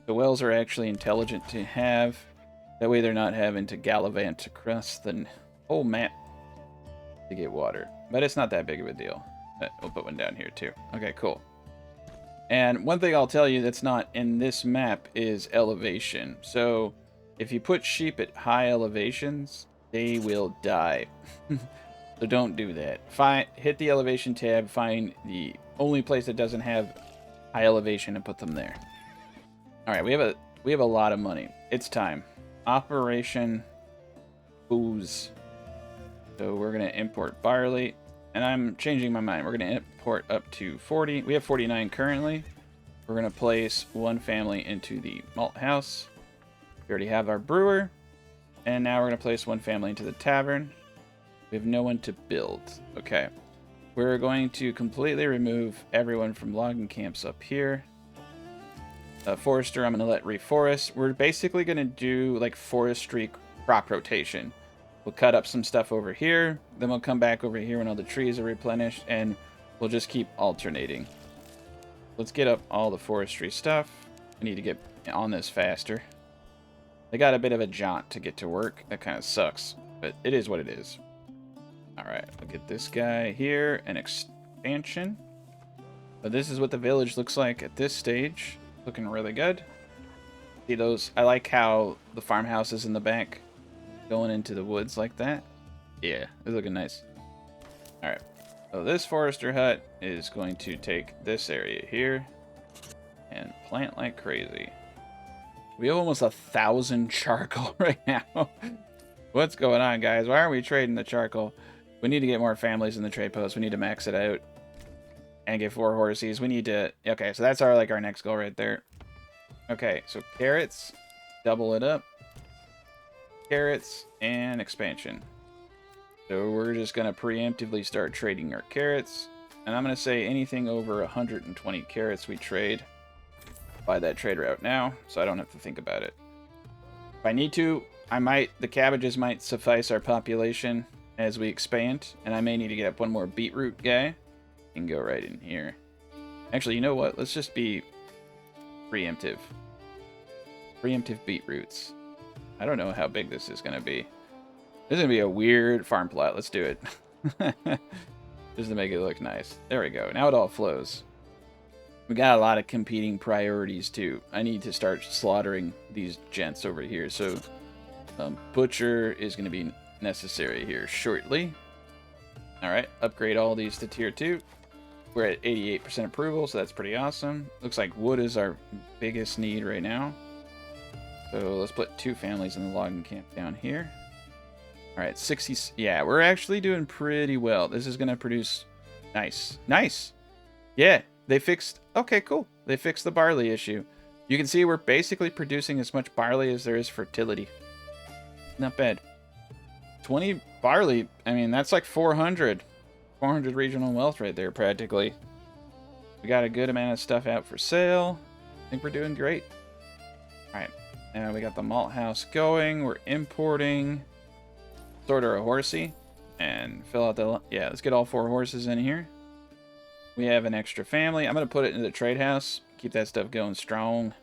The wells are actually intelligent to have. That way they're not having to gallivant across the whole map to get water. But it's not that big of a deal. We'll put one down here too. Okay, cool. And one thing I'll tell you that's not in this map is elevation. So if you put sheep at high elevations, they will die. So don't do that. Hit the elevation tab, find the only place that doesn't have high elevation and put them there. All right, we have a lot of money. It's time. Operation Booze. So we're going to import barley. And I'm changing my mind. We're going to import up to 40. We have 49 currently. We're going to place 1 family into the malt house. We already have our brewer. And now we're going to place 1 family into the tavern. We have no one to build. Okay. We're going to completely remove everyone from logging camps up here. Forester, I'm going to let reforest. We're basically going to do like forestry crop rotation. We'll cut up some stuff over here, then we'll come back over here when all the trees are replenished, and we'll just keep alternating. Let's get up all the forestry stuff. I need to get on this faster. They got a bit of a jaunt to get to work. That kind of sucks, but it is what it is. Alright, we'll get this guy here, an expansion. But this is what the village looks like at this stage. Looking really good. See those? I like how the farmhouse is in the back. Going into the woods like that. Yeah, it's looking nice. Alright, so this forester hut is going to take this area here and plant like crazy. We have almost 1,000 charcoal right now. What's going on, guys? Why aren't we trading the charcoal? We need to get more families in the trade post. We need to max it out and get 4 horses. We need to... Okay, so that's our next goal right there. Okay, so carrots, double it up. Carrots and expansion. So we're just going to preemptively start trading our carrots. And I'm going to say anything over 120 carrots we trade. buy that trade route now, so I don't have to think about it. If I need to, the cabbages might suffice our population as we expand, and I may need to get up one more beetroot guy and go right in here. Actually, you know what? Let's just be preemptive. Preemptive beetroots. I don't know how big this is going to be. This is going to be a weird farm plot. Let's do it. Just to make it look nice. There we go. Now it all flows. We got a lot of competing priorities, too. I need to start slaughtering these gents over here. So, Butcher is going to be necessary here shortly. Alright, upgrade all these to tier 2. We're at 88% approval, so that's pretty awesome. Looks like wood is our biggest need right now. So let's put 2 families in the logging camp down here. Alright, 60... Yeah, we're actually doing pretty well. This is going to produce... Nice. Nice! Yeah, they fixed... Okay, cool. They fixed the barley issue. You can see we're basically producing as much barley as there is fertility. Not bad. 20 barley, I mean, that's like 400. 400 regional wealth right there, practically. We got a good amount of stuff out for sale. I think we're doing great. Alright, now we got the malt house going. We're importing. Order a horsey and fill out the... Yeah, let's get all 4 horses in here. We have an extra family. I'm going to put it in the trade house. Keep that stuff going strong.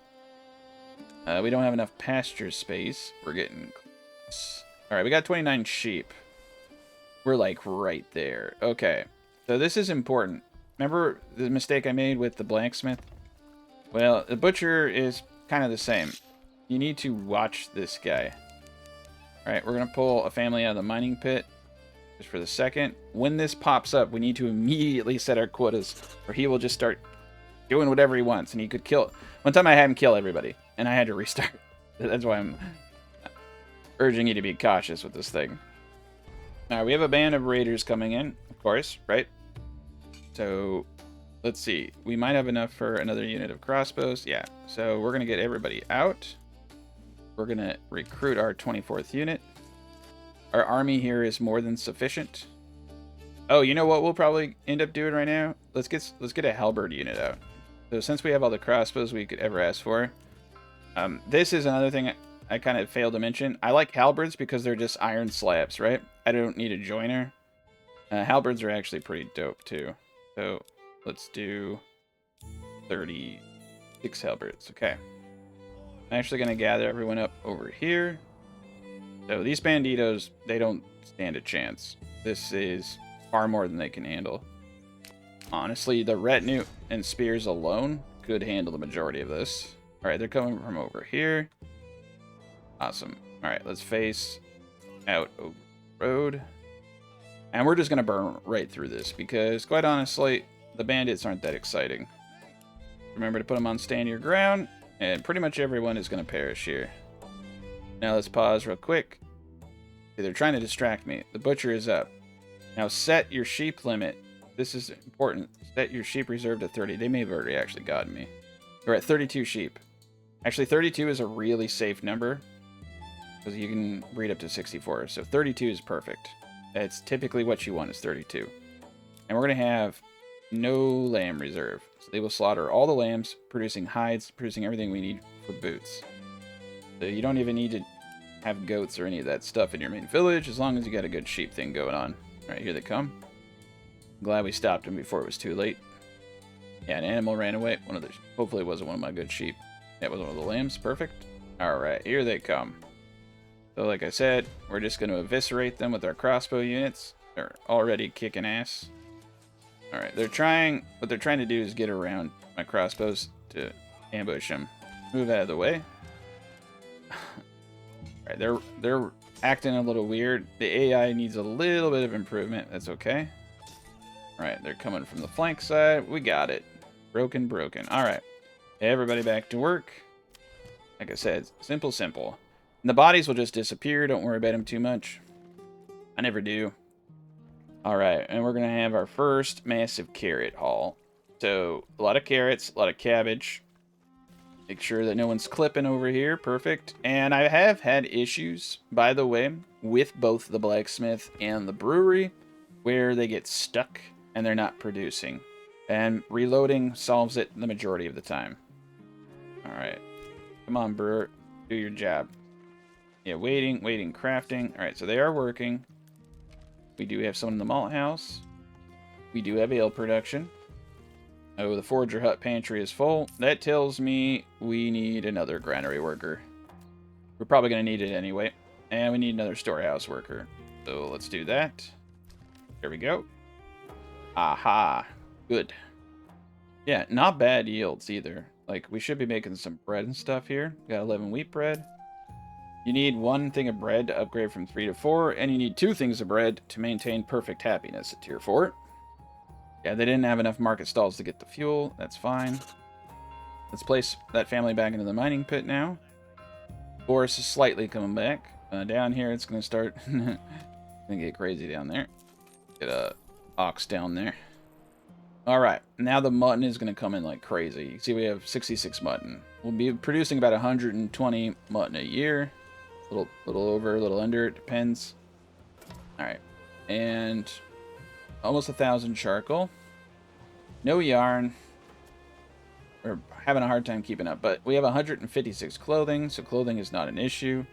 We don't have enough pasture space. We're getting close. Alright, we got 29 sheep. We're like right there. Okay, so this is important. Remember the mistake I made with the blacksmith? Well, the butcher is kind of the same. You need to watch this guy. Alright, we're going to pull a family out of the mining pit. Just for the second. When this pops up, we need to immediately set our quotas, or he will just start doing whatever he wants, and he could kill... One time I had him kill everybody, and I had to restart. That's why I'm urging you to be cautious with this thing. Alright, we have a band of raiders coming in, of course, right? So, let's see. We might have enough for another unit of crossbows. Yeah, so we're going to get everybody out. We're going to recruit our 24th unit. Our army here is more than sufficient. Oh, you know what we'll probably end up doing right now? Let's get a halberd unit out. So since we have all the crossbows we could ever ask for. This is another thing I kind of failed to mention. I like halberds because they're just iron slabs, right? I don't need a joiner. Halberds are actually pretty dope too. So let's do 36 halberds. Okay. I'm actually going to gather everyone up over here. So these banditos, they don't stand a chance. This is far more than they can handle. Honestly, the retinue and spears alone could handle the majority of this. Alright, they're coming from over here. Awesome. Alright, let's face out over the road. And we're just going to burn right through this because, quite honestly, the bandits aren't that exciting. Remember to put them on stand your ground. And pretty much everyone is going to perish here. Now let's pause real quick. Okay, they're trying to distract me. The butcher is up. Now set your sheep limit. This is important. Set your sheep reserve to 30. They may have already actually gotten me. We're at 32 sheep. Actually, 32 is a really safe number. Because you can breed up to 64. So 32 is perfect. It's typically what you want is 32. And we're going to have no lamb reserve. So they will slaughter all the lambs, producing hides, producing everything we need for boots. So you don't even need to have goats or any of that stuff in your main village, as long as you got a good sheep thing going on. Alright, here they come. I'm glad we stopped them before it was too late. Yeah, an animal ran away. Hopefully it wasn't one of my good sheep. That was one of the lambs. Perfect. Alright, here they come. So like I said, we're just going to eviscerate them with our crossbow units. They're already kicking ass. Alright, what they're trying to do is get around my crossbows to ambush them. Move out of the way. Alright, they're acting a little weird. The AI needs a little bit of improvement. That's okay. Alright, they're coming from the flank side. We got it. Broken. Alright. Everybody back to work. Like I said, simple. And the bodies will just disappear. Don't worry about them too much. I never do. Alright, and we're going to have our first massive carrot haul. So, a lot of carrots, a lot of cabbage. Make sure that no one's clipping over here. Perfect. And I have had issues, by the way, with both the blacksmith and the brewery, where they get stuck and they're not producing. And reloading solves it the majority of the time. Come on, brewer. Do your job. Yeah, waiting, crafting. All right, so they are working. We do have someone in the malt house. We do have ale production. Oh, the forager hut pantry is full. That tells me we need another granary worker. We're probably going to need it anyway. And we need another storehouse worker. So let's do that. There we go. Aha. Good. Yeah, not bad yields either. Like, we should be making some bread and stuff here. Got 11 wheat bread. You need 1 thing of bread to upgrade from 3 to 4, and you need 2 things of bread to maintain perfect happiness at tier 4. Yeah, they didn't have enough market stalls to get the fuel. That's fine. Let's place that family back into the mining pit now. Forest is slightly coming back. Down here, it's going to start... going to get crazy down there. Get a ox down there. Alright, now the mutton is going to come in like crazy. You see we have 66 mutton. We'll be producing about 120 mutton a year. A little over, a little under, it depends. Alright, and almost 1,000 charcoal. No yarn. We're having a hard time keeping up, but we have 156 clothing, so clothing is not an issue.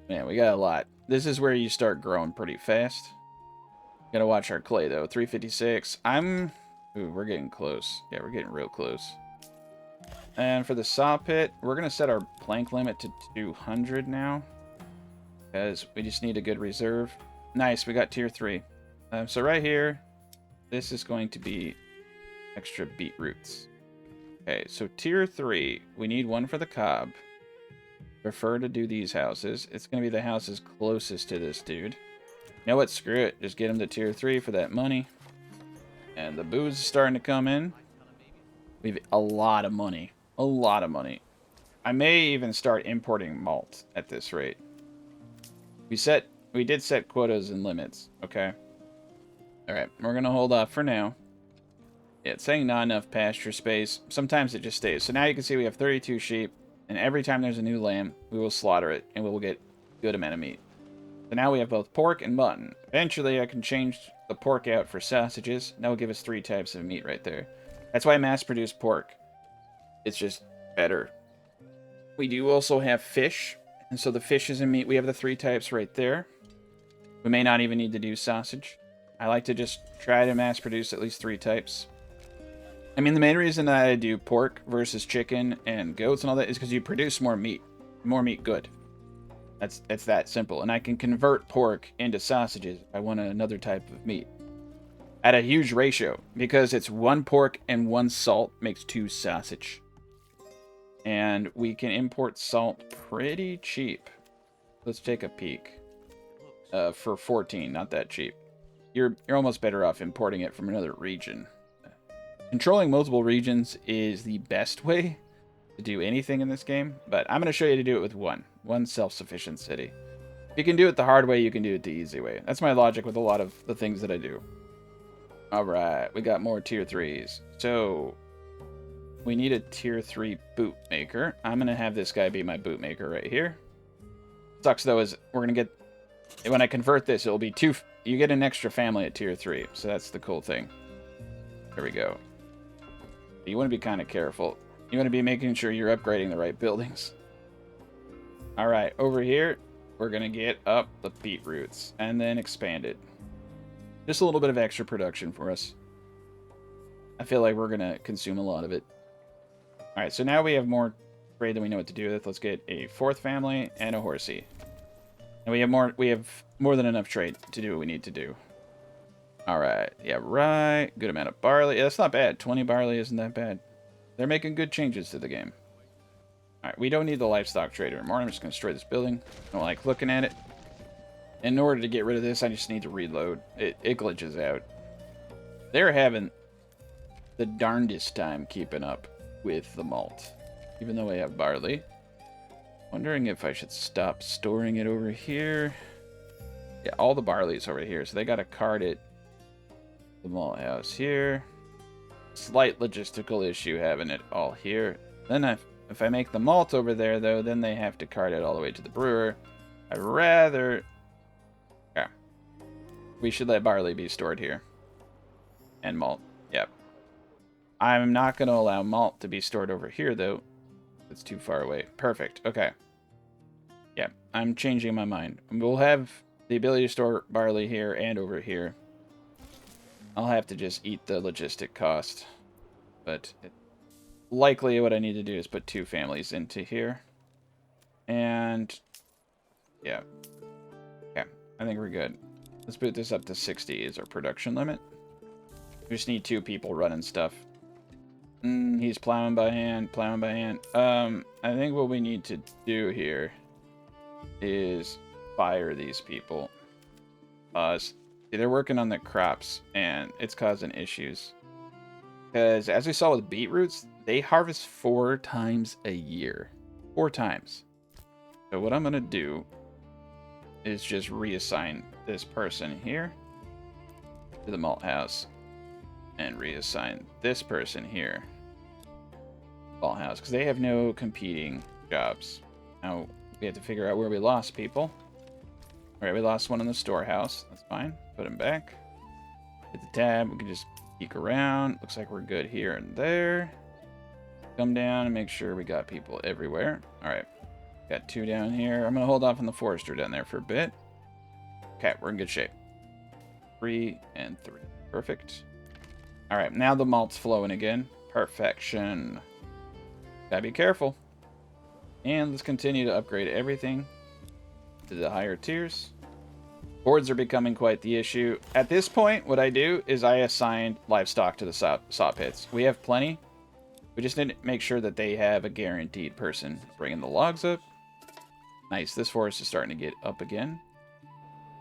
Man, we got a lot. This is where you start growing pretty fast. Gotta watch our clay, though. 356. Ooh, we're getting close. Yeah, we're getting real close. And for the saw pit, we're going to set our plank limit to 200 now. Because we just need a good reserve. Nice, we got tier 3. So right here, this is going to be extra beetroots. Okay, so tier 3, we need 1 for the cob. Prefer to do these houses. It's going to be the houses closest to this dude. You know what? Screw it. Just get him to tier 3 for that money. And the booze is starting to come in. We've a lot of money. A lot of money. I may even start importing malt at this rate. We did set quotas and limits, okay? Alright, we're going to hold off for now. Yeah, it's saying not enough pasture space. Sometimes it just stays. So now you can see we have 32 sheep. And every time there's a new lamb, we will slaughter it. And we will get a good amount of meat. So now we have both pork and mutton. Eventually, I can change the pork out for sausages. That will give us 3 types of meat right there. That's why I mass-produce pork. It's just better. We do also have fish. And so the fish is in meat. We have the 3 types right there. We may not even need to do sausage. I like to just try to mass-produce at least 3 types. I mean, the main reason that I do pork versus chicken and goats and all that is because you produce more meat. More meat good. It's that simple. And I can convert pork into sausages if I want another type of meat. At a huge ratio. Because it's 1 pork and 1 salt makes 2 sausage. And we can import salt pretty cheap. Let's take a peek. For 14, not that cheap. You're almost better off importing it from another region. Controlling multiple regions is the best way to do anything in this game, but I'm going to show you to do it with one self-sufficient city. If you can do it the hard way, you can do it the easy way. That's my logic with a lot of the things that I do. Alright, we got more tier 3s. So, we need a tier 3 boot maker. I'm going to have this guy be my boot maker right here. Sucks though is we're going to get, when I convert this, it'll be 2, you get an extra family at tier 3. So that's the cool thing. There we go. You want to be kind of careful. You want to be making sure you're upgrading the right buildings. Alright, over here, we're going to get up the beetroots and then expand it. Just a little bit of extra production for us. I feel like we're going to consume a lot of it. Alright, so now we have more trade than we know what to do with. Let's get a 4th family and a horsey. And we have more than enough trade to do what we need to do. Alright, yeah, right. Good amount of barley. Yeah, that's not bad. 20 barley isn't that bad. They're making good changes to the game. Alright, we don't need the livestock trader anymore. I'm just going to destroy this building. I don't like looking at it. In order to get rid of this, I just need to reload. It glitches out. They're having the darndest time keeping up with the malt. Even though we have barley. Wondering if I should stop storing it over here. Yeah, all the barley's over here, so they got to cart it. The malt house here. Slight logistical issue having it all here. Then if I make the malt over there, though, then they have to cart it all the way to the brewer. I'd rather... Yeah. We should let barley be stored here. And malt. Yep. I'm not going to allow malt to be stored over here, though. It's too far away. Perfect. Okay. Yeah, I'm changing my mind. We'll have the ability to store barley here and over here. I'll have to just eat the logistic cost. But likely what I need to do is put 2 families into here. And yeah. Okay, I think we're good. Let's put this up to 60 as our production limit. We just need 2 people running stuff. He's plowing by hand, plowing by hand. I think what we need to do here is fire these people. They're working on the crops, and it's causing issues. Because as we saw with beetroots, they harvest 4 times a year. 4 times. So what I'm going to do is just reassign this person here to the malt house. And reassign this person here malt house. Because they have no competing jobs. Now, we have to figure out where we lost people. Alright, we lost one in the storehouse. That's fine. Put him back. Hit the tab. We can just peek around. Looks like we're good here and there. Come down and make sure we got people everywhere. Alright. Got 2 down here. I'm going to hold off on the forester down there for a bit. Okay, we're in good shape. 3 and 3. Perfect. Alright, now the malt's flowing again. Perfection. Gotta be careful. And let's continue to upgrade everything to the higher tiers. Boards are becoming quite the issue. At this point, what I do is I assign livestock to the saw pits. We have plenty. We just need to make sure that they have a guaranteed person bringing the logs up. Nice, this forest is starting to get up again.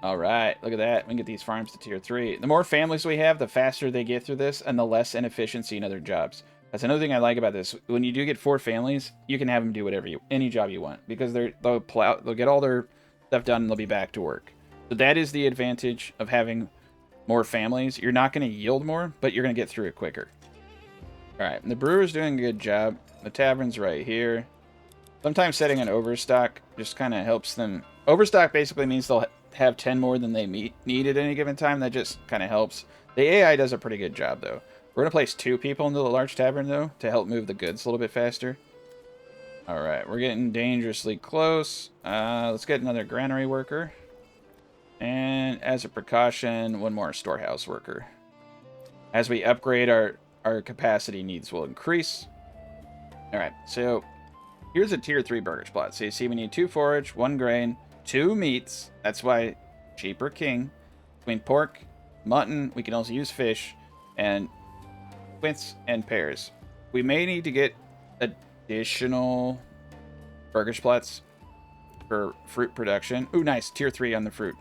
Alright, look at that. We can get these farms to tier 3. The more families we have, the faster they get through this, and the less inefficiency in other jobs. That's another thing I like about this. When you do get 4 families, you can have them do whatever any job you want. Because they'll get all their stuff done and they'll be back to work. So that is the advantage of having more families. You're not going to yield more, but you're going to get through it quicker. Alright, the brewer's doing a good job. The tavern's right here. Sometimes setting an overstock just kind of helps them. Overstock basically means they'll have 10 more than they need at any given time. That just kind of helps. The AI does a pretty good job, though. We're going to place 2 people into the large tavern, though, to help move the goods a little bit faster. Alright, we're getting dangerously close. Let's get another granary worker. And as a precaution, 1 more storehouse worker. As we upgrade, our capacity needs will increase. Alright, so here's a tier 3 burgage plot. So you see we need 2 forage, 1 grain, 2 meats. That's why cheaper king. Between pork, mutton, we can also use fish, and quince and pears. We may need to get additional burgage plots for fruit production. Ooh, nice. Tier 3 on the fruit.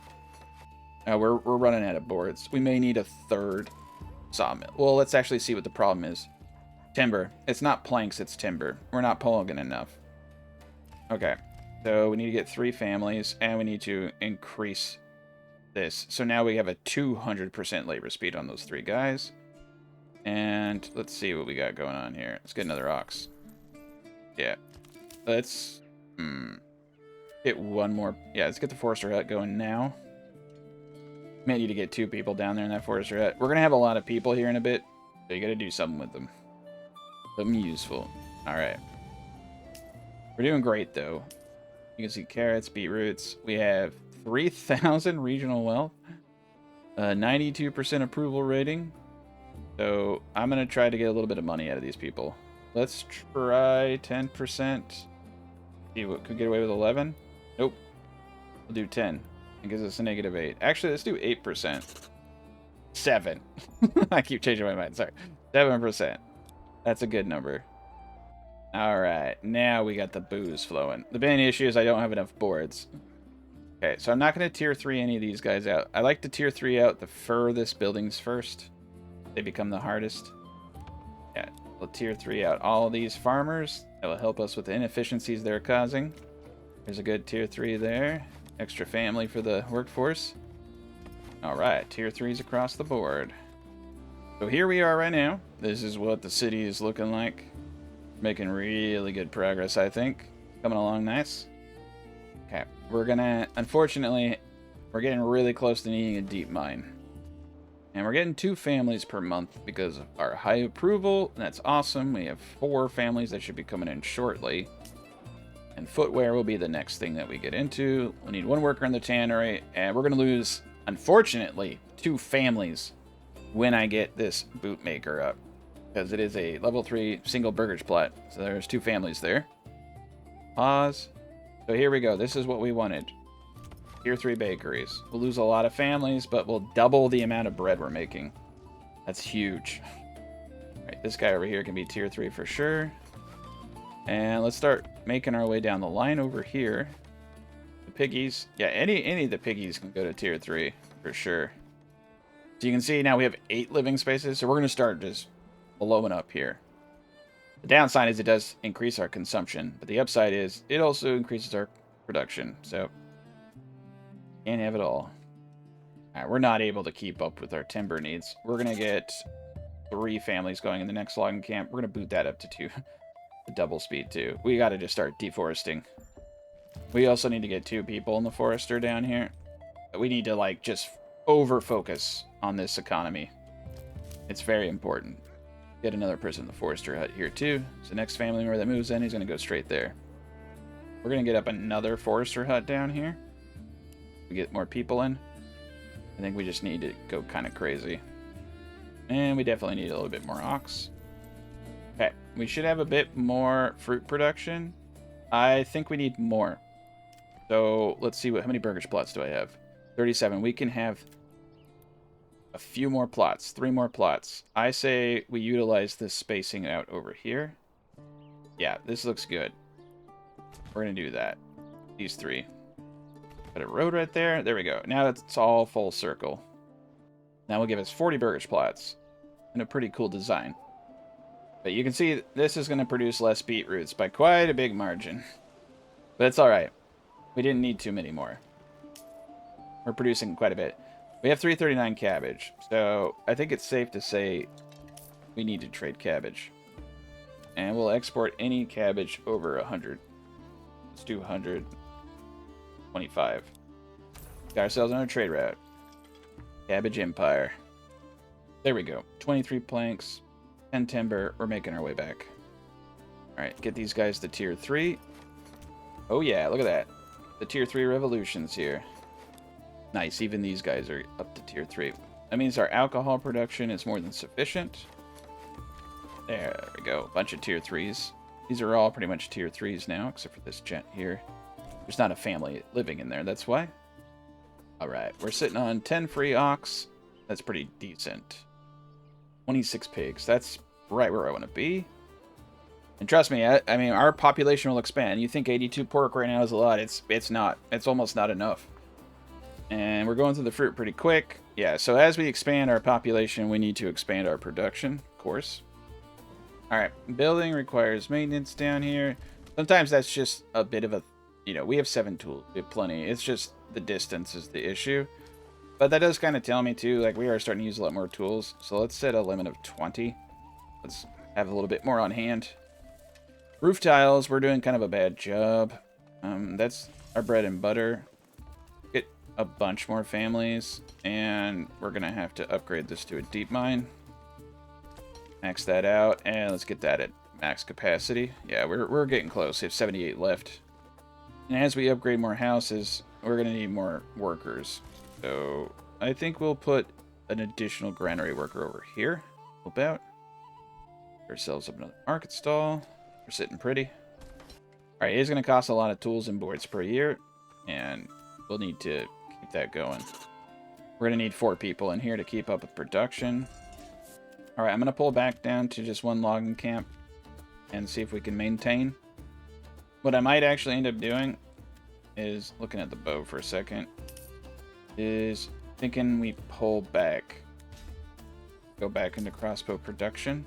We're running out of boards. We may need a 3rd sawmill. Well, let's actually see what the problem is. Timber. It's not planks, it's timber. We're not pulling enough. Okay. So we need to get 3 families, and we need to increase this. So now we have a 200% labor speed on those 3 guys. And let's see what we got going on here. Let's get another ox. Yeah. Let's get 1 more. Yeah, let's get the forester hut going now. May need to get 2 people down there in that forester hut. We're going to have a lot of people here in a bit, so you got to do something with them. Something useful. Alright. We're doing great, though. You can see carrots, beetroots. We have 3,000 regional wealth. 92% approval rating. So I'm going to try to get a little bit of money out of these people. Let's try 10%. See what could get away with 11. Nope. We'll do 10. It gives us a -8. Actually, let's do 8%. 7. I keep changing my mind. Sorry. 7%. That's a good number. Alright, now we got the booze flowing. The main issue is I don't have enough boards. Okay, so I'm not going to tier 3 any of these guys out. I like to tier 3 out the furthest buildings first. They become the hardest. Yeah, we'll tier 3 out all these farmers. That will help us with the inefficiencies they're causing. There's a good tier 3 there. Extra family for the workforce. Alright, tier 3s across the board. So here we are right now. This is what the city is looking like. Making really good progress, I think. Coming along nice. Okay, we're gonna... Unfortunately, we're getting really close to needing a deep mine. And we're getting 2 families per month because of our high approval. And that's awesome. We have 4 families that should be coming in shortly. And footwear will be the next thing that we get into. We'll need 1 worker in the tannery, and we're going to lose, unfortunately, 2 families when I get this bootmaker up, because it is a level 3 single burgage plot. So there's 2 families there. Pause. So here we go. This is what we wanted. Tier 3 bakeries. We'll lose a lot of families, but we'll double the amount of bread we're making. That's huge. All right, this guy over here can be tier 3 for sure. And let's start making our way down the line over here. The piggies. Yeah, any of the piggies can go to tier 3 for sure. So you can see now we have 8 living spaces, so we're going to start just blowing up here. The downside is it does increase our consumption, but the upside is it also increases our production, so can't have it all. Alright, we're not able to keep up with our timber needs. We're going to get 3 families going in the next logging camp. We're going to boot that up to 2. The double speed, too. We got to just start deforesting. We also need to get 2 people in the forester down here. We need to, like, just over-focus on this economy. It's very important. Get another person in the forester hut here, too. So next family member that moves in, he's going to go straight there. We're going to get up another forester hut down here. We get more people in. I think we just need to go kind of crazy. And we definitely need a little bit more ox. Okay, we should have a bit more fruit production. I think we need more. So let's see how many burgage plots do I have? 37. We can have a few more plots, 3 more plots. I say we utilize this spacing out over here. Yeah, this looks good. We're going to do that. These 3. Got a road right there. There we go. Now it's all full circle. Now will give us 40 burgage plots and a pretty cool design. But you can see this is going to produce less beetroots by quite a big margin. But it's alright. We didn't need too many more. We're producing quite a bit. We have 339 cabbage. So I think it's safe to say we need to trade cabbage. And we'll export any cabbage over 100. Let's do 125. Got ourselves on a trade route. Cabbage Empire. There we go. 23 planks. 10 timber. We're making our way back. Alright, get these guys to tier 3. Oh yeah, look at that. The tier 3 revolutions here. Nice, even these guys are up to tier 3. That means our alcohol production is more than sufficient. There we go. Bunch of tier 3s. These are all pretty much tier 3s now, except for this gent here. There's not a family living in there, that's why. Alright, we're sitting on 10 free ox. That's pretty decent. 26 pigs. That's right where I want to be. And trust me, I mean, our population will expand. You think 82 pork right now is a lot. It's not. It's almost not enough. And we're going through the fruit pretty quick. Yeah, so as we expand our population, we need to expand our production, of course. Alright, building requires maintenance down here. Sometimes that's just a bit of a... You know, we have 7 tools. We have plenty. It's just the distance is the issue. But that does kind of tell me, too, like, we are starting to use a lot more tools. So let's set a limit of 20. Let's have a little bit more on hand. Roof tiles, we're doing kind of a bad job. That's our bread and butter. Get a bunch more families. And we're going to have to upgrade this to a deep mine. Max that out. And let's get that at max capacity. Yeah, we're getting close. We have 78 left. And as we upgrade more houses, we're going to need more workers. So I think we'll put an additional granary worker over here. About. Get ourselves up another market stall. We're sitting pretty. Alright, it is going to cost a lot of tools and boards per year. And we'll need to keep that going. We're going to need 4 people in here to keep up with production. Alright, I'm going to pull back down to just 1 logging camp. And see if we can maintain. What I might actually end up doing is, looking at the bow for a second, is thinking we pull back. Go back into crossbow production.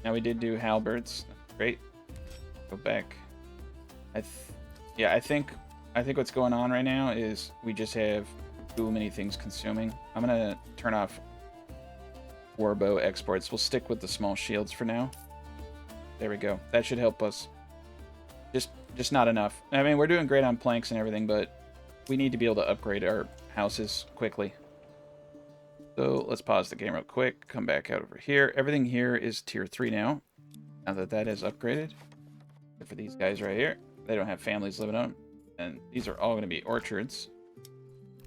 Now we did do halberds. Great. Go back. I think what's going on right now is we just have too many things consuming. I'm going to turn off warbow exports. We'll stick with the small shields for now. There we go. That should help us. Just not enough. I mean, we're doing great on planks and everything, but we need to be able to upgrade our houses quickly. So let's pause the game real quick. Come back out over here. Everything here is tier 3 now. Now that that is upgraded. For these guys right here. They don't have families living on them. And these are all going to be orchards.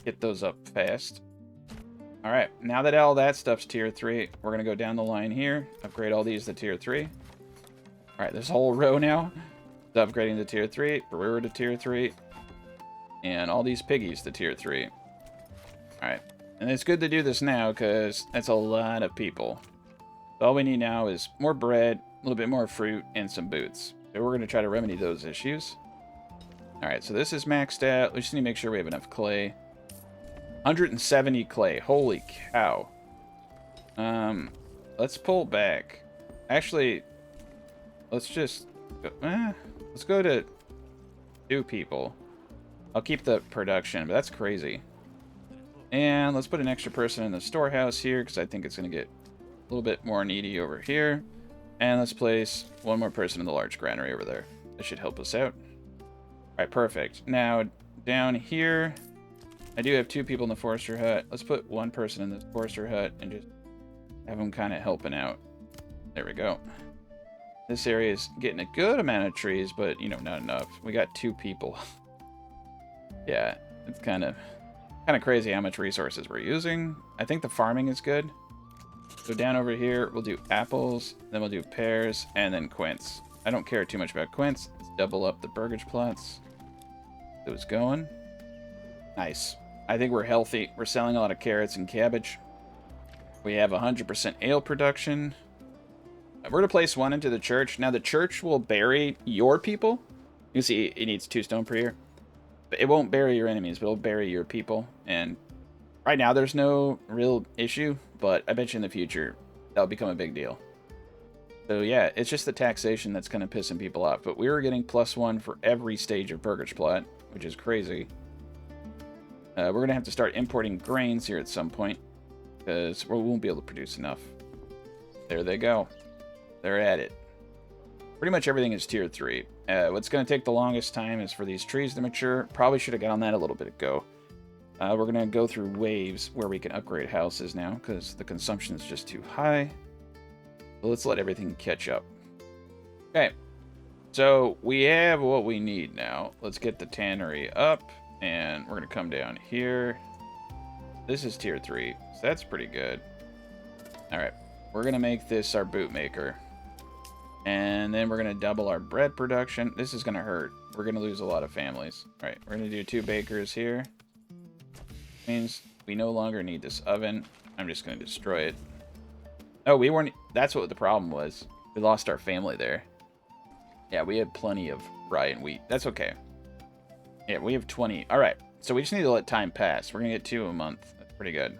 Get those up fast. All right, now that all that stuff's tier 3, we're going to go down the line here. Upgrade all these to tier 3. All right, this whole row now is upgrading to tier 3. Brewer to tier 3. And all these piggies to tier 3. All right, and it's good to do this now because that's a lot of people. So all we need now is more bread, a little bit more fruit, and some boots. So we're going to try to remedy those issues. All right, so this is maxed out. We just need to make sure we have enough clay. 170 clay. Holy cow. Let's pull back. Actually, let's just go, let's go to 2 people. I'll keep the production, but that's crazy. And let's put an extra person in the storehouse here because I think it's going to get a little bit more needy over here. And let's place 1 more person in the large granary over there. That should help us out. All right, perfect. Now, down here, I do have 2 people in the forester hut. Let's put 1 person in the forester hut and just have them kind of helping out. There we go. This area is getting a good amount of trees, but, you know, not enough. We got 2 people. Yeah, it's kind of crazy how much resources we're using. I think the farming is good. So down over here, we'll do apples, then we'll do pears, and then quince. I don't care too much about quince. Let's double up the Burgage plots. Those going. Nice. I think we're healthy. We're selling a lot of carrots and cabbage. We have 100% ale production. We're going to place 1 into the church. Now, the church will bury your people. You can see it needs 2 stone per year. But it won't bury your enemies, but it'll bury your people. And right now, there's no real issue. But I bet you in the future, that'll become a big deal. So, yeah, it's just the taxation that's kind of pissing people off. But we were getting +1 for every stage of Burgage plot, which is crazy. We're going to have to start importing grains here at some point, because we won't be able to produce enough. There they go. They're at it. Pretty much everything is tier 3. What's going to take the longest time is for these trees to mature. Probably should have got on that a little bit ago. We're going to go through waves where we can upgrade houses now, because the consumption is just too high. So let's let everything catch up. Okay. So we have what we need now. Let's get the tannery up. And we're going to come down here. This is tier 3, so that's pretty good. Alright, we're going to make this our bootmaker. And then we're going to double our bread production. This is going to hurt. We're going to lose a lot of families. Alright, we're going to do 2 bakers here. Means we no longer need this oven. I'm just going to destroy it. Oh, we weren't... That's what the problem was. We lost our family there. Yeah, we had plenty of rye and wheat. That's okay. Yeah, we have 20. All right, so we just need to let time pass. We're going to get 2 a month. That's pretty good.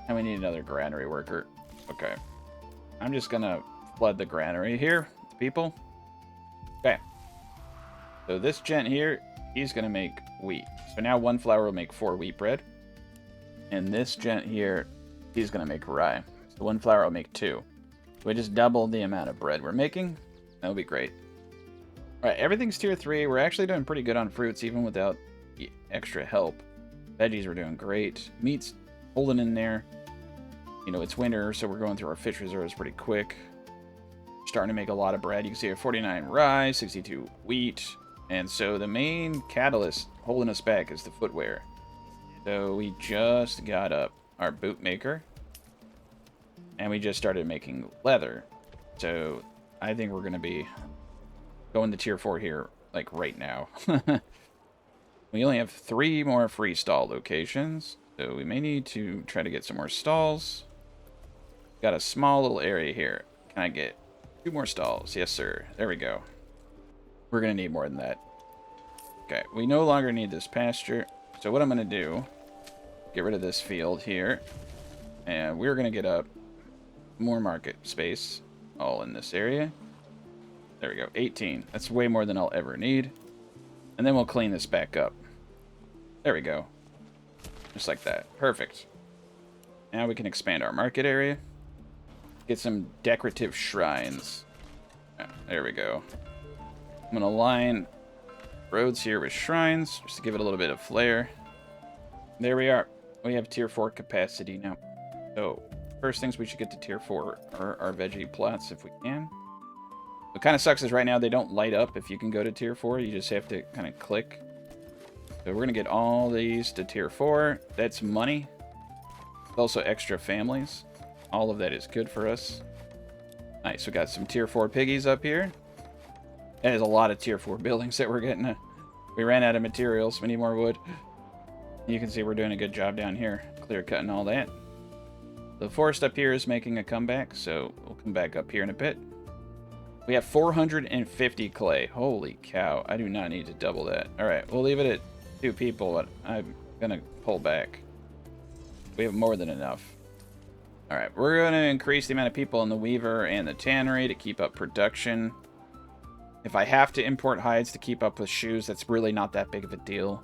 And we need another granary worker. Okay. I'm just going to flood the granary here with people. Okay. So this gent here, he's going to make wheat. So now 1 flour will make 4 wheat bread. And this gent here, he's going to make rye. So 1 flour will make 2. So we just doubled the amount of bread we're making. That'll be great. Alright, everything's tier 3. We're actually doing pretty good on fruits, even without the extra help. Veggies we're doing great. Meat's holding in there. You know, it's winter, so we're going through our fish reserves pretty quick. Starting to make a lot of bread. You can see 49 rye, 62 wheat. And so the main catalyst holding us back is the footwear. So we just got up our boot maker. And we just started making leather. So I think we're going to be going to tier 4 here, like, right now. We only have 3 more free stall locations, so we may need to try to get some more stalls. Got a small little area here. Can I get 2 more stalls? Yes, sir. There we go. We're going to need more than that. Okay, we no longer need this pasture, so what I'm going to do, get rid of this field here, and we're going to get up more market space all in this area. There we go, 18. That's way more than I'll ever need. And then we'll clean this back up. There we go. Just like that. Perfect. Now we can expand our market area. Get some decorative shrines. There we go. I'm going to line roads here with shrines, just to give it a little bit of flair. There we are. We have tier 4 capacity now. So, first things we should get to tier 4 are our veggie plots if we can. What kind of sucks is right now they don't light up if you can go to tier 4. You just have to kind of click. So we're going to get all these to tier 4. That's money. Also extra families. All of that is good for us. Nice, we got some tier 4 piggies up here. That is a lot of tier 4 buildings that we're getting. We ran out of materials. We need more wood. You can see we're doing a good job down here. Clear cutting all that. The forest up here is making a comeback, so we'll come back up here in a bit. We have 450 clay. Holy cow. I do not need to double that. Alright, we'll leave it at 2 people, but I'm going to pull back. We have more than enough. Alright, we're going to increase the amount of people in the weaver and the tannery to keep up production. If I have to import hides to keep up with shoes, that's really not that big of a deal.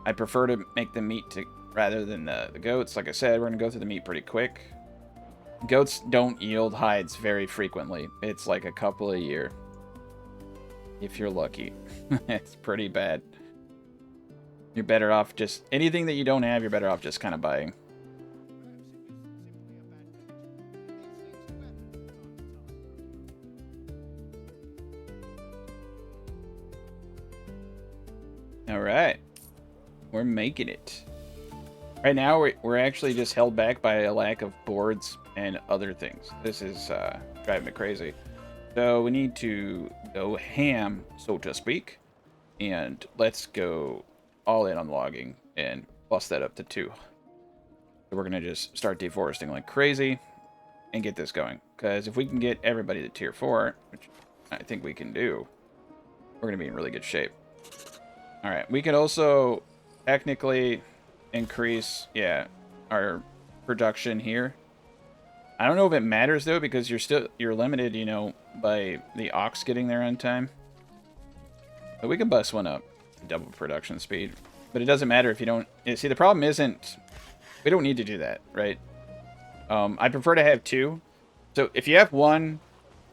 I prefer to make the meat rather than the goats. Like I said, we're going to go through the meat pretty quick. Goats don't yield hides very frequently. It's like a couple a year. If you're lucky. It's pretty bad. You're better off just... anything that you don't have, you're better off just kind of buying. Alright. We're making it. Right now, we're actually just held back by a lack of boards and other things. This is driving me crazy. So we need to go ham, so to speak. And let's go all in on logging and bust that up to 2. So we're going to just start deforesting like crazy and get this going. Because if we can get everybody to tier 4, which I think we can do, we're going to be in really good shape. Alright, we can also technically increase, our production here. I don't know if it matters though, because you're limited, you know, by the ox getting there on time. But we can bust one up, double production speed. But it doesn't matter if you don't... see, the problem isn't... we don't need to do that, right? I prefer to have 2. So if you have 1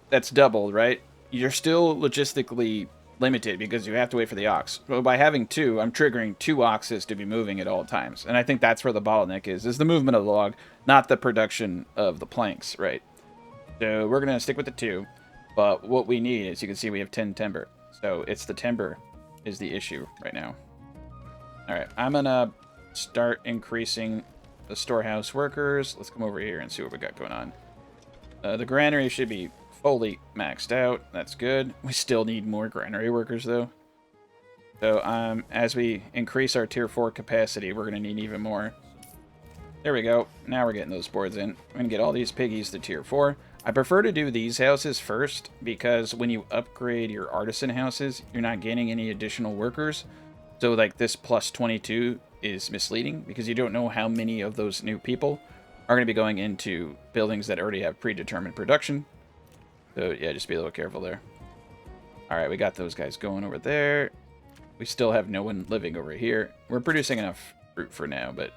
that's doubled, right? You're still logistically limited because you have to wait for the ox. So by having 2, I'm triggering 2 oxes to be moving at all times. And I think that's where the bottleneck is the movement of the log, not the production of the planks, right? So we're going to stick with the 2. But what we need, as you can see, we have 10 timber. So it's the timber is the issue right now. Alright, I'm going to start increasing the storehouse workers. Let's come over here and see what we got going on. The granary should be fully maxed out. That's good. We still need more granary workers, though. So, as we increase our tier 4 capacity, we're going to need even more. There we go. Now we're getting those boards in. I'm going to get all these piggies to tier 4. I prefer to do these houses first, because when you upgrade your artisan houses, you're not getting any additional workers. So, like, this plus 22 is misleading, because you don't know how many of those new people are going to be going into buildings that already have predetermined production. So, yeah, just be a little careful there. Alright, we got those guys going over there. We still have no one living over here. We're producing enough fruit for now, but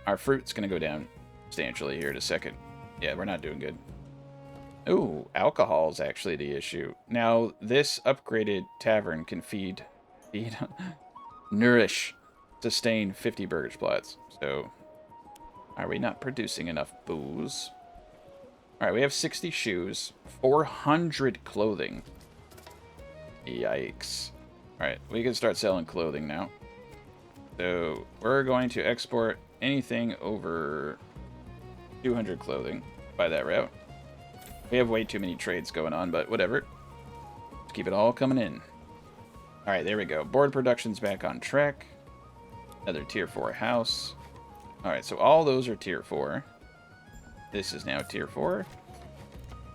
our fruit's going to go down substantially here in a second. Yeah, we're not doing good. Ooh, alcohol is actually the issue. Now, this upgraded tavern can feed, nourish, sustain 50 burgage plots. So, are we not producing enough booze? Alright, we have 60 shoes, 400 clothing. Yikes. Alright, we can start selling clothing now. So, we're going to export anything over 200 clothing by that route. We have way too many trades going on, but whatever. Let's keep it all coming in. Alright, there we go. Board production's back on track. Another tier 4 house. Alright, so all those are tier 4. This is now tier 4.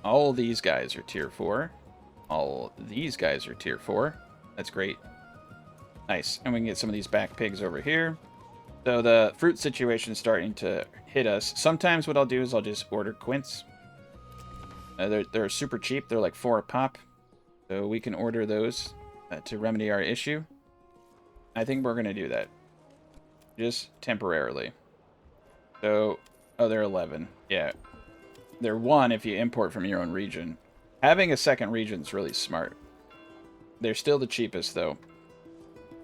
All these guys are tier 4. All these guys are tier 4. That's great. Nice. And we can get some of these back pigs over here. So the fruit situation is starting to hit us. Sometimes what I'll do is I'll just order quince. They're super cheap. They're like 4 a pop. So we can order those to remedy our issue. I think we're going to do that. Just temporarily. So, oh, they're 11. Yeah. They're 1 if you import from your own region. Having a second region is really smart. They're still the cheapest, though.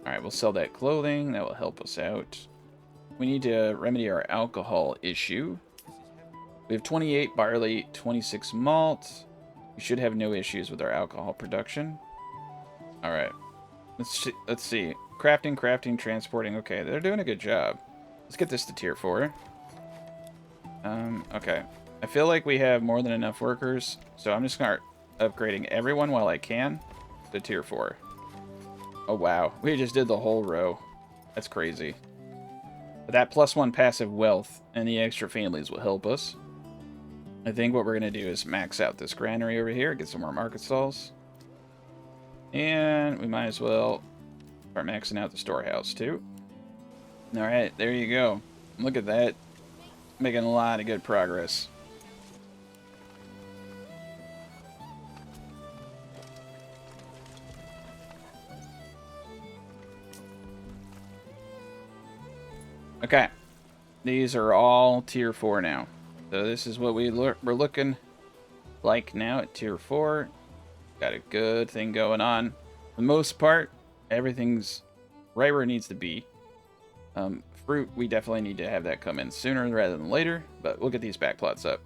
Alright, we'll sell that clothing. That will help us out. We need to remedy our alcohol issue. We have 28 barley, 26 malt. We should have no issues with our alcohol production. All right. Let's see. Crafting, transporting. Okay, they're doing a good job. Let's get this to tier 4. Okay. I feel like we have more than enough workers, so I'm just gonna start upgrading everyone while I can to tier 4. Oh, wow. We just did the whole row. That's crazy. But that +1 passive wealth and the extra families will help us. I think what we're going to do is max out this granary over here, get some more market stalls. And we might as well start maxing out the storehouse, too. Alright, there you go. Look at that. Making a lot of good progress. Okay. These are all tier 4 now. So this is what we're looking like now at tier 4. Got a good thing going on. For the most part, everything's right where it needs to be. Fruit, we definitely need to have that come in sooner rather than later, but we'll get these backplots up.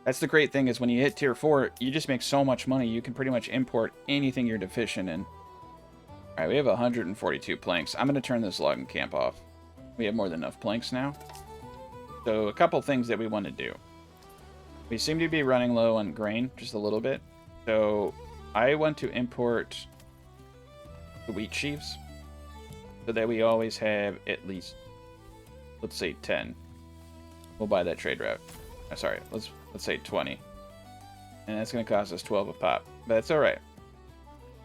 That's the great thing is when you hit tier 4, you just make so much money, you can pretty much import anything you're deficient in. Alright, we have 142 planks. I'm going to turn this logging camp off. We have more than enough planks now. So a couple things that we want to do. We seem to be running low on grain, just a little bit. So I want to import the wheat sheaves so that we always have at least, let's say 10. We'll buy that trade route. Sorry, let's say 20. And that's going to cost us 12 a pop, but that's all right.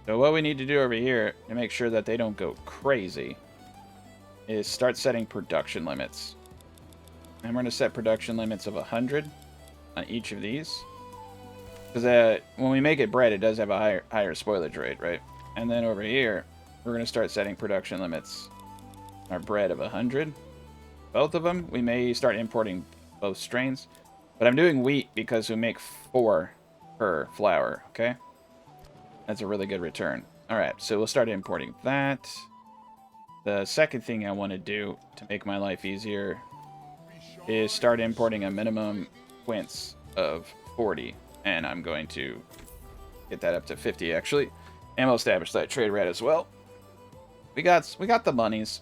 So what we need to do over here to make sure that they don't go crazy is start setting production limits. And we're going to set production limits of 100 on each of these. Because when we make it bread, it does have a higher spoilage rate, right? And then over here, we're going to start setting production limits. Our bread of 100. Both of them, we may start importing both strains. But I'm doing wheat because we make 4 per flour, okay? That's a really good return. Alright, so we'll start importing that. The second thing I want to do to make my life easier is start importing a minimum quints of 40. And I'm going to get that up to 50, actually. And we'll establish that trade route as well. We got the monies.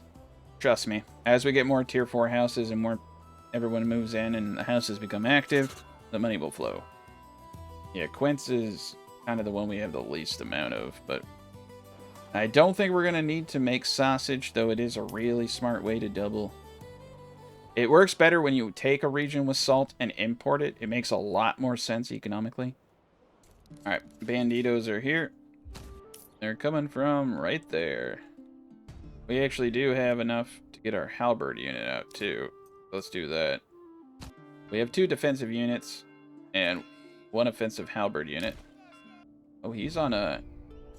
Trust me. As we get more tier 4 houses and more everyone moves in and the houses become active, the money will flow. Yeah, quints is kind of the one we have the least amount of, but I don't think we're going to need to make sausage, though it is a really smart way to double. It works better when you take a region with salt and import it. It makes a lot more sense economically. Alright, banditos are here. They're coming from right there. We actually do have enough to get our halberd unit out, too. Let's do that. We have 2 defensive units and 1 offensive halberd unit. Oh, he's on a...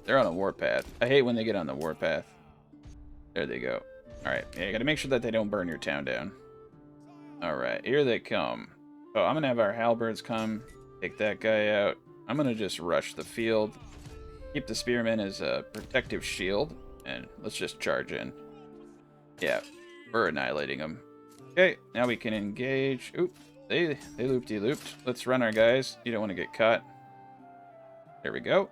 They're on a warpath. I hate when they get on the warpath. There they go. Alright, yeah, you gotta make sure that they don't burn your town down. Alright, here they come. Oh, I'm gonna have our halberds come. Take that guy out. I'm gonna just rush the field. Keep the spearmen as a protective shield. And let's just charge in. Yeah, we're annihilating them. Okay, now we can engage. Oop, they loop-de-looped. Let's run our guys. You don't want to get caught. There we go.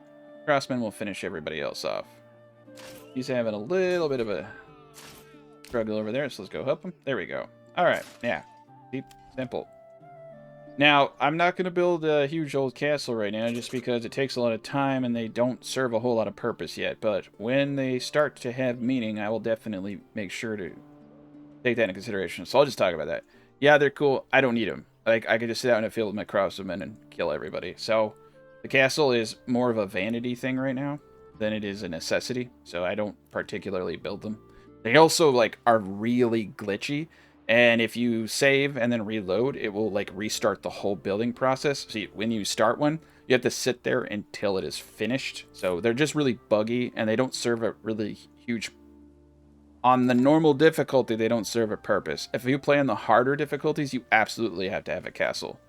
Crossmen will finish everybody else off. He's having a little bit of a struggle over there, so let's go help him. There we go. Alright, yeah. Deep, simple. Now, I'm not going to build a huge old castle right now just because it takes a lot of time and they don't serve a whole lot of purpose yet. But when they start to have meaning, I will definitely make sure to take that into consideration. So I'll just talk about that. Yeah, they're cool. I don't need them. Like, I could just sit out in a field with my crossbowmen and kill everybody. So the castle is more of a vanity thing right now than it is a necessity. So I don't particularly build them. They also, like, are really glitchy. And if you save and then reload, it will, like, restart the whole building process. So when you start one, you have to sit there until it is finished. So they're just really buggy, and they don't serve a really huge... On the normal difficulty, they don't serve a purpose. If you play on the harder difficulties, you absolutely have to have a castle.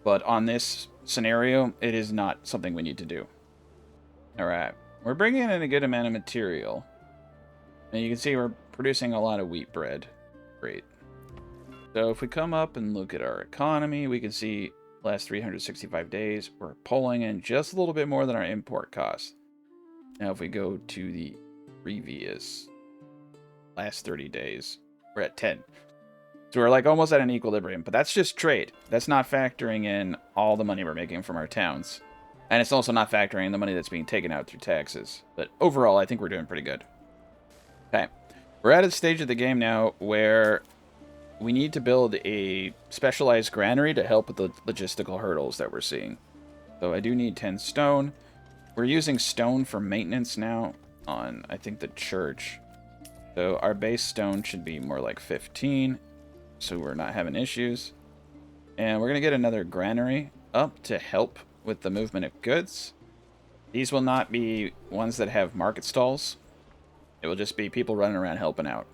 But on this scenario, it is not something we need to do. Alright. We're bringing in a good amount of material. And you can see we're producing a lot of wheat bread. Great. So if we come up and look at our economy, we can see Last 365 days, we're pulling in just a little bit more than our import cost. Now, if we go to the previous last 30 days, we're at 10. So we're like almost at an equilibrium, but that's just trade. That's not factoring in all the money we're making from our towns. And it's also not factoring in the money that's being taken out through taxes. But overall, I think we're doing pretty good. Okay. We're at a stage of the game now where we need to build a specialized granary to help with the logistical hurdles that we're seeing. So I do need 10 stone. We're using stone for maintenance now on, I think, the church. So our base stone should be more like 15, so we're not having issues. And we're going to get another granary up to help with the movement of goods. These will not be ones that have market stalls. It will just be people running around helping out.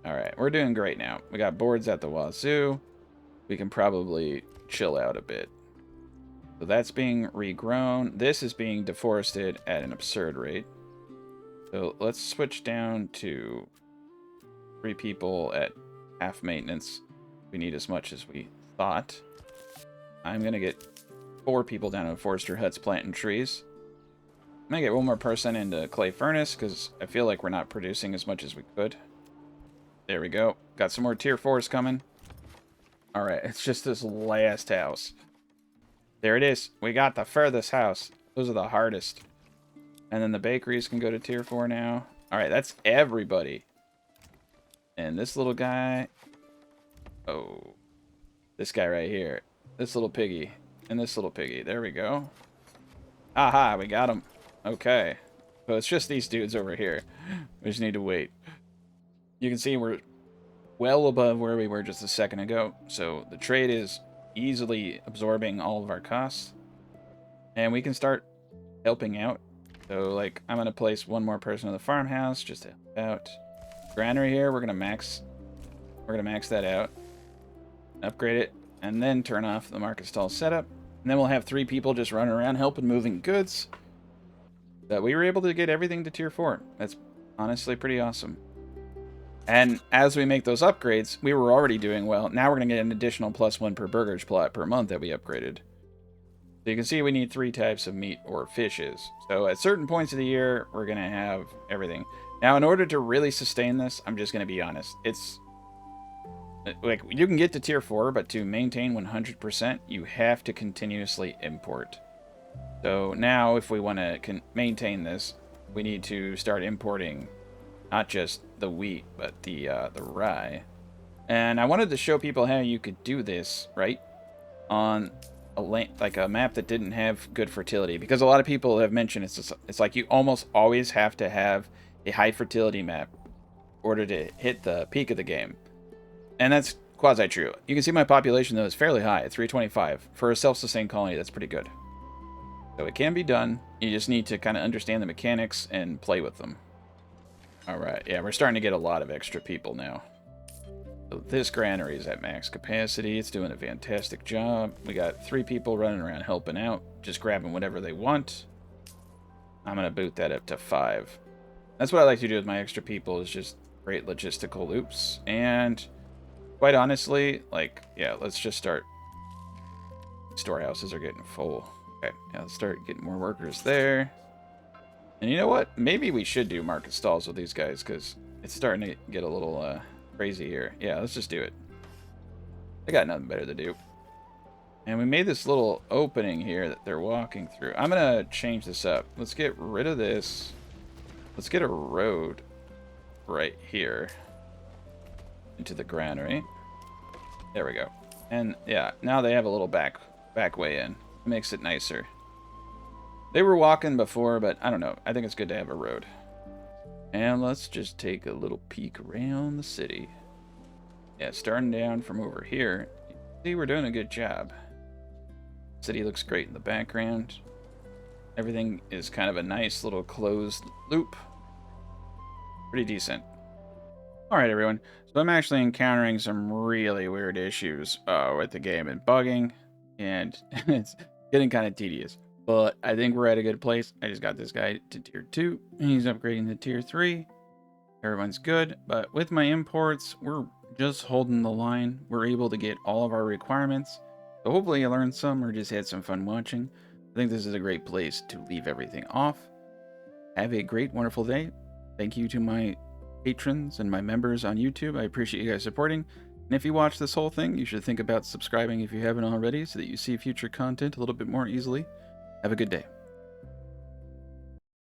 Alright, we're doing great now. We got boards at the wazoo. We can probably chill out a bit. So that's being regrown. This is being deforested at an absurd rate. So let's switch down to 3 people at half maintenance. We need as much as we thought. I'm going to get 4 people down in forester huts planting trees. I'm going to get 1 more person into clay furnace because I feel like we're not producing as much as we could. There we go. Got some more tier 4s coming. Alright, it's just this last house. There it is. We got the furthest house. Those are the hardest. And then the bakeries can go to tier 4 now. Alright, that's everybody. And this little guy. Oh. This guy right here. This little piggy. And this little piggy. There we go. Aha, we got him. Okay. So it's just these dudes over here. We just need to wait. You can see we're well above where we were just a second ago. So the trade is easily absorbing all of our costs. And we can start helping out. So, like, I'm going to place 1 more person in the farmhouse just to help out. Granary here, we're going to max that out. Upgrade it. And then turn off the market stall setup. And then we'll have 3 people just running around helping moving goods. That we were able to get everything to tier 4. That's honestly pretty awesome. And as we make those upgrades, we were already doing well. Now we're going to get an additional +1 per burgage plot per month that we upgraded. So you can see we need 3 types of meat or fishes. So at certain points of the year, we're going to have everything. Now, in order to really sustain this, I'm just going to be honest. It's like you can get to tier 4, but to maintain 100%, you have to continuously import. So now if we want to maintain this, we need to start importing not just the wheat, but the rye. And I wanted to show people how you could do this, right? On a map that didn't have good fertility, because a lot of people have mentioned it's like you almost always have to have a high fertility map in order to hit the peak of the game. And that's quasi-true. You can see my population, though, is fairly high at 325. For a self-sustained colony, that's pretty good. So it can be done. You just need to kind of understand the mechanics and play with them. Alright, yeah, we're starting to get a lot of extra people now. So this granary is at max capacity. It's doing a fantastic job. We got 3 people running around helping out, just grabbing whatever they want. I'm going to boot that up to 5. That's what I like to do with my extra people, is just great logistical loops. And quite honestly, like, yeah, let's just start. Storehouses are getting full. Okay, yeah, let's start getting more workers there. And you know what? Maybe we should do market stalls with these guys, because it's starting to get a little crazy here. Yeah, let's just do it. I got nothing better to do. And we made this little opening here that they're walking through. I'm going to change this up. Let's get rid of this. Let's get a road right here into the granary. There we go. And yeah, now they have a little back way in. It makes it nicer. They were walking before, but I don't know. I think it's good to have a road. And let's just take a little peek around the city. Yeah, starting down from over here. See, we're doing a good job. City looks great in the background. Everything is kind of a nice little closed loop. Pretty decent. Alright, everyone. So I'm actually encountering some really weird issues with the game and bugging. And it's getting kind of tedious. But I think we're at a good place. I just got this guy to tier 2. And he's upgrading to tier 3. Everyone's good. But with my imports, we're just holding the line. We're able to get all of our requirements. So hopefully you learned some or just had some fun watching. I think this is a great place to leave everything off. Have a great, wonderful day. Thank you to my patrons and my members on YouTube. I appreciate you guys supporting. And if you watch this whole thing, you should think about subscribing if you haven't already so that you see future content a little bit more easily. Have a good day.